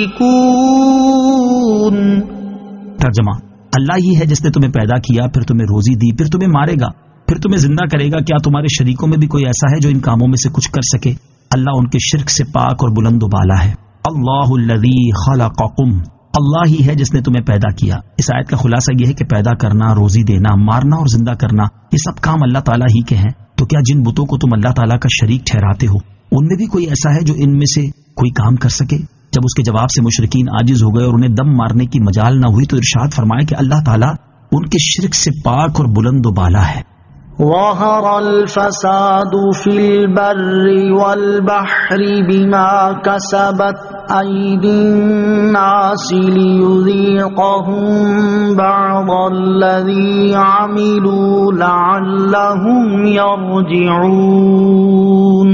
ترجمہ: اللہ ہی ہے جس نے تمہیں پیدا کیا، پھر تمہیں روزی دی، پھر تمہیں مارے گا، پھر تمہیں زندہ کرے گا۔ کیا تمہارے شریکوں میں بھی کوئی ایسا ہے جو ان کاموں میں سے کچھ کر سکے؟ اللہ ان کے شرک سے پاک اور بلند و بالا ہے۔ اللہ الذی خلقکم، اللہ ہی ہے جس نے تمہیں پیدا کیا۔ اس آیت کا خلاصہ یہ ہے کہ پیدا کرنا، روزی دینا، مارنا اور زندہ کرنا، یہ سب کام اللہ تعالیٰ ہی کے ہیں۔ تو کیا جن بتوں کو تم اللہ تعالیٰ کا شریک ٹھہراتے ہو ان میں بھی کوئی ایسا ہے جو ان میں سے کوئی کام کر سکے؟ جب اس کے جواب سے مشرکین عاجز ہو گئے اور انہیں دم مارنے کی مجال نہ ہوئی تو ارشاد فرمایا کہ اللہ تعالیٰ ان کے شرک سے پاک اور بلند و بالا ہے۔ ظہر الفساد فی البر والبحر بما کسبت ایدی الناس لیذیقہم بعض الذی عملوا لعلہم یرجعون۔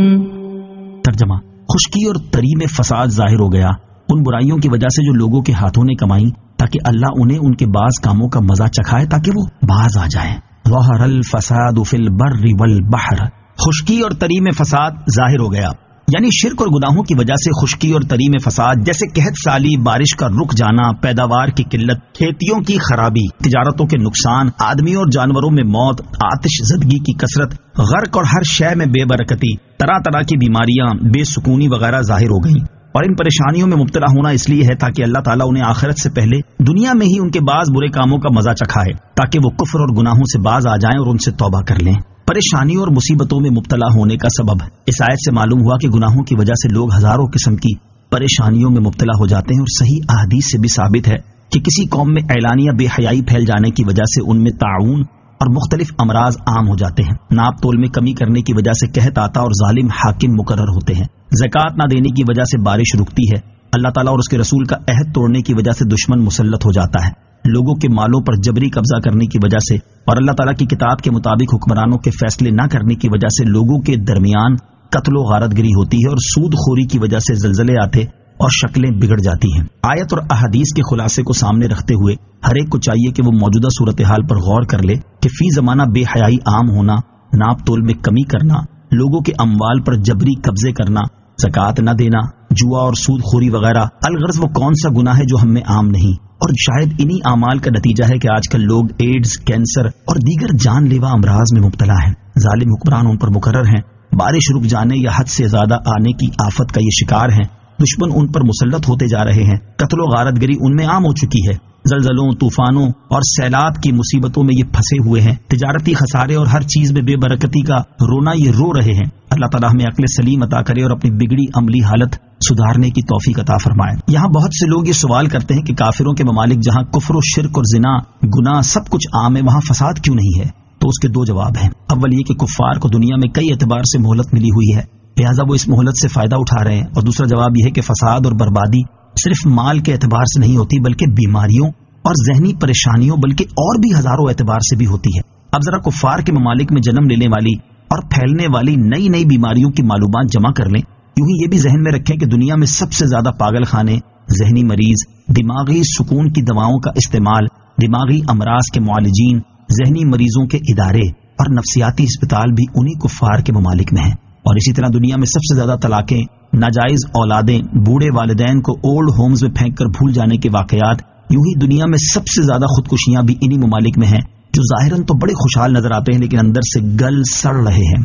ترجمہ: خشکی اور تری میں فساد ظاہر ہو گیا ان برائیوں کی وجہ سے جو لوگوں کے ہاتھوں نے کمائیں، تاکہ اللہ انہیں ان کے بعض کاموں کا مزہ چکھائے تاکہ وہ باز آ جائیں۔ ظہر الفساد فی البر والبحر، خشکی اور تری میں فساد ظاہر ہو گیا، یعنی شرک اور گناہوں کی وجہ سے خشکی اور تری میں فساد، جیسے قحط سالی، بارش کا رک جانا، پیداوار کی قلت، کھیتیوں کی خرابی، تجارتوں کے نقصان، آدمیوں اور جانوروں میں موت، آتش زدگی کی کثرت، غرق اور ہر شے میں بے برکتی، طرح طرح کی بیماریاں، بے سکونی وغیرہ ظاہر ہو گئیں۔ اور ان پریشانیوں میں مبتلا ہونا اس لیے ہے تاکہ اللہ تعالیٰ انہیں آخرت سے پہلے دنیا میں ہی ان کے بعض برے کاموں کا مزہ چکھائے، تاکہ وہ کفر اور گناہوں سے باز آ جائیں اور ان سے توبہ کر لیں۔ پریشانیوں اور مصیبتوں میں مبتلا ہونے کا سبب اس آیت سے معلوم ہوا کہ گناہوں کی وجہ سے لوگ ہزاروں قسم کی پریشانیوں میں مبتلا ہو جاتے ہیں، اور صحیح احادیث سے بھی ثابت ہے کہ کسی قوم میں اعلانیہ بے حیائی پھیل جانے کی وجہ سے ان میں طاعون اور مختلف امراض عام ہو جاتے ہیں، ناپ تول میں کمی کرنے کی وجہ سے قحط آتا اور ظالم حاکم مقرر ہوتے ہیں، زکوٰۃ نہ دینے کی وجہ سے بارش رکتی ہے، اللہ تعالیٰ اور اس کے رسول کا عہد توڑنے کی وجہ سے دشمن مسلط ہو جاتا ہے، لوگوں کے مالوں پر جبری قبضہ کرنے کی وجہ سے اور اللہ تعالیٰ کی کتاب کے مطابق حکمرانوں کے فیصلے نہ کرنے کی وجہ سے لوگوں کے درمیان قتل و غارت گری ہوتی ہے، اور سود خوری کی وجہ سے زلزلے آتے اور شکلیں بگڑ جاتی ہیں۔ آیت اور احادیث کے خلاصے کو سامنے رکھتے ہوئے ہر ایک کو چاہیے کہ وہ موجودہ صورتحال پر غور کر لے کہ فی زمانہ بے حیائی عام ہونا، ناپ تول میں کمی کرنا، لوگوں کے اموال پر جبری قبضے کرنا، زکوٰۃ نہ دینا، جوا اور سود خوری وغیرہ، الغرض وہ کون سا گناہ ہے جو ہم میں عام نہیں، اور شاید انہی اعمال کا نتیجہ ہے کہ آج کل لوگ ایڈز، کینسر اور دیگر جان لیوا امراض میں مبتلا ہیں، ظالم حکمران ان پر مقرر ہیں، بارش رک جانے یا حد سے زیادہ آنے کی آفت کا یہ شکار ہیں، دشمن ان پر مسلط ہوتے جا رہے ہیں، قتل و غارت گری ان میں عام ہو چکی ہے، زلزلوں، طوفانوں اور سیلاب کی مصیبتوں میں یہ پھنسے ہوئے ہیں، تجارتی خسارے اور ہر چیز میں بے برکتی کا رونا یہ رو رہے ہیں۔ اللہ تعالیٰ ہمیں عقل سلیم عطا کرے اور اپنی بگڑی عملی حالت سدھارنے کی توفیق عطا فرمائے۔ یہاں بہت سے لوگ یہ سوال کرتے ہیں کہ کافروں کے ممالک جہاں کفر و شرک اور زنا، گناہ سب کچھ عام ہے، وہاں فساد کیوں نہیں ہے؟ تو اس کے دو جواب ہیں۔ اول یہ کہ کفار کو دنیا میں کئی اعتبار سے مہلت ملی ہوئی ہے، لہٰذا وہ اس مہلت سے فائدہ اٹھا رہے ہیں، اور دوسرا جواب یہ ہے کہ فساد اور بربادی صرف مال کے اعتبار سے نہیں ہوتی بلکہ بیماریوں اور ذہنی پریشانیوں بلکہ اور بھی ہزاروں اعتبار سے بھی ہوتی ہے۔ اب ذرا کفار کے ممالک میں جنم لینے والی اور پھیلنے والی نئی نئی بیماریوں کی معلومات جمع کر لیں، یوں ہی یہ بھی ذہن میں رکھیں کہ دنیا میں سب سے زیادہ پاگل خانے، ذہنی مریض، دماغی سکون کی دواؤں کا استعمال، دماغی امراض کے معالجین، ذہنی مریضوں کے ادارے اور نفسیاتی اسپتال بھی انہی کفار کے ممالک میں ہیں۔ اور اسی طرح دنیا میں سب سے زیادہ طلاقیں، ناجائز اولادیں، بوڑھے والدین کو اولڈ ہومز میں پھینک کر بھول جانے کے واقعات، یوں ہی دنیا میں سب سے زیادہ خودکشیاں بھی انہی ممالک میں ہیں، جو ظاہراً تو بڑے خوشحال نظر آتے ہیں لیکن اندر سے گل سڑ رہے ہیں۔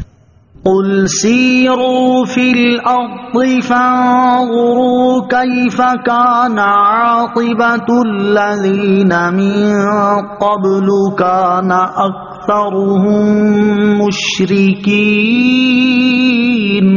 قل سیروا فی الارض فانظروا کیف کان عاقبۃ الذین من قبل کان اکثرهم مشرکین۔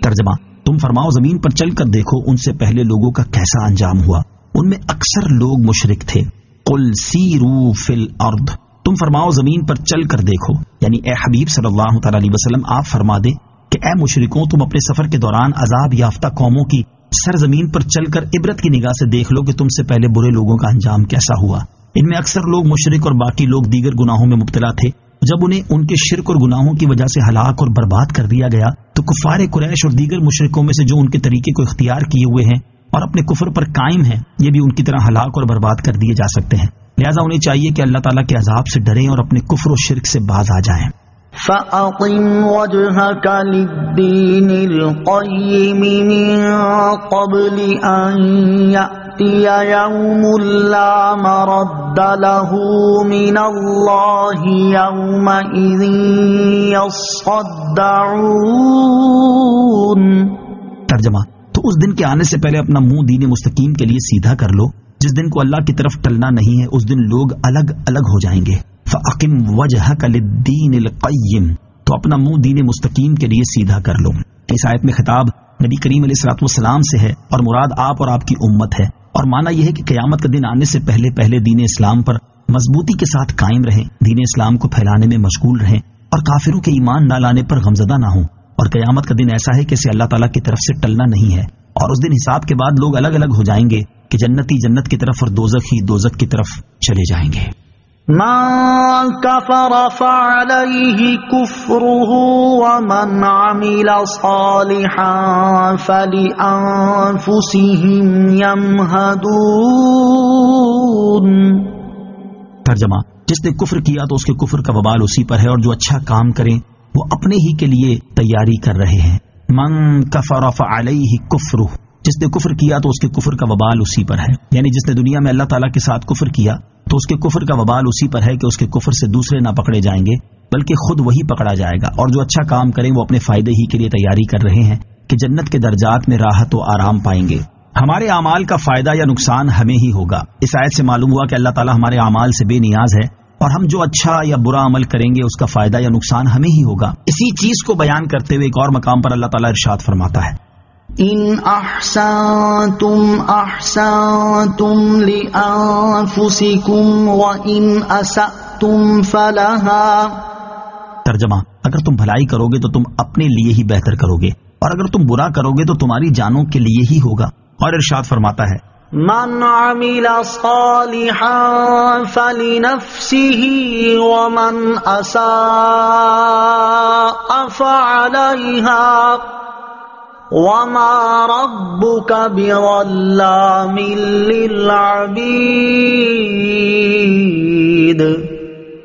ترجمہ: تم فرماؤ زمین پر چل کر دیکھو ان سے پہلے لوگوں کا کیسا انجام ہوا، ان میں اکثر لوگ مشرک تھے۔ قل سیروا فی الارض، تم فرماؤ زمین پر چل کر دیکھو، یعنی اے حبیب صلی اللہ تعالی علیہ وسلم آپ فرما دے کہ اے مشرکوں تم اپنے سفر کے دوران عذاب یافتہ قوموں کی سرزمین پر چل کر عبرت کی نگاہ سے دیکھ لو کہ تم سے پہلے برے لوگوں کا انجام کیسا ہوا۔ ان میں اکثر لوگ مشرک اور باقی لوگ دیگر گناہوں میں مبتلا تھے۔ جب انہیں ان کے شرک اور گناہوں کی وجہ سے ہلاک اور برباد کر دیا گیا تو کفار قریش اور دیگر مشرکوں میں سے جو ان کے طریقے کو اختیار کیے ہوئے ہیں اور اپنے کفر پر قائم ہیں، یہ بھی ان کی طرح ہلاک اور برباد کر دیے جا سکتے ہیں۔ لہٰذا انہیں چاہیے کہ اللہ تعالیٰ کے عذاب سے ڈریں اور اپنے کفر و شرک سے باز آ جائیں۔ فَأَقِمْ وَجْهَكَ لِلدِّينِ الْقَيِّمِ مِنْ قَبْلِ أَنْ يَأْتِيَ يَوْمٌ لَا مَرَدَّ لَهُ مِنَ اللَّهِ يَوْمَئِذٍ يَصَّدَّعُونَ۔ ترجمہ: تو اس دن کے آنے سے پہلے اپنا منہ دین مستقیم کے لیے سیدھا کر لو۔ جس دن کو اللہ کی طرف ٹلنا نہیں ہے اس دن لوگ الگ الگ ہو جائیں گے۔ فَأَقِمْ وَجْهَكَ لِلدِّينِ الْقَيِّمِ، تو اپنا منہ دین مستقیم کے لیے سیدھا کر لو۔ اس آیت میں خطاب نبی کریم علیہ الصلوۃ والسلام سے ہے اور مراد آپ اور آپ کی امت ہے، اور معنی یہ ہے کہ قیامت کا دن آنے سے پہلے پہلے دین اسلام پر مضبوطی کے ساتھ قائم رہیں، دین اسلام کو پھیلانے میں مشغول رہیں اور کافروں کے ایمان نہ لانے پر غمزدہ نہ ہوں۔ اور قیامت کا دن ایسا ہے کہ اسے اللہ تعالیٰ کی طرف سے ٹلنا نہیں ہے، اور اس دن حساب کے بعد لوگ الگ الگ ہو جائیں گے کہ جنتی جنت کی طرف اور دوزخی دوزخ کی طرف چلے جائیں گے۔ من کفر فعلیہ کفرہ ومن عمل صالحا فلانفسہم یمہدون۔ ترجمہ: جس نے کفر کیا تو اس کے کفر کا وبال اسی پر ہے، اور جو اچھا کام کریں وہ اپنے ہی کے لیے تیاری کر رہے ہیں۔ من کفر فعلیہ کفرہ، جس نے کفر کیا تو اس کے کفر کا وبال اسی پر ہے، یعنی جس نے دنیا میں اللہ تعالیٰ کے ساتھ کفر کیا تو اس کے کفر کا وبال اسی پر ہے کہ اس کے کفر سے دوسرے نہ پکڑے جائیں گے بلکہ خود وہی پکڑا جائے گا، اور جو اچھا کام کریں وہ اپنے فائدے ہی کے لیے تیاری کر رہے ہیں کہ جنت کے درجات میں راحت و آرام پائیں گے۔ ہمارے اعمال کا فائدہ یا نقصان ہمیں ہی ہوگا۔ اس آیت سے معلوم ہوا کہ اللہ تعالیٰ ہمارے اعمال سے بے نیاز ہے، اور ہم جو اچھا یا برا عمل کریں گے اس کا فائدہ یا نقصان ہمیں ہی ہوگا۔ اسی چیز کو بیان کرتے ہوئے ایک اور مقام پر اللہ تعالیٰ ارشاد فرماتا ہے: ان احسنتم احسنتم لانفسکم وان اسأتم فلها۔ ترجمہ: اگر تم بھلائی کرو گے تو تم اپنے لیے ہی بہتر کرو گے، اور اگر تم برا کرو گے تو تمہاری جانوں کے لیے ہی ہوگا۔ اور ارشاد فرماتا ہے: من عمل صالحا فلنفسه ومن اساء فعليها وما ربك بظلام للعبید۔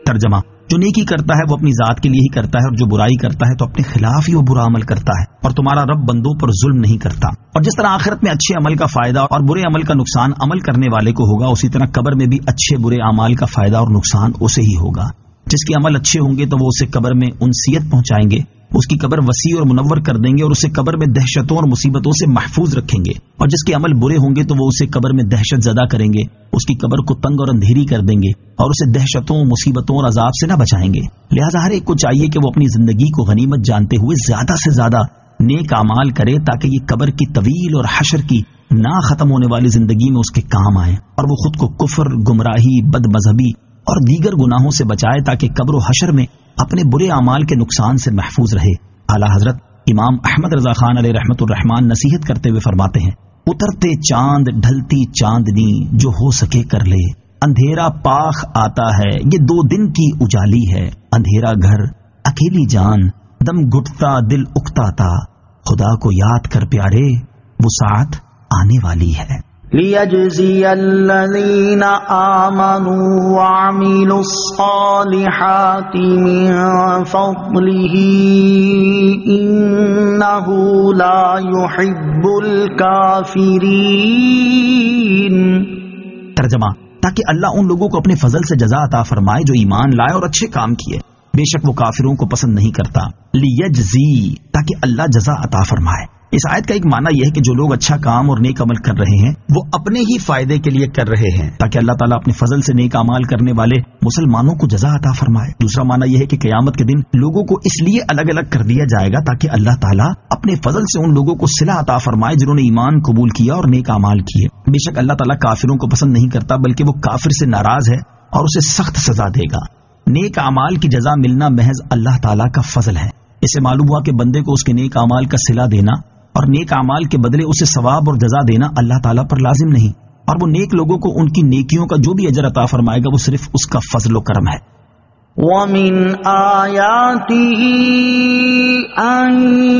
ترجمہ: جو نیکی کرتا ہے وہ اپنی ذات کے لیے ہی کرتا ہے، اور جو برائی کرتا ہے تو اپنے خلاف ہی وہ برا عمل کرتا ہے، اور تمہارا رب بندوں پر ظلم نہیں کرتا۔ اور جس طرح آخرت میں اچھے عمل کا فائدہ اور برے عمل کا نقصان عمل کرنے والے کو ہوگا، اسی طرح قبر میں بھی اچھے برے اعمال کا فائدہ اور نقصان اسے ہی ہوگا۔ جس کے عمل اچھے ہوں گے تو وہ اسے قبر میں انسیت پہنچائیں گے، اس کی قبر وسیع اور منور کر دیں گے اور اسے قبر میں دہشتوں اور مصیبتوں سے محفوظ رکھیں گے، اور جس کے عمل برے ہوں گے تو وہ اسے قبر میں دہشت زدہ کریں گے، اس کی قبر کو تنگ اور اندھیری کر دیں گے اور اسے دہشتوں، مصیبتوں اور عذاب سے نہ بچائیں گے۔ لہٰذا ہر ایک کو چاہیے کہ وہ اپنی زندگی کو غنیمت جانتے ہوئے زیادہ سے زیادہ نیک اعمال کرے تاکہ یہ قبر کی طویل اور حشر کی نہ ختم ہونے والی زندگی میں اس کے کام آئے، اور وہ خود کو کفر، گمراہی، بد مذہبی اور دیگر گناہوں سے بچائے تاکہ قبر و حشر میں اپنے برے اعمال کے نقصان سے محفوظ رہے۔ اعلیٰ حضرت امام احمد رضا خان علیہ رحمت الرحمان نصیحت کرتے ہوئے فرماتے ہیں: اترتے چاند ڈھلتی چاندنی جو ہو سکے کر لے، اندھیرا پاخ آتا ہے یہ 2 دن کی اجالی ہے، اندھیرا گھر اکیلی جان دم گھٹتا دل اکتاتا، خدا کو یاد کر پیارے وہ ساتھ آنے والی ہے۔ لِيَجْزِيَ الَّذِينَ آمَنُوا وَعَمِلُوا الصَّالِحَاتِ مِن فَضْلِهِ إِنَّهُ لَا يُحِبُّ الْكَافِرِينَ۔ ترجمہ: تاکہ اللہ ان لوگوں کو اپنے فضل سے جزا عطا فرمائے جو ایمان لائے اور اچھے کام کیے، بے شک وہ کافروں کو پسند نہیں کرتا۔ لیجزی، تاکہ اللہ جزا عطا فرمائے۔ اس آیت کا ایک معنی یہ ہے کہ جو لوگ اچھا کام اور نیک عمل کر رہے ہیں وہ اپنے ہی فائدے کے لیے کر رہے ہیں تاکہ اللہ تعالیٰ اپنے فضل سے نیک اعمال کرنے والے مسلمانوں کو جزا عطا فرمائے۔ دوسرا معنی یہ ہے کہ قیامت کے دن لوگوں کو اس لیے الگ الگ کر دیا جائے گا تاکہ اللہ تعالیٰ اپنے فضل سے ان لوگوں کو صلہ عطا فرمائے جنہوں نے ایمان قبول کیا اور نیک اعمال کیے۔ بے شک اللہ تعالیٰ کافروں کو پسند نہیں کرتا بلکہ وہ کافر سے ناراض ہے اور اسے سخت سزا دے گا۔ نیک اعمال کی جزا ملنا محض اللہ تعالیٰ کا فضل ہے۔ اس سے معلوم ہوا کہ بندے کو اس کے نیک اعمال کا صلہ دینا اور نیک اعمال کے بدلے اسے ثواب اور جزا دینا اللہ تعالیٰ پر لازم نہیں، اور وہ نیک لوگوں کو ان کی نیکیوں کا جو بھی اجر عطا فرمائے گا وہ صرف اس کا فضل و کرم ہے۔ وَمِنْ آيَاتِهِ أَن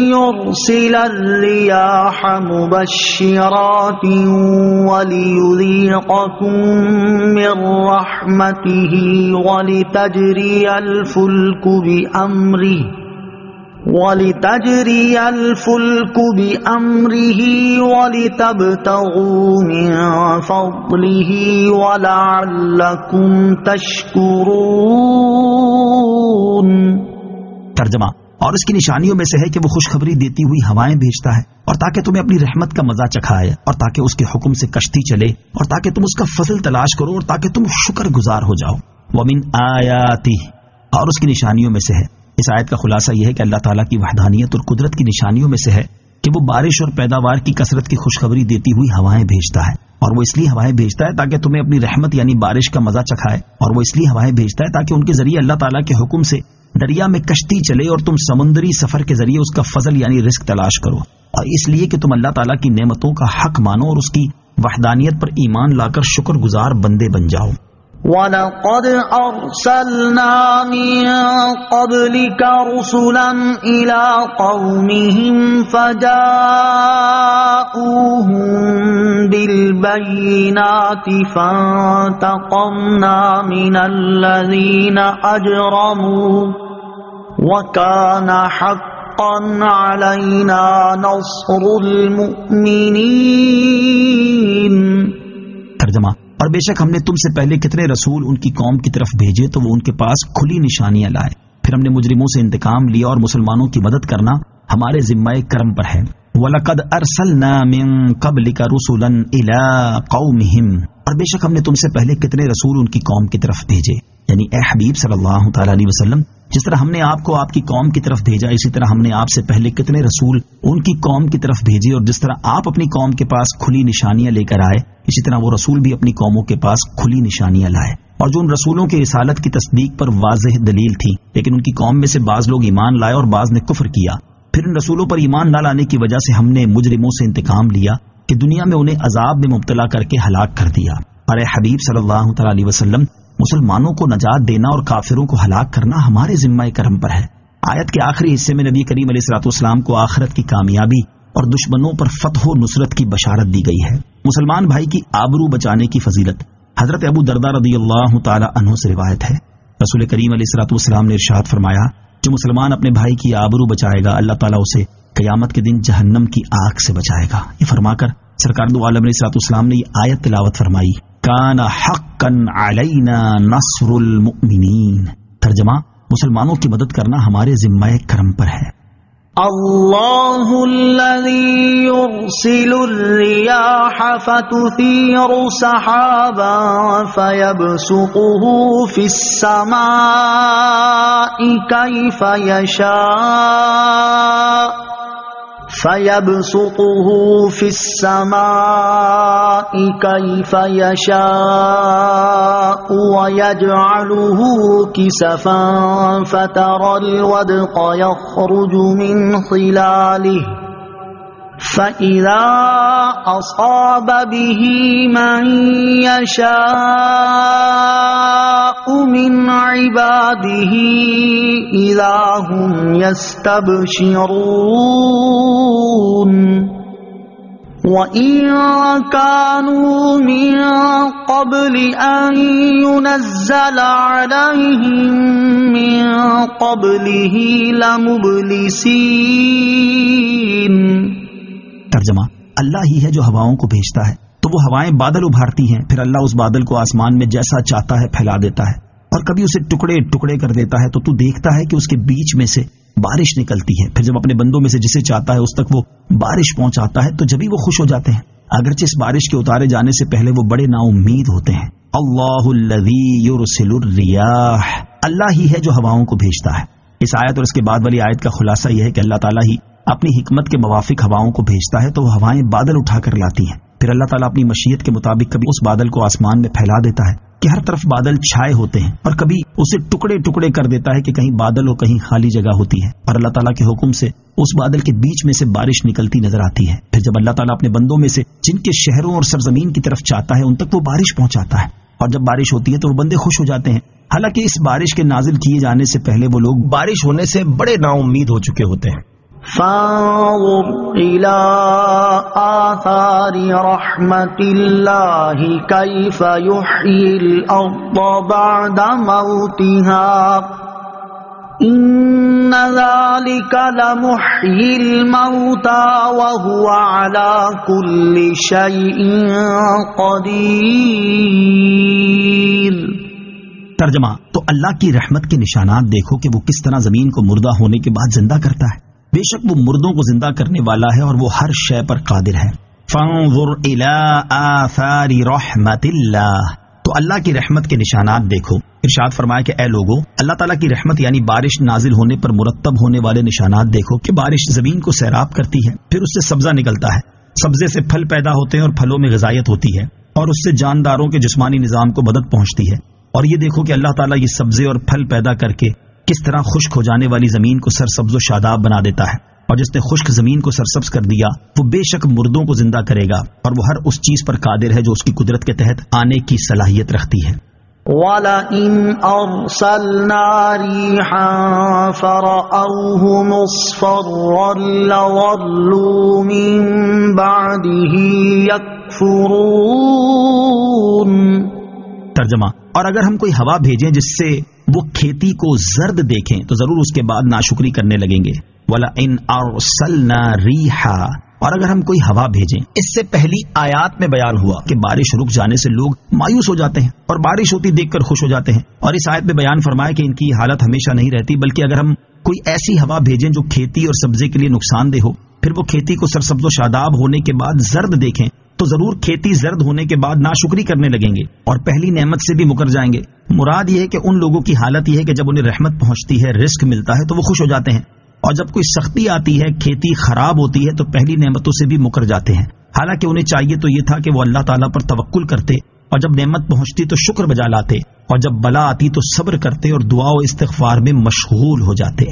يُرْسِلَ الرِّيَاحَ مُبَشِّرَاتٍ وَلِيُذِيقَكُم مِّن رَّحْمَتِهِ وَلِتَجْرِيَ الْفُلْكُ بِأَمْرِهِ وَلِتَبْتَغُوا مِن فَضْلِهِ وَلَعَلَّكُمْ تَشْكُرُونَ۔ ترجمہ، اور اس کی نشانیوں میں سے ہے کہ وہ خوشخبری دیتی ہوئی ہوائیں بھیجتا ہے، اور تاکہ تمہیں اپنی رحمت کا مزہ چکھائے، اور تاکہ اس کے حکم سے کشتی چلے، اور تاکہ تم اس کا فضل تلاش کرو، اور تاکہ تم شکر گزار ہو جاؤ۔ وَمِنْ آيَاتِهِ، اور اس کی نشانیوں میں سے ہے۔ اس آیت کا خلاصہ یہ ہے کہ اللہ تعالیٰ کی وحدانیت اور قدرت کی نشانیوں میں سے ہے کہ وہ بارش اور پیداوار کی کثرت کی خوشخبری دیتی ہوئی ہوائیں بھیجتا ہے، اور وہ اس لیے ہوائیں بھیجتا ہے تاکہ تمہیں اپنی رحمت یعنی بارش کا مزہ چکھائے، اور وہ اس لیے ہوائیں بھیجتا ہے تاکہ ان کے ذریعے اللہ تعالیٰ کے حکم سے دریا میں کشتی چلے اور تم سمندری سفر کے ذریعے اس کا فضل یعنی رزق تلاش کرو، اور اس لیے کہ تم اللہ تعالیٰ کی نعمتوں کا حق مانو اور اس کی وحدانیت پر ایمان لا کر شکر گزار بندے بن جاؤ۔ وَلَقَدْ أَرْسَلْنَا مِن قَبْلِكَ رُسُلًا إِلَىٰ قَوْمِهِمْ فَجَاءُوهُم بِالْبَيِّنَاتِ فَانتَقَمْنَا مِنَ الَّذِينَ أَجْرَمُوا وَكَانَ حَقًّا عَلَيْنَا نَصْرُ الْمُؤْمِنِينَ۔ ترجمہ، اور بے شک ہم نے تم سے پہلے کتنے رسول ان کی قوم کی طرف بھیجے تو وہ ان کے پاس کھلی نشانیاں لائے، پھر ہم نے مجرموں سے انتقام لیا، اور مسلمانوں کی مدد کرنا ہمارے ذمہ کرم پر ہے۔ وَلَقَدْ أَرْسَلْنَا مِن قَبْلِكَ رُسُلًا إِلَىٰ قَوْمِهِمْ، اور بے شک ہم نے تم سے پہلے کتنے رسول ان کی قوم کی طرف بھیجے، یعنی اے حبیب صلی اللہ تعالیٰ علیہ وسلم، جس طرح ہم نے آپ کو آپ کی قوم کی طرف بھیجا اسی طرح ہم نے آپ سے پہلے کتنے رسول ان کی قوم کی طرف بھیجے، اور جس طرح آپ اپنی قوم کے پاس کھلی نشانیاں لے کر آئے اسی طرح وہ رسول بھی اپنی قوموں کے پاس کھلی نشانیاں لائے، اور جو ان رسولوں کی رسالت کی تصدیق پر واضح دلیل تھی، لیکن ان کی قوم میں سے بعض لوگ ایمان لائے اور بعض نے کفر کیا، پھر ان رسولوں پر ایمان نہ لانے کی وجہ سے ہم نے مجرموں سے انتقام لیا کہ دنیا میں انہیں عذاب میں مبتلا کر کے ہلاک کر دیا۔ اور اے حبیب صلی اللہ تعالیٰ علیہ وسلم، مسلمانوں کو نجات دینا اور کافروں کو ہلاک کرنا ہمارے ذمہ کرم پر ہے۔ آیت کے آخری حصے میں نبی کریم علیہ الصلوۃ والسلام کو آخرت کی کامیابی اور دشمنوں پر فتح و نصرت کی بشارت دی گئی ہے۔ مسلمان بھائی کی آبرو بچانے کی فضیلت حضرت ابو درداء رضی اللہ تعالی عنہ سے روایت ہے، رسول کریم علیہ الصلوۃ والسلام نے ارشاد فرمایا، جو مسلمان اپنے بھائی کی آبرو بچائے گا اللہ تعالیٰ اسے قیامت کے دن جہنم کی آگ سے بچائے گا۔ یہ فرما کر سرکار دو عالم علیہ الصلوۃ والسلام نے یہ آیت تلاوت فرمائی، کان حقا علینا نصر المؤمنین۔ ترجمہ، مسلمانوں کی مدد کرنا ہمارے ذمہ کرم پر ہے۔ اللہ الذی یرسل الریاح فتثیر سحابا فیبسطه فی السماء کیف یشاء فَيَبْسُطُهُ فِي السَّمَاءِ كَيْفَ يَشَاءُ وَيَجْعَلُهُ كِسَفًا فَتَرَى الْوَدْقَ يَخْرُجُ مِنْ خِلَالِهِ فَإِذَا أَصَابَ بِهِ مَن يَشَاءُ مِنْ عِبَادِهِ إِذَا هُمْ يَسْتَبْشِرُونَ وَإِن كَانُوا مِن قَبْلِ أَن يُنَزَّلَ عَلَيْهِم مِّن قَبْلِهِ لَمُبْلِسِينَ۔ ترجمہ، اللہ ہی ہے جو ہواؤں کو بھیجتا ہے تو وہ ہوائیں بادل ابھارتی ہیں، پھر اللہ اس بادل کو آسمان میں جیسا چاہتا ہے پھیلا دیتا ہے، اور کبھی اسے ٹکڑے ٹکڑے کر دیتا ہے تو دیکھتا ہے کہ اس کے بیچ میں سے بارش نکلتی ہے، پھر جب اپنے بندوں میں سے جسے چاہتا ہے اس تک وہ بارش پہنچاتا ہے تو جبھی وہ خوش ہو جاتے ہیں، اگرچہ اس بارش کے اتارے جانے سے پہلے وہ بڑے نا امید ہوتے ہیں۔ اللہ الذی یرسل الریاح، اللہ ہی ہے جو ہواؤں کو بھیجتا ہے۔ اس آیت اور اس کے بعد والی آیت کا خلاصہ یہ ہے کہ اللہ تعالیٰ ہی اپنی حکمت کے موافق ہواؤں کو بھیجتا ہے تو وہ ہوائیں بادل اٹھا کر لاتی ہیں، پھر اللہ تعالیٰ اپنی مشیت کے مطابق کبھی اس بادل کو آسمان میں پھیلا دیتا ہے کہ ہر طرف بادل چھائے ہوتے ہیں اور کبھی اسے ٹکڑے ٹکڑے کر دیتا ہے کہ کہیں بادل اور کہیں خالی جگہ ہوتی ہے، اور اللہ تعالیٰ کے حکم سے اس بادل کے بیچ میں سے بارش نکلتی نظر آتی ہے۔ پھر جب اللہ تعالیٰ اپنے بندوں میں سے جن کے شہروں اور سرزمین کی طرف چاہتا ہے ان تک وہ بارش پہنچاتا ہے، اور جب بارش ہوتی ہے تو وہ بندے خوش ہو جاتے ہیں، حالانکہ اس بارش کے نازل کیے جانے سے پہلے وہ لوگ بارش ہونے سے بڑے نا امید ہو چکے ہوتے ہیں۔ فانظر إلى آثار رحمت اللہ کیف یحیی الارض بعد موتها ان ذلك لمحیی الموتى وهو على كل شيء قدیر۔ ترجمہ، تو اللہ کی رحمت کے نشانات دیکھو کہ وہ کس طرح زمین کو مردہ ہونے کے بعد زندہ کرتا ہے، بے شک وہ مردوں کو زندہ کرنے والا ہے اور وہ ہر شے پر قادر ہے۔ فانظر الی آثار رحمت اللہ، تو اللہ کی رحمت کے نشانات دیکھو۔ ارشاد فرمایا کہ اے لوگو، اللہ تعالیٰ کی رحمت یعنی بارش نازل ہونے پر مرتب ہونے والے نشانات دیکھو کہ بارش زمین کو سیراب کرتی ہے، پھر اس سے سبزہ نکلتا ہے، سبزے سے پھل پیدا ہوتے ہیں اور پھلوں میں غذائیت ہوتی ہے، اور اس سے جانداروں کے جسمانی نظام کو مدد پہنچتی ہے۔ اور یہ دیکھو کہ اللہ تعالیٰ یہ سبزے اور پھل پیدا کر کے کس طرح خشک ہو جانے والی زمین کو سرسبز و شاداب بنا دیتا ہے، اور جس نے خشک زمین کو سرسبز کر دیا وہ بے شک مردوں کو زندہ کرے گا، اور وہ ہر اس چیز پر قادر ہے جو اس کی قدرت کے تحت آنے کی صلاحیت رکھتی ہے۔ وَلَئِنْ أَرْسَلْنَا رِيحًا فَرَأَوْهُ مُصْفَرًّا لَظَلُّوا مِنْ بَعْدِهِ يَكْفُرُونَ۔ ترجمہ، اور اگر ہم کوئی ہوا بھیجیں جس سے وہ کھیتی کو زرد دیکھیں تو ضرور اس کے بعد ناشکری کرنے لگیں گے۔ وَلَئِنْ أَرْسَلْنَا رِيحًا، اور اگر ہم کوئی ہوا بھیجیں، اس سے پہلی آیات میں بیان ہوا کہ بارش رک جانے سے لوگ مایوس ہو جاتے ہیں اور بارش ہوتی دیکھ کر خوش ہو جاتے ہیں، اور اس آیت میں بیان فرمایا کہ ان کی حالت ہمیشہ نہیں رہتی، بلکہ اگر ہم کوئی ایسی ہوا بھیجیں جو کھیتی اور سبزے کے لیے نقصان دہ ہو، پھر وہ کھیتی کو سرسبز و شاداب ہونے کے بعد زرد دیکھیں تو ضرور کھیتی زرد ہونے کے بعد ناشکری کرنے لگیں گے اور پہلی نعمت سے بھی مکر جائیں گے۔ مراد یہ ہے کہ ان لوگوں کی حالت یہ ہے کہ جب انہیں رحمت پہنچتی ہے، رزق ملتا ہے تو وہ خوش ہو جاتے ہیں، اور جب کوئی سختی آتی ہے، کھیتی خراب ہوتی ہے تو پہلی نعمتوں سے بھی مکر جاتے ہیں، حالانکہ انہیں چاہیے تو یہ تھا کہ وہ اللہ تعالیٰ پر توکل کرتے، اور جب نعمت پہنچتی تو شکر بجا لاتے، اور جب بلا آتی تو صبر کرتے اور دعا و استغفار میں مشغول ہو جاتے۔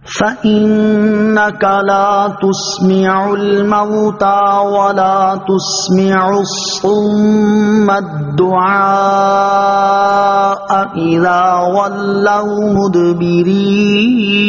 فَإِنَّكَ لَا تُسْمِعُ الْمَوْتَى وَلَا تُسْمِعُ الصُّمَّ الدُّعَاءَ إِذَا وَلَّوْا مُدْبِرِينَ۔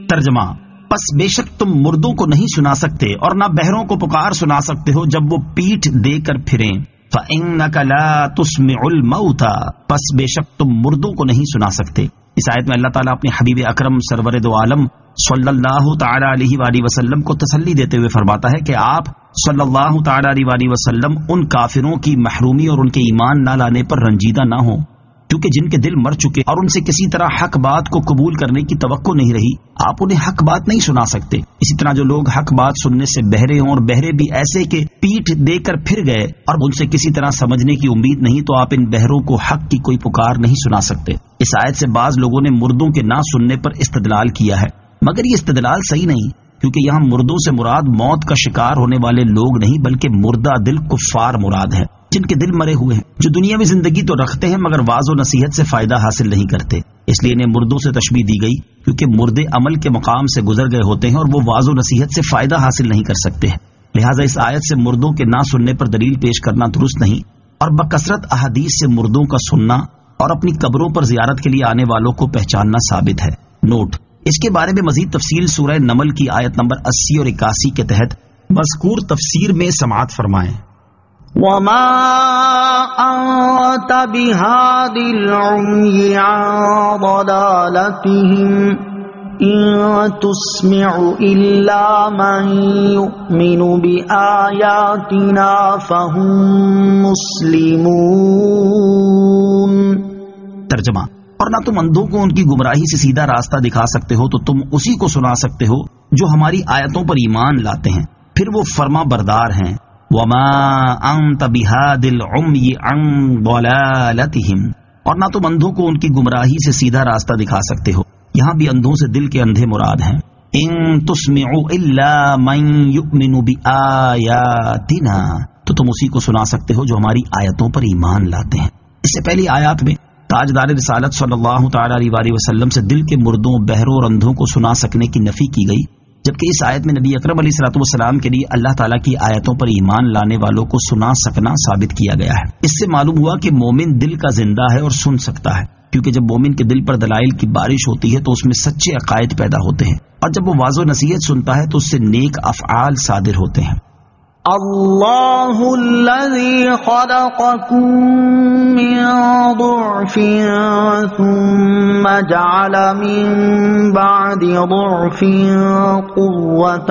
ترجمہ، پس بے شک تم مردوں کو نہیں سنا سکتے اور نہ بہروں کو پکار سنا سکتے ہو جب وہ پیٹھ دے کر پھریں۔ فَإِنَّكَ لَا تُسْمِعُ الْمَوْتَى، پس بے شک تم مردوں کو نہیں سنا سکتے۔ اس آیت میں اللہ تعالیٰ اپنے حبیب اکرم سرور دو عالم صلی اللہ تعالی علیہ وآلہ وسلم کو تسلی دیتے ہوئے فرماتا ہے کہ آپ صلی اللہ تعالی علیہ وآلہ وسلم ان کافروں کی محرومی اور ان کے ایمان نہ لانے پر رنجیدہ نہ ہوں، کیونکہ جن کے دل مر چکے اور ان سے کسی طرح حق بات کو قبول کرنے کی توقع نہیں رہی، آپ انہیں حق بات نہیں سنا سکتے۔ اسی طرح جو لوگ حق بات سننے سے بہرے ہوں اور بہرے بھی ایسے کہ پیٹھ دے کر پھر گئے اور ان سے کسی طرح سمجھنے کی امید نہیں، تو آپ ان بہروں کو حق کی کوئی پکار نہیں سنا سکتے۔ اس آیت سے بعض لوگوں نے مردوں کے نہ سننے پر استدلال کیا ہے، مگر یہ استدلال صحیح نہیں، کیونکہ یہاں مردوں سے مراد موت کا شکار ہونے والے لوگ نہیں بلکہ مردہ دل کفار مراد ہے، جن کے دل مرے ہوئے ہیں، جو دنیا میں زندگی تو رکھتے ہیں مگر واعظ و نصیحت سے فائدہ حاصل نہیں کرتے، اس لیے انہیں مردوں سے تشبیہ دی گئی کیونکہ مردے عمل کے مقام سے گزر گئے ہوتے ہیں اور وہ واعظ و نصیحت سے فائدہ حاصل نہیں کر سکتے ہیں، لہٰذا اس آیت سے مردوں کے نہ سننے پر دلیل پیش کرنا درست نہیں، اور بکثرت احادیث سے مردوں کا سننا اور اپنی قبروں پر زیارت کے لیے آنے والوں کو پہچاننا ثابت ہے۔ نوٹ، اس کے بارے میں مزید تفصیل سورہ نمل کی آیت نمبر 80 اور 81 کے تحت مذکور تفسیر میں سماعت فرمائیں۔ وَمَا أَنْتَ بِهَادِ الْعُمْيِ عَنْ ضَلَالَتِهِمْ إِن تُسْمِعُ إِلَّا مَنْ يُؤْمِنُ بِآيَاتِنَا فَهُمْ مُسْلِمُونَ۔ ترجمہ، اور نہ تم اندھوں کو ان کی گمراہی سے سیدھا راستہ دکھا سکتے ہو تو تم اسی کو سنا سکتے ہو جو ہماری آیتوں پر ایمان لاتے ہیں، پھر وہ فرما بردار ہیں۔ وَمَا أَنْتَ بِهَادِ الْعُمْيِ عَنْ ضَلَالَتِهِمْ، اور نہ تم اندھوں کو ان کی گمراہی سے سیدھا راستہ دکھا سکتے ہو، یہاں بھی اندھوں سے دل کے اندھے مراد ہیں۔ إِن تُسْمِعُ إِلَّا مَن يُؤْمِنُ بِآيَاتِنَا، تو تم اسی کو سنا سکتے ہو جو ہماری آیتوں پر ایمان لاتے ہیں۔ اس سے پہلی آیات میں تاجدار رسالت صلی اللہ تعالی علیہ وسلم سے دل کے مردوں، بہروں اور اندھوں کو سنا سکنے کی نفی کی گئی، جبکہ اس آیت میں نبی اکرم علیہ الصلوۃ والسلام کے لیے اللہ تعالیٰ کی آیتوں پر ایمان لانے والوں کو سنا سکنا ثابت کیا گیا ہے۔ اس سے معلوم ہوا کہ مومن دل کا زندہ ہے اور سن سکتا ہے، کیونکہ جب مومن کے دل پر دلائل کی بارش ہوتی ہے تو اس میں سچے عقائد پیدا ہوتے ہیں، اور جب وہ واضح نصیحت سنتا ہے تو اس سے نیک افعال صادر ہوتے ہیں۔ اللہ الذی خلقکم من ضعف ثم جعل من بعد ضعف قوة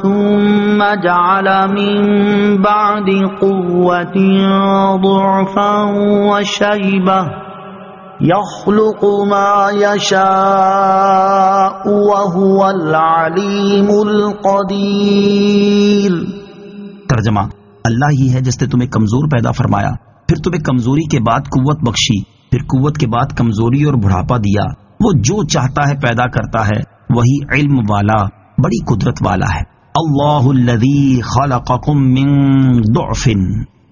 ثم جعل من بعد قوة ضعفا وشیبہ یخلق ما یشاء وهو العلیم القدیر۔ ترجمہ: اللہ ہی ہے جس نے تمہیں کمزور پیدا فرمایا، پھر تمہیں کمزوری کے بعد قوت بخشی، پھر قوت کے بعد کمزوری اور بڑھاپا دیا۔ وہ جو چاہتا ہے پیدا کرتا ہے، وہی علم والا، بڑی قدرت والا ہے۔ اللہ الذی خلقکم من ضعف،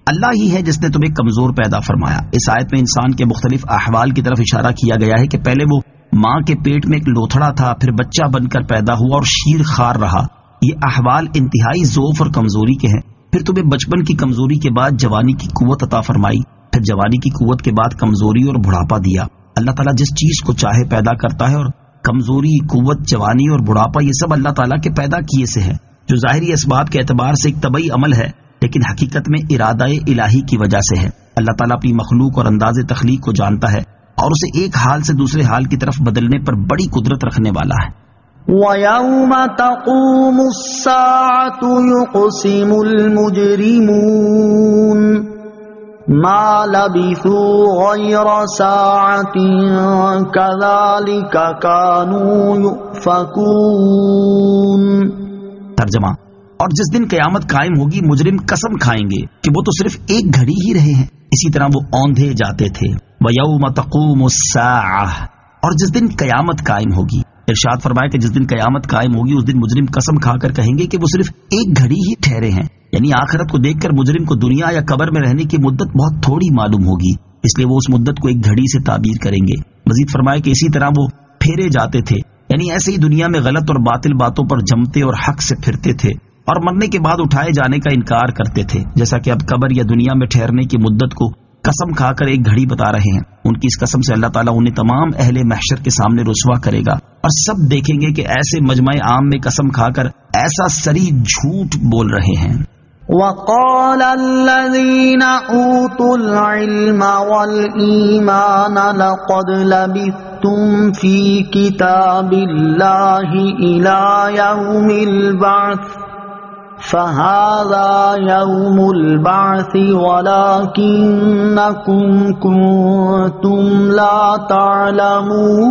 اللہ ہی ہے جس نے تمہیں کمزور پیدا فرمایا۔ اس آیت میں انسان کے مختلف احوال کی طرف اشارہ کیا گیا ہے کہ پہلے وہ ماں کے پیٹ میں ایک لوتھڑا تھا، پھر بچہ بن کر پیدا ہوا اور شیر خوار رہا۔ یہ احوال انتہائی ضعف اور کمزوری کے ہیں۔ پھر تمہیں بچپن کی کمزوری کے بعد جوانی کی قوت عطا فرمائی، پھر جوانی کی قوت کے بعد کمزوری اور بڑھاپا دیا۔ اللہ تعالیٰ جس چیز کو چاہے پیدا کرتا ہے، اور کمزوری، قوت، جوانی اور بڑھاپا یہ سب اللہ تعالیٰ کے پیدا کیے سے ہے، جو ظاہری اسباب کے اعتبار سے ایک طبعی عمل ہے، لیکن حقیقت میں ارادہ الہی کی وجہ سے ہے۔ اللہ تعالیٰ اپنی مخلوق اور انداز تخلیق کو جانتا ہے اور اسے ایک حال سے دوسرے حال کی طرف بدلنے پر بڑی قدرت رکھنے والا ہے۔ وَيَوْمَ تَقُومُ السَّاعَةُ يُقْسِمُ الْمُجْرِمُونَ مَا لَبِثُوا غَيْرَ سَاعَةٍ كَذَلِكَ كَانُوا يُؤْفَكُونَ۔ ترجمہ: اور جس دن قیامت قائم ہوگی مجرم قسم کھائیں گے کہ وہ تو صرف ایک گھڑی ہی رہے ہیں، اسی طرح وہ اوندھے جاتے تھے۔ وَيَوْمَ تَقُومُ السَّاعَةُ، اور جس دن قیامت قائم ہوگی، ارشاد فرمایا کہ جس دن قیامت قائم ہوگی اس دن مجرم قسم کھا کر کہیں گے کہ وہ صرف ایک گھڑی ہی ٹھہرے ہیں، یعنی آخرت کو دیکھ کر مجرم کو دنیا یا قبر میں رہنے کی مدت بہت تھوڑی معلوم ہوگی، اس لیے وہ اس مدت کو ایک گھڑی سے تعبیر کریں گے۔ مزید فرمایا کہ اسی طرح وہ پھیرے جاتے تھے، یعنی ایسے ہی دنیا میں غلط اور باطل باتوں پر جمتے اور حق سے پھرتے تھے، اور مرنے کے بعد اٹھائے جانے کا انکار کرتے تھے، جیسا کہ اب قبر یا دنیا میں ٹھہرنے کی مدت کو قسم کھا کر ایک گھڑی بتا رہے ہیں۔ ان کی اس قسم سے اللہ تعالیٰ انہیں تمام اہل محشر کے سامنے رسوا کرے گا، اور سب دیکھیں گے کہ ایسے مجمع عام میں قسم کھا کر ایسا سری جھوٹ بول رہے ہیں۔ وَقَالَ الَّذِينَ أُوتُوا الْعِلْمَ وَالْإِيمَانَ لَقَدْ لَبِثْتُمْ فِي كِتَابِ اللَّهِ إِلَى يَوْمِ الْبَعْثِ فَهَذَا يَوْمُ الْبَعْثِ وَلَكِنَّكُمْ كُنْتُمْ لَا تَعْلَمُونَ۔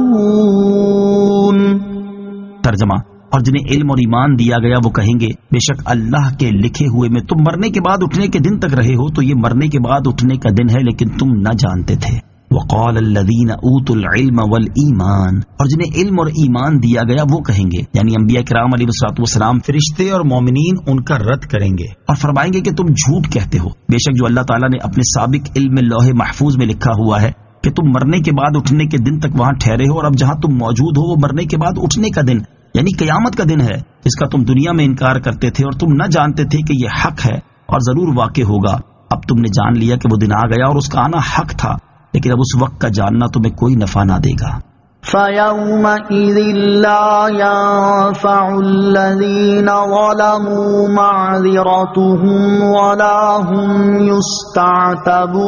ترجمہ: اور جنہیں علم اور ایمان دیا گیا وہ کہیں گے بے شک اللہ کے لکھے ہوئے میں تم مرنے کے بعد اٹھنے کے دن تک رہے ہو، تو یہ مرنے کے بعد اٹھنے کا دن ہے لیکن تم نہ جانتے تھے۔ وقال الذین اوتوا العلم والایمان، اور جنہیں علم اور ایمان دیا گیا وہ کہیں گے، یعنی انبیاء کرام علیہ السلام، فرشتے اور مومنین ان کا رد کریں گے اور فرمائیں گے کہ تم جھوٹ کہتے ہو، بے شک جو اللہ تعالیٰ نے اپنے سابق علم لوح محفوظ میں لکھا ہوا ہے کہ تم مرنے کے بعد اٹھنے کے دن تک وہاں ٹھہرے ہو، اور اب جہاں تم موجود ہو وہ مرنے کے بعد اٹھنے کا دن یعنی قیامت کا دن ہے، جس کا تم دنیا میں انکار کرتے تھے اور تم نہ جانتے تھے کہ یہ حق ہے اور ضرور واقع ہوگا۔ اب تم نے جان لیا کہ وہ دن آ گیا اور اس کا آنا حق تھا، لیکن اب اس وقت کا جاننا تمہیں کوئی نفع نہ دے گا۔ فَيَوْمَئِذٍ لَا يَنفَعُ الَّذِينَ ظَلَمُوا مَعْذِرَتُهُمْ وَلَا هُمْ يُسْتَعْتَبُونَ۔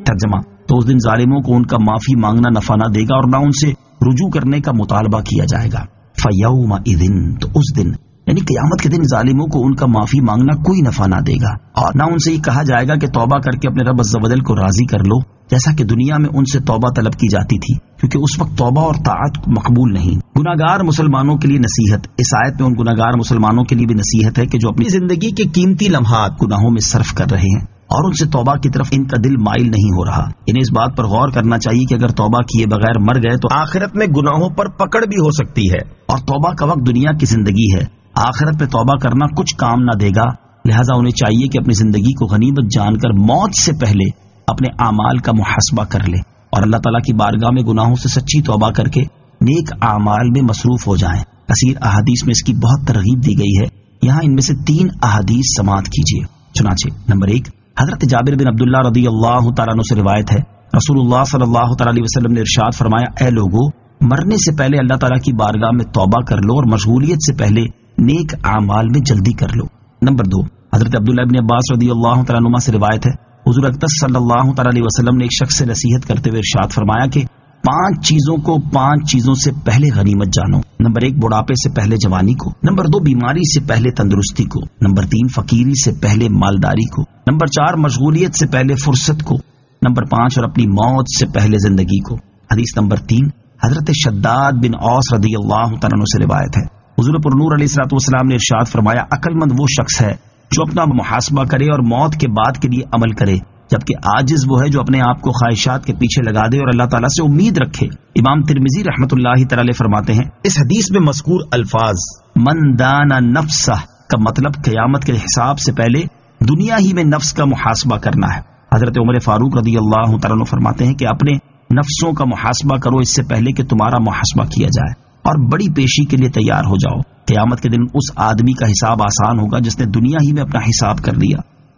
ترجمہ: تو اس دن ظالموں کو ان کا معافی مانگنا نفع نہ دے گا اور نہ ان سے رجوع کرنے کا مطالبہ کیا جائے گا۔ فَيَوْمَئِذٍ، تو اس دن یعنی قیامت کے دن ظالموں کو ان کا معافی مانگنا کوئی نفع نہ دے گا، اور نہ ان سے یہ کہا جائے گا کہ توبہ کر کے اپنے رب عز و جل کو راضی کر لو، جیسا کہ دنیا میں ان سے توبہ طلب کی جاتی تھی، کیونکہ اس وقت توبہ اور طاعت مقبول نہیں۔ گناہگار مسلمانوں کے لیے نصیحت، اس آیت میں ان گناہگار مسلمانوں کے لیے بھی نصیحت ہے کہ جو اپنی زندگی کے قیمتی لمحات گناہوں میں صرف کر رہے ہیں اور ان سے توبہ کی طرف ان کا دل مائل نہیں ہو رہا۔ انہیں اس بات پر غور کرنا چاہیے کہ اگر توبہ کیے بغیر مر گئے تو آخرت میں گناہوں پر پکڑ بھی ہو سکتی ہے، اور توبہ کا وقت دنیا کی زندگی ہے، آخرت پہ توبہ کرنا کچھ کام نہ دے گا، لہٰذا انہیں چاہیے کہ اپنی زندگی کو غنیمت جان کر موت سے پہلے اپنے اعمال کا محاسبہ کر لے اور اللہ تعالیٰ کی بارگاہ میں گناہوں سے سچی توبہ کر کے نیک اعمال میں مصروف ہو جائیں۔ کثیر احادیث میں اس کی بہت ترغیب دی گئی ہے، یہاں ان میں سے 3 احادیث سماعت کیجیے۔ چنانچہ نمبر 1، حضرت جابر بن عبداللہ رضی اللہ تعالیٰ عنہ سے روایت ہے، رسول اللہ صلی اللہ تعالیٰ علیہ وسلم نے ارشاد فرمایا، اے لوگو، مرنے سے پہلے اللہ تعالیٰ کی بارگاہ میں توبہ کر لو اور مشغولیت سے پہلے نیک اعمال میں جلدی کر لو۔ نمبر 2، حضرت عبداللہ بن عباس رضی اللہ تعالیٰ عنہ سے روایت ہے، حضور اقدس صلی اللہ تعالیٰ علیہ وسلم نے ایک شخص سے نصیحت کرتے ہوئے ارشاد فرمایا کہ 5 چیزوں کو 5 چیزوں سے پہلے غنیمت جانو۔ نمبر 1، بڑھاپے سے پہلے جوانی کو۔ نمبر 2، بیماری سے پہلے تندرستی کو۔ نمبر 3، فقیری سے پہلے مالداری کو۔ نمبر 4، مشغولیت سے پہلے فرصت کو۔ نمبر 5، اور اپنی موت سے پہلے زندگی کو۔ حدیث نمبر 3، حضرت شداد بن اوس رضی اللہ تعالیٰ عنہ سے روایت ہے، حضور پر نور علیہ الصلوۃ والسلام نے ارشاد فرمایا، عقل مند وہ شخص ہے جو اپنا محاسبہ کرے اور موت کے بعد کے لیے عمل کرے، جبکہ عاجز وہ ہے جو اپنے آپ کو خواہشات کے پیچھے لگا دے اور اللہ تعالیٰ سے امید رکھے۔ امام ترمذی رحمۃ اللہ تعالی فرماتے ہیں، اس حدیث میں مذکور الفاظ من دان نفسہ کا مطلب قیامت کے حساب سے پہلے دنیا ہی میں نفس کا محاسبہ کرنا ہے۔ حضرت عمر فاروق رضی اللہ تعالیٰ عنہ فرماتے ہیں کہ اپنے نفسوں کا محاسبہ کرو اس سے پہلے کہ تمہارا محاسبہ کیا جائے، اور بڑی پیشی کے لیے تیار ہو جاؤ۔ قیامت کے دن اس آدمی کا حساب آسان ہوگا جس نے دنیا ہی میں اپنا حساب کر لیا۔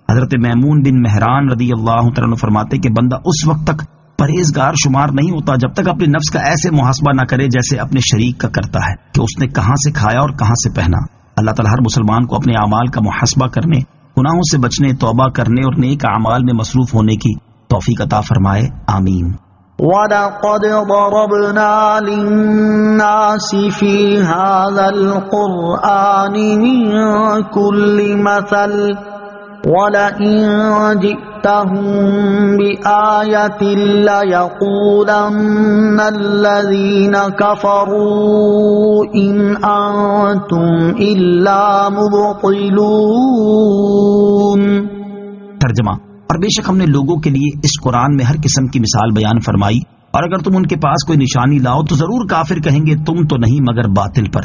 حضرت میمون بن مہران رضی اللہ تعالیٰ عنہ فرماتے کہ بندہ اس وقت تک پرہیزگار شمار نہیں ہوتا جب تک اپنے نفس کا ایسے محاسبہ نہ کرے جیسے اپنے شریک کا کرتا ہے کہ اس نے کہاں سے کھایا اور کہاں سے پہنا۔ اللہ تعالیٰ ہر مسلمان کو اپنے اعمال کا محاسبہ کرنے، گناہوں سے بچنے، توبہ کرنے اور نیک اعمال میں مصروف ہونے کی توفیق عطا فرمائے، آمین۔ وَلَقَدْ ضَرَبْنَا لِلنَّاسِ فِي هَذَا الْقُرْآنِ مِنْ كُلِّ مَثَلٍ وَلَئِنْ جِئْتَهُمْ بِآيَةٍ لَيَقُولَنَّ الَّذِينَ كَفَرُوا إِنْ أَنْتُمْ إِلَّا مُبْطِلُونَ۔ ترجمہ، اور بے شک ہم نے لوگوں کے لیے اس قرآن میں ہر قسم کی مثال بیان فرمائی، اور اگر تم ان کے پاس کوئی نشانی لاؤ تو ضرور کافر کہیں گے تم تو نہیں مگر باطل پر۔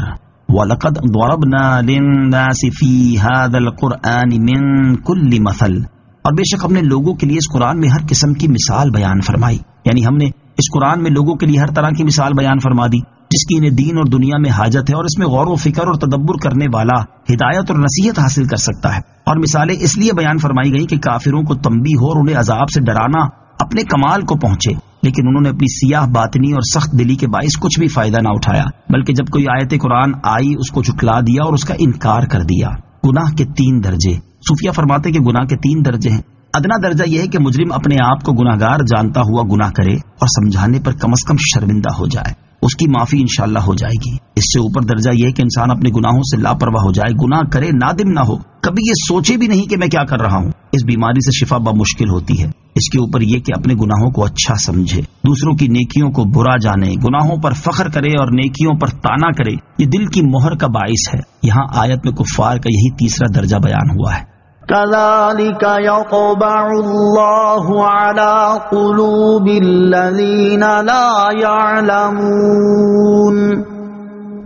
وَلَقَدْ ضَرَبْنَا لِلنَّاسِ فِي هَذَا الْقُرْآنِ مِنْ كُلِّ مَثَلٍ، اور بے شک ہم نے لوگوں کے لیے اس قرآن میں ہر قسم کی مثال بیان فرمائی، یعنی ہم نے اس قرآن میں لوگوں کے لیے ہر طرح کی مثال بیان فرما دی جس کی انہیں دین اور دنیا میں حاجت ہے، اور اس میں غور و فکر اور تدبر کرنے والا ہدایت اور نصیحت حاصل کر سکتا ہے۔ اور مثالیں اس لیے بیان فرمائی گئی کہ کافروں کو تنبیہ ہو اور انہیں عذاب سے ڈرانا اپنے کمال کو پہنچے، لیکن انہوں نے اپنی سیاہ باطنی اور سخت دلی کے باعث کچھ بھی فائدہ نہ اٹھایا، بلکہ جب کوئی آیت قرآن آئی اس کو جھٹلا دیا اور اس کا انکار کر دیا۔ گناہ کے 3 درجے۔ صوفیہ فرماتے کہ گناہ کے 3 درجے ہیں۔ ادنا درجہ یہ ہے کہ مجرم اپنے آپ کو گناہگار جانتا ہوا گناہ کرے اور سمجھانے پر کم از کم شرمندہ ہو جائے، اس کی معافی انشاءاللہ ہو جائے گی۔ اس سے اوپر درجہ یہ ہے کہ انسان اپنے گناہوں سے لاپرواہ ہو جائے، گناہ کرے نادم نہ ہو، کبھی یہ سوچے بھی نہیں کہ میں کیا کر رہا ہوں۔ اس بیماری سے شفا بمشکل ہوتی ہے۔ اس کے اوپر یہ کہ اپنے گناہوں کو اچھا سمجھے، دوسروں کی نیکیوں کو برا جانے، گناہوں پر فخر کرے اور نیکیوں پر طعنا کرے، یہ دل کی مہر کا باعث ہے۔ یہاں آیت میں کفار کا یہی 3 درجہ بیان ہوا ہے۔ كَذَلِكَ يَطْبَعُ اللَّهُ عَلَى قُلُوبِ الَّذِينَ لَا يَعْلَمُونَ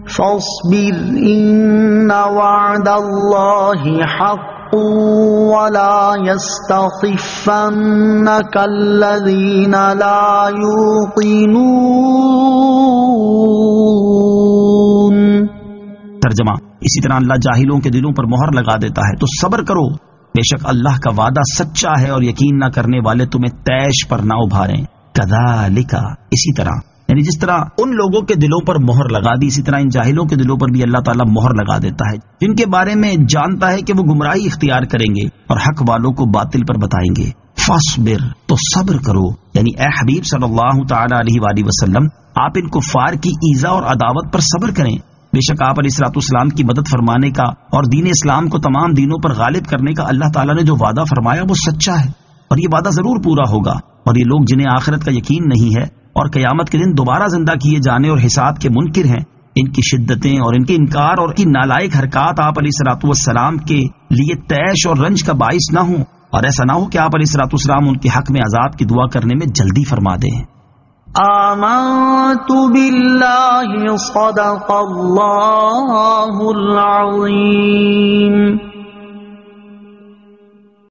فَاصْبِرْ إِنَّ وَعْدَ اللَّهِ حَقٌّ وَلَا يَسْتَخِفَّنَّكَ الَّذِينَ لَا يُوقِنُونَ۔ ترجمہ، اسی طرح اللہ جاہلوں کے دلوں پر مہر لگا دیتا ہے، تو صبر کرو، بے شک اللہ کا وعدہ سچا ہے اور یقین نہ کرنے والے تمہیں تیش پر نہ ابھاریں۔ کذالک، اسی طرح، یعنی جس طرح ان لوگوں کے دلوں پر مہر لگا دی، اسی طرح ان جاہلوں کے دلوں پر بھی اللہ تعالیٰ مہر لگا دیتا ہے، جن کے بارے میں جانتا ہے کہ وہ گمراہی اختیار کریں گے اور حق والوں کو باطل پر بتائیں گے۔ فاصبر، تو صبر کرو، یعنی اے حبیب صلی اللہ تعالی علیہ وآلہ وسلم، آپ ان کفار کی ایذا اور عداوت پر صبر کریں۔ بے شک آپ علیہ الصلوۃ والسلام کی مدد فرمانے کا اور دین اسلام کو تمام دینوں پر غالب کرنے کا اللہ تعالیٰ نے جو وعدہ فرمایا وہ سچا ہے، اور یہ وعدہ ضرور پورا ہوگا۔ اور یہ لوگ جنہیں آخرت کا یقین نہیں ہے اور قیامت کے دن دوبارہ زندہ کیے جانے اور حساب کے منکر ہیں، ان کی شدتیں اور ان کے انکار اور کی نالائق حرکات آپ علیہ الصلوۃ والسلام کے لیے تیش اور رنج کا باعث نہ ہوں، اور ایسا نہ ہو کہ آپ علیہ الصلوۃ والسلام ان کے حق میں عذاب کی دعا کرنے میں جلدی فرما دیں۔ آمنت باللہ صدق اللہ العظیم.